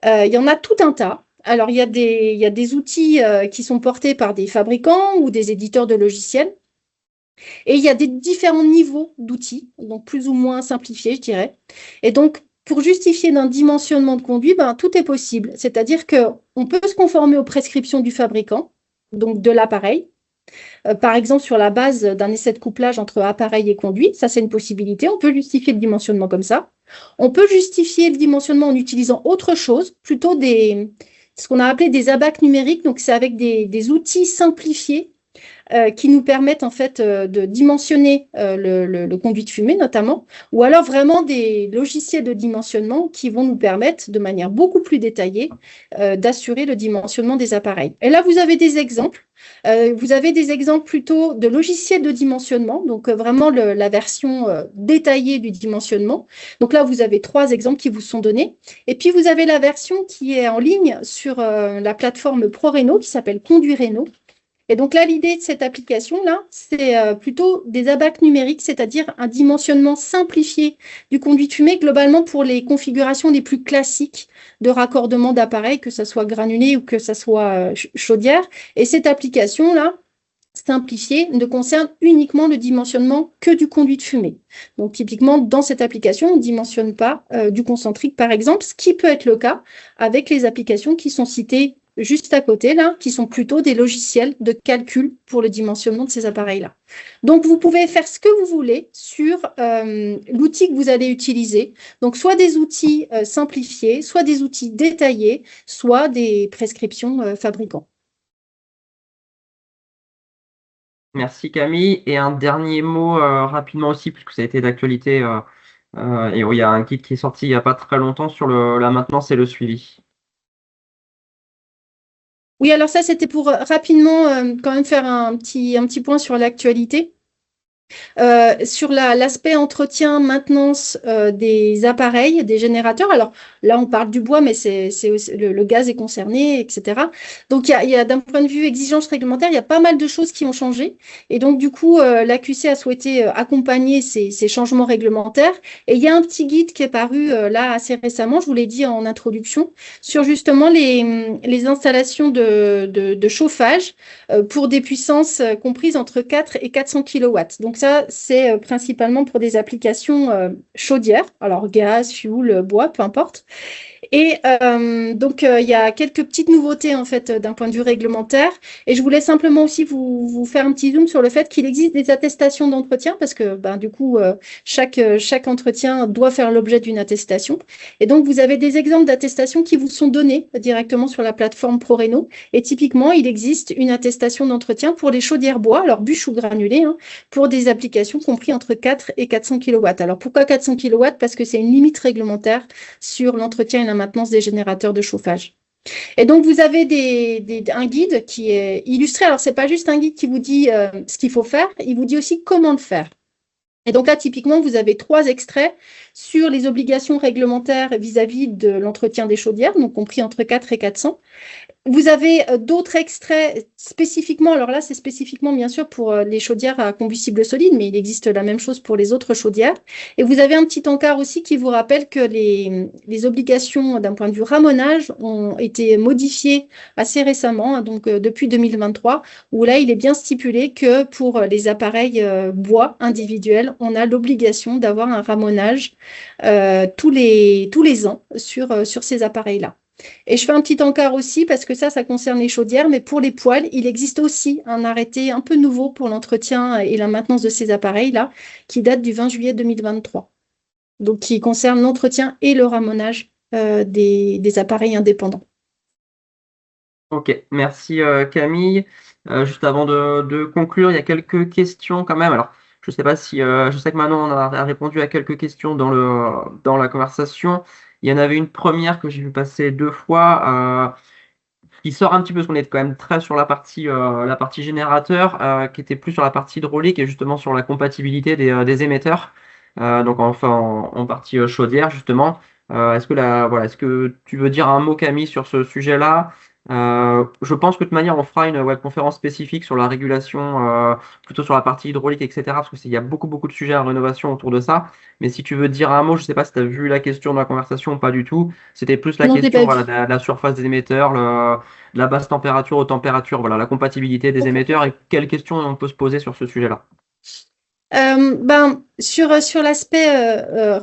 Il y en a tout un tas. Alors, il y a des outils qui sont portés par des fabricants ou des éditeurs de logiciels. Et il y a des différents niveaux d'outils, donc plus ou moins simplifiés, je dirais. Et donc, pour justifier d'un dimensionnement de conduit, ben, tout est possible. C'est-à-dire qu'on peut se conformer aux prescriptions du fabricant, donc de l'appareil. Par exemple, sur la base d'un essai de couplage entre appareil et conduit, ça c'est une possibilité. On peut justifier le dimensionnement comme ça. On peut justifier le dimensionnement en utilisant autre chose, plutôt ce qu'on a appelé des abacs numériques. Donc, c'est avec des outils simplifiés qui nous permettent en fait de dimensionner le conduit de fumée notamment, ou alors vraiment des logiciels de dimensionnement qui vont nous permettre de manière beaucoup plus détaillée d'assurer le dimensionnement des appareils. Et là, vous avez des exemples. Vous avez des exemples plutôt de logiciels de dimensionnement, donc vraiment la version détaillée du dimensionnement. Donc là, vous avez 3 exemples qui vous sont donnés. Et puis, vous avez la version qui est en ligne sur la plateforme ProRénault qui s'appelle Conduit Rénault. Et donc là, l'idée de cette application-là, c'est plutôt des abacs numériques, c'est-à-dire un dimensionnement simplifié du conduit de fumée, globalement pour les configurations les plus classiques de raccordement d'appareils, que ce soit granulé ou que ce soit chaudière. Et cette application-là, simplifiée, ne concerne uniquement le dimensionnement que du conduit de fumée. Donc typiquement, dans cette application, on ne dimensionne pas du concentrique, par exemple, ce qui peut être le cas avec les applications qui sont citées juste à côté, là, qui sont plutôt des logiciels de calcul pour le dimensionnement de ces appareils-là. Donc, vous pouvez faire ce que vous voulez sur l'outil que vous allez utiliser. Donc, soit des outils simplifiés, soit des outils détaillés, soit des prescriptions fabricants. Merci Camille. Et un dernier mot rapidement aussi, puisque ça a été d'actualité, et il y a un guide qui est sorti il n'y a pas très longtemps sur la maintenance et le suivi. Oui, alors ça, c'était pour rapidement quand même faire un petit point sur l'actualité. Sur l'aspect entretien, maintenance des appareils, des générateurs. Alors là, on parle du bois, mais le gaz est concerné, etc. Donc il y a d'un point de vue exigence réglementaire, il y a pas mal de choses qui ont changé. Et donc du coup, l'AQC a souhaité accompagner ces changements réglementaires. Et il y a un petit guide qui est paru là assez récemment, je vous l'ai dit en introduction, sur justement les installations de chauffage pour des puissances comprises entre 4 et 400 kilowatts. Donc ça, c'est principalement pour des applications chaudières, alors gaz, fioul, bois, peu importe. Et donc, il y a quelques petites nouveautés, en fait, d'un point de vue réglementaire. Et je voulais simplement aussi vous faire un petit zoom sur le fait qu'il existe des attestations d'entretien, parce que, ben, du coup, chaque entretien doit faire l'objet d'une attestation. Et donc, vous avez des exemples d'attestations qui vous sont donnés directement sur la plateforme ProRéno. Et typiquement, il existe une attestation d'entretien pour les chaudières bois, alors bûches ou granulées, hein, pour des applications comprises entre 4 et 400 kilowatts. Alors, pourquoi 400 kilowatts? Parce que c'est une limite réglementaire sur l'entretien et la maintenance des générateurs de chauffage. Et donc, vous avez un guide qui est illustré. Alors, ce n'est pas juste un guide qui vous dit ce qu'il faut faire, il vous dit aussi comment le faire. Et donc là, typiquement, vous avez 3 extraits sur les obligations réglementaires vis-à-vis de l'entretien des chaudières, donc compris entre 4 et 400. Vous avez d'autres extraits spécifiquement, alors là c'est spécifiquement bien sûr pour les chaudières à combustible solide, mais il existe la même chose pour les autres chaudières. Et vous avez un petit encart aussi qui vous rappelle que les obligations d'un point de vue ramonage ont été modifiées assez récemment, hein, donc depuis 2023, où là il est bien stipulé que pour les appareils bois individuels, on a l'obligation d'avoir un ramonage tous les ans sur ces appareils-là. Et je fais un petit encart aussi parce que ça concerne les chaudières, mais pour les poêles, il existe aussi un arrêté un peu nouveau pour l'entretien et la maintenance de ces appareils-là, qui date du 20 juillet 2023. Donc, qui concerne l'entretien et le ramonage des appareils indépendants. Ok, merci Camille. Juste avant de conclure, il y a quelques questions quand même. Alors, je sais pas si je sais que Manon a répondu à quelques questions dans la conversation. Il y en avait une première que j'ai vu passer 2 fois, qui sort un petit peu, parce qu'on est quand même très sur la partie générateur, qui était plus sur la partie hydraulique et justement sur la compatibilité des émetteurs. Donc enfin en partie chaudière justement. Est-ce que tu veux dire un mot Camille sur ce sujet-là? Je pense que de toute manière on fera une webconférence spécifique sur la régulation, plutôt sur la partie hydraulique, etc. Parce qu'il y a beaucoup de sujets à rénovation autour de ça. Mais si tu veux dire un mot, je sais pas si tu as vu la question de la conversation ou pas du tout. C'était plus la Non, je l'ai question pas voilà, vu. de la surface des émetteurs, de la basse température aux températures, voilà, la compatibilité des émetteurs et quelles questions on peut se poser sur ce sujet-là. Ben, sur l'aspect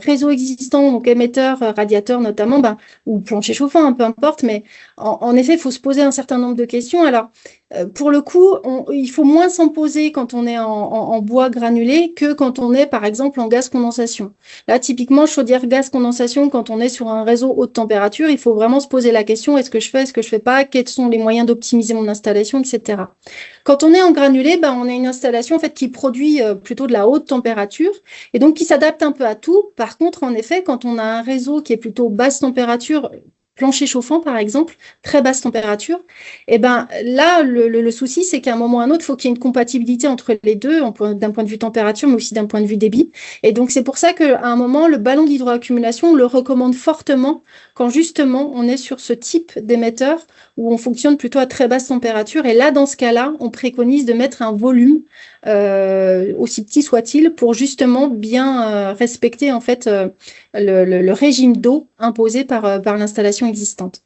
réseau existant, donc émetteur, radiateur notamment, ben, ou plancher chauffant, hein, peu importe, mais en effet, il faut se poser un certain nombre de questions. Alors, pour le coup, il faut moins s'en poser quand on est en bois granulé que quand on est, par exemple, en gaz condensation. Là, typiquement, chaudière gaz condensation, quand on est sur un réseau haute température, il faut vraiment se poser la question, est-ce que je fais, est-ce que je fais pas, quels sont les moyens d'optimiser mon installation, etc. Quand on est en granulé, ben, on a une installation en fait, qui produit plutôt de la haute température et donc qui s'adapte un peu à tout. Par contre, en effet, quand on a un réseau qui est plutôt basse température, plancher chauffant par exemple, très basse température, et ben là, le souci, c'est qu'à un moment ou à un autre, il faut qu'il y ait une compatibilité entre les deux, d'un point de vue température, mais aussi d'un point de vue débit. Et donc, c'est pour ça qu'à un moment, le ballon d'hydroaccumulation, on le recommande fortement quand justement on est sur ce type d'émetteur où on fonctionne plutôt à très basse température. Et là, dans ce cas-là, on préconise de mettre un volume aussi petit soit-il, pour justement bien respecter en fait le régime d'eau imposé par l'installation existante.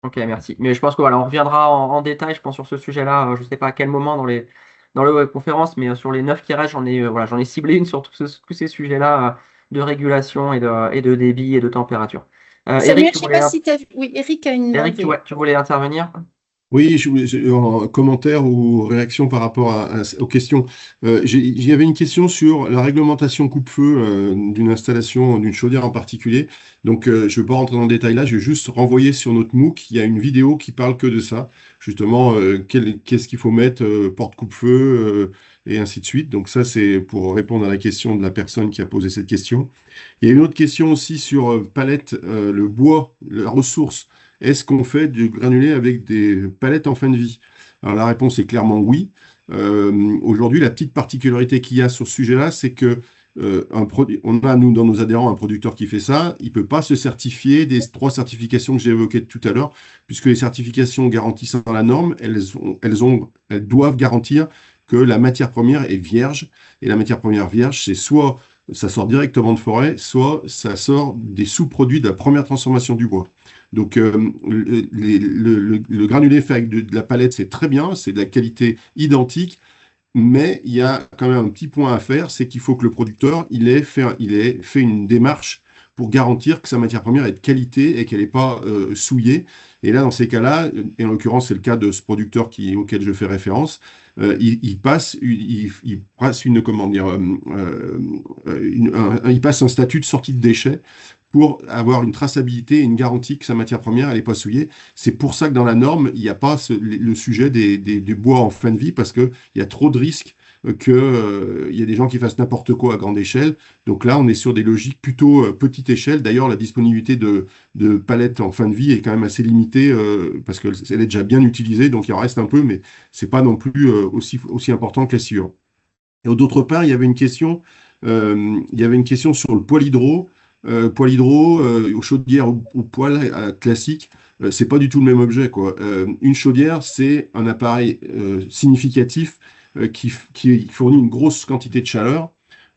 Ok, merci. Mais je pense que voilà, on reviendra en détail, je pense, sur ce sujet-là. Je ne sais pas à quel moment dans les webconférences, mais sur les 9 qui restent, j'en ai ciblé une sur tous ces sujets-là de régulation et de débit et de température. Samuel, Eric, je ne sais pas si tu as vu. Oui, Eric a une main Eric, levée. tu voulais intervenir? Oui, en commentaire ou réaction par rapport aux questions. Il y avait une question sur la réglementation coupe-feu d'une installation, d'une chaudière en particulier. Donc, je ne vais pas rentrer dans le détail là, je vais juste renvoyer sur notre MOOC. Il y a une vidéo qui parle que de ça. Justement, qu'est-ce qu'il faut mettre, porte coupe-feu, et ainsi de suite. Donc ça, c'est pour répondre à la question de la personne qui a posé cette question. Il y a une autre question aussi sur palette, le bois, la ressource. Est-ce qu'on fait du granulé avec des palettes en fin de vie? Alors la réponse est clairement oui. Aujourd'hui, la petite particularité qu'il y a sur ce sujet-là, c'est que on a, nous, dans nos adhérents, un producteur qui fait ça. Il ne peut pas se certifier des 3 certifications que j'ai évoquées tout à l'heure, puisque les certifications garantissant la norme, elles doivent garantir que la matière première est vierge. Et la matière première vierge, c'est soit ça sort directement de forêt, soit ça sort des sous-produits de la première transformation du bois. Donc, le granulé fait avec de la palette, c'est très bien, c'est de la qualité identique, mais il y a quand même un petit point à faire, c'est qu'il faut que le producteur il ait fait une démarche pour garantir que sa matière première est de qualité et qu'elle n'est pas souillée. Et là, dans ces cas-là, et en l'occurrence, c'est le cas de ce producteur auquel je fais référence, il passe un statut de sortie de déchets pour avoir une traçabilité et une garantie que sa matière première elle n'est pas souillée. C'est pour ça que dans la norme, il n'y a pas le sujet des bois en fin de vie, parce qu'il y a trop de risques qu'il y ait des gens qui fassent n'importe quoi à grande échelle. Donc là, on est sur des logiques plutôt petite échelle. D'ailleurs, la disponibilité de palettes en fin de vie est quand même assez limitée parce qu'elle est déjà bien utilisée, donc il en reste un peu, mais c'est pas non plus aussi important que la sciure. Et d'autre part, il y avait une question sur le poêle hydro. Poêle hydro, aux chaudières ou poêle classique, c'est pas du tout le même objet, quoi. Une chaudière, c'est un appareil significatif qui fournit une grosse quantité de chaleur.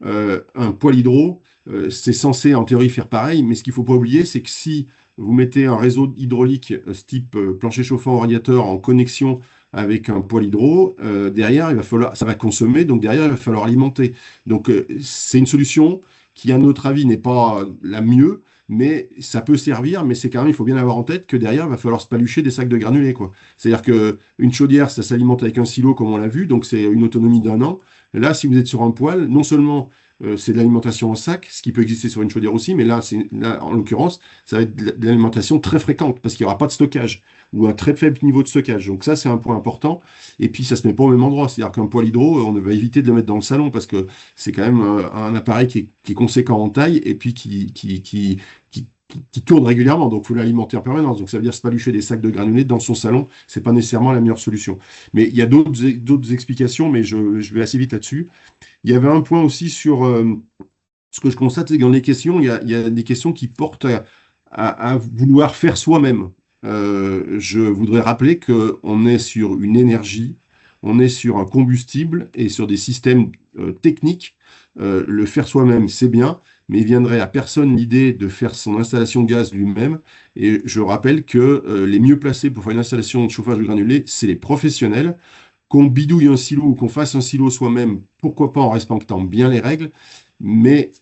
Un poêle hydro, c'est censé en théorie faire pareil, mais ce qu'il ne faut pas oublier, c'est que si vous mettez un réseau hydraulique type plancher chauffant ou radiateur en connexion avec un poêle hydro, derrière, ça va consommer, donc derrière, il va falloir alimenter. Donc, c'est une solution qui, à notre avis, n'est pas la mieux, mais ça peut servir, mais c'est quand même, il faut bien avoir en tête que derrière, il va falloir se palucher des sacs de granulés, quoi. C'est-à-dire qu'une chaudière, ça s'alimente avec un silo, comme on l'a vu, donc c'est une autonomie d'1 an. Là, si vous êtes sur un poêle, non seulement c'est de l'alimentation en sac, ce qui peut exister sur une chaudière aussi, mais là, en l'occurrence, ça va être de l'alimentation très fréquente, parce qu'il n'y aura pas de stockage, ou un très faible niveau de stockage. Donc ça, c'est un point important. Et puis, ça se met pas au même endroit. C'est-à-dire qu'un poêle hydro, on va éviter de le mettre dans le salon, parce que c'est quand même un appareil qui est conséquent en taille, et puis qui tourne régulièrement, donc il faut l'alimenter en permanence. Donc ça veut dire se palucher des sacs de granulés dans son salon, c'est pas nécessairement la meilleure solution. Mais il y a d'autres explications, mais je vais assez vite là-dessus. Il y avait un point aussi sur ce que je constate, c'est que dans les questions, il y a des questions qui portent à vouloir faire soi-même. Je voudrais rappeler qu'on est sur une énergie, on est sur un combustible et sur des systèmes techniques. Le faire soi-même, c'est bien, mais il viendrait à personne l'idée de faire son installation de gaz lui-même. Et je rappelle que les mieux placés pour faire une installation de chauffage de granulés, c'est les professionnels. Qu'on bidouille un silo ou qu'on fasse un silo soi-même, pourquoi pas en respectant bien les règles, mais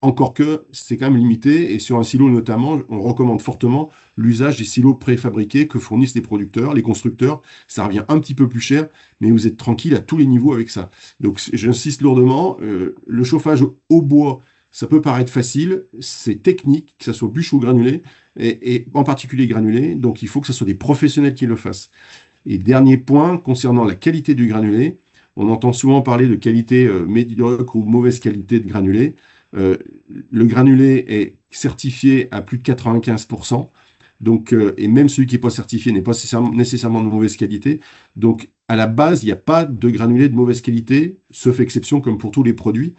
encore que c'est quand même limité, et sur un silo notamment, on recommande fortement l'usage des silos préfabriqués que fournissent les producteurs, les constructeurs. Ça revient un petit peu plus cher, mais vous êtes tranquille à tous les niveaux avec ça. Donc j'insiste lourdement, le chauffage au bois, ça peut paraître facile, c'est technique, que ça soit bûche ou granulé, et en particulier granulé, donc il faut que ce soit des professionnels qui le fassent. Et dernier point, concernant la qualité du granulé, on entend souvent parler de qualité médiocre ou mauvaise qualité de granulé. Le granulé est certifié à plus de 95%, donc, et même celui qui n'est pas certifié n'est pas nécessairement de mauvaise qualité. Donc, à la base, il n'y a pas de granulé de mauvaise qualité, sauf exception comme pour tous les produits.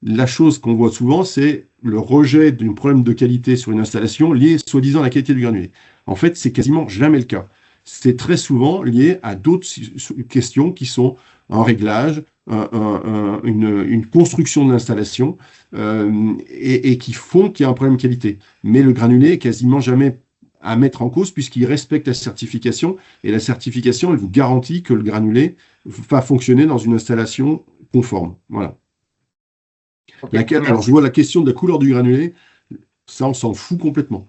La chose qu'on voit souvent, c'est le rejet d'un problème de qualité sur une installation lié soi-disant à la qualité du granulé. En fait, c'est quasiment jamais le cas. C'est très souvent lié à d'autres questions qui sont un réglage, une construction de l'installation et qui font qu'il y a un problème de qualité. Mais le granulé est quasiment jamais à mettre en cause puisqu'il respecte la certification et la certification, elle vous garantit que le granulé va fonctionner dans une installation conforme. Voilà. Okay. Alors, je vois la question de la couleur du granulé, ça, on s'en fout complètement.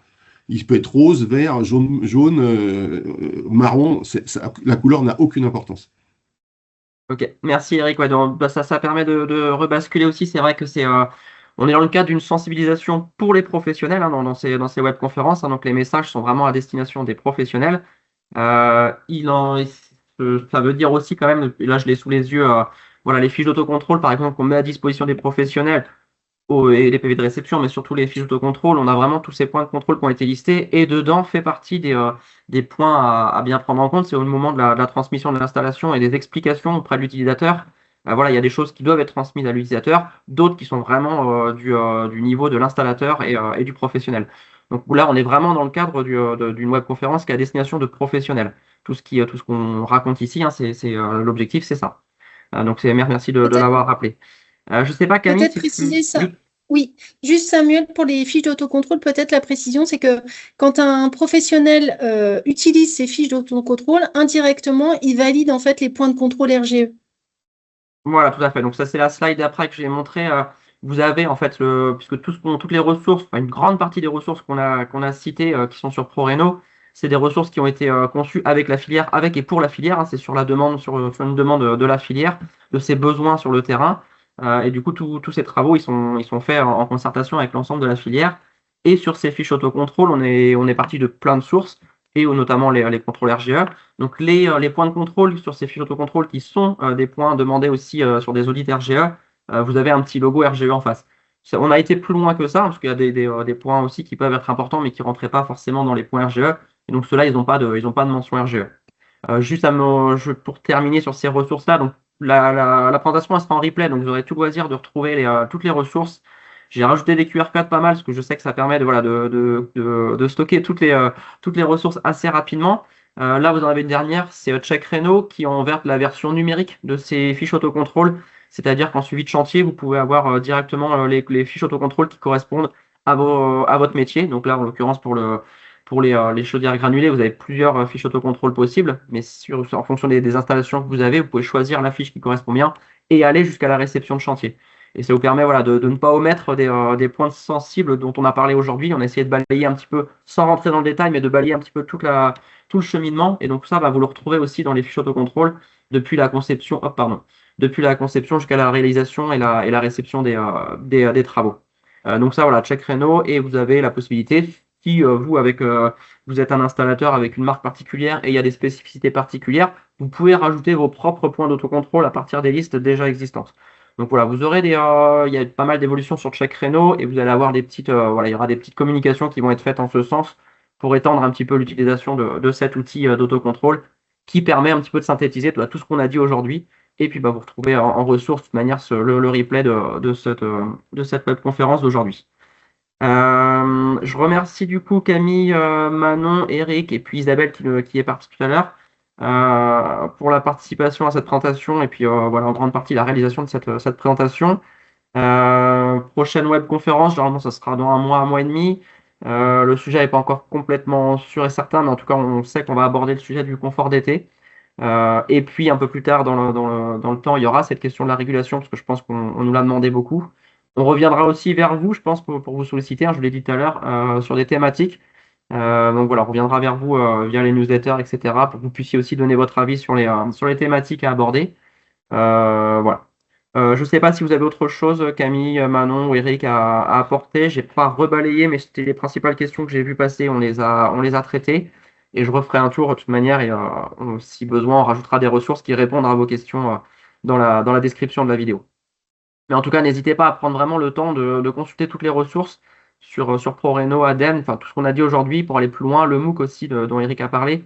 Il peut être rose, vert, jaune, marron. La couleur n'a aucune importance. Ok, merci Eric. Ouais, donc, ça permet de rebasculer aussi. C'est vrai que on est dans le cadre d'une sensibilisation pour les professionnels, hein, dans ces webconférences, hein, donc les messages sont vraiment à destination des professionnels. Ça veut dire aussi quand même, et là je l'ai sous les yeux, voilà, les fiches d'autocontrôle par exemple qu'on met à disposition des professionnels et les PV de réception, mais surtout les fiches d'autocontrôle, on a vraiment tous ces points de contrôle qui ont été listés et dedans fait partie des points à bien prendre en compte. C'est au moment de la transmission de l'installation et des explications auprès de l'utilisateur. Voilà, il y a des choses qui doivent être transmises à l'utilisateur, d'autres qui sont vraiment du niveau de l'installateur et du professionnel. Donc là, on est vraiment dans le cadre d'une webconférence qui est à destination de professionnels. Tout ce qu'on raconte ici, hein, l'objectif, c'est ça. Donc merci de Peut-être l'avoir rappelé. Je ne sais pas, Camille, peut-être si tu... préciser ça. Oui. Oui, juste Samuel, pour les fiches d'autocontrôle, peut-être la précision, c'est que quand un professionnel utilise ces fiches d'autocontrôle, indirectement, il valide en fait les points de contrôle RGE. Voilà, tout à fait. Donc ça, c'est la slide d'après que j'ai montré. Vous avez en fait, puisque toutes les ressources, enfin une grande partie des ressources qu'on a citées qui sont sur ProReno, c'est des ressources qui ont été conçues avec la filière, avec et pour la filière, hein. C'est sur la demande, sur une demande de la filière, de ses besoins sur le terrain. Et du coup, tous ces travaux, ils sont faits en concertation avec l'ensemble de la filière. Et sur ces fiches autocontrôle, on est parti de plein de sources, et notamment les contrôles RGE. Donc les points de contrôle sur ces fiches d'autocontrôle qui sont des points demandés aussi sur des audits RGE, vous avez un petit logo RGE en face. On a été plus loin que ça, parce qu'il y a des points aussi qui peuvent être importants, mais qui ne rentraient pas forcément dans les points RGE. Et donc ceux-là, ils n'ont pas de mention RGE. Juste pour terminer sur ces ressources-là, donc la présentation elle sera en replay, donc vous aurez tout loisir de retrouver toutes les ressources. J'ai rajouté des QR codes pas mal, parce que je sais que ça permet de stocker toutes les ressources assez rapidement. Là, vous en avez une dernière, c'est CheckReno qui enverse la version numérique de ces fiches autocontrôle. C'est-à-dire qu'en suivi de chantier, vous pouvez avoir directement les fiches autocontrôle qui correspondent à votre métier. Donc là, en l'occurrence, pour les chaudières granulées, vous avez plusieurs fiches autocontrôle possibles, mais en fonction des installations que vous avez, vous pouvez choisir la fiche qui correspond bien et aller jusqu'à la réception de chantier. Et ça vous permet voilà, de ne pas omettre des points sensibles dont on a parlé aujourd'hui. On a essayé de balayer un petit peu, sans rentrer dans le détail, mais de balayer un petit peu tout le cheminement. Et donc ça, vous le retrouvez aussi dans les fiches autocontrôle depuis la conception, depuis la conception jusqu'à la réalisation et la réception des travaux. Donc ça, voilà, CheckReno, et vous avez la possibilité, si vous êtes un installateur avec une marque particulière et il y a des spécificités particulières, vous pouvez rajouter vos propres points d'autocontrôle à partir des listes déjà existantes. Donc voilà, vous aurez il y a pas mal d'évolutions sur CheckReno et vous allez avoir il y aura des petites communications qui vont être faites en ce sens pour étendre un petit peu l'utilisation de cet outil d'autocontrôle qui permet un petit peu de synthétiser tout ce qu'on a dit aujourd'hui. Et puis vous retrouvez en ressources de toute manière le replay de cette webconférence d'aujourd'hui. Je remercie du coup Camille, Manon, Eric et puis Isabelle qui est partie tout à l'heure pour la participation à cette présentation et puis voilà en grande partie la réalisation de cette présentation. Prochaine webconférence, généralement ça sera dans un mois et demi. Le sujet n'est pas encore complètement sûr et certain, mais en tout cas on sait qu'on va aborder le sujet du confort d'été. Et puis un peu plus tard dans le temps, il y aura cette question de la régulation, parce que je pense qu'on nous l'a demandé beaucoup. On reviendra aussi vers vous, je pense, pour vous solliciter, hein, je vous l'ai dit tout à l'heure, sur des thématiques. Donc voilà, on reviendra vers vous via les newsletters, etc., pour que vous puissiez aussi donner votre avis sur les thématiques à aborder. Voilà. Je ne sais pas si vous avez autre chose, Camille, Manon ou Eric, à apporter. Je n'ai pas rebalayé, mais c'était les principales questions que j'ai vues passer, on les a traitées. Et je referai un tour de toute manière et si besoin, on rajoutera des ressources qui répondent à vos questions dans la description de la vidéo. Mais en tout cas, n'hésitez pas à prendre vraiment le temps de consulter toutes les ressources sur ProReno, ADEME, enfin tout ce qu'on a dit aujourd'hui pour aller plus loin, le MOOC aussi dont Eric a parlé,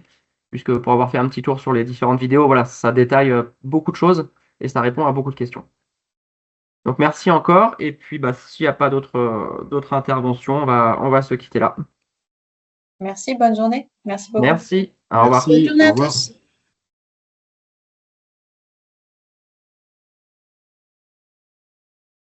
puisque pour avoir fait un petit tour sur les différentes vidéos, voilà, ça détaille beaucoup de choses et ça répond à beaucoup de questions. Donc merci encore, et puis s'il n'y a pas d'autres interventions, on va se quitter là. Merci, bonne journée. Merci beaucoup. Merci, au revoir. Bonne journée Au à revoir. tous.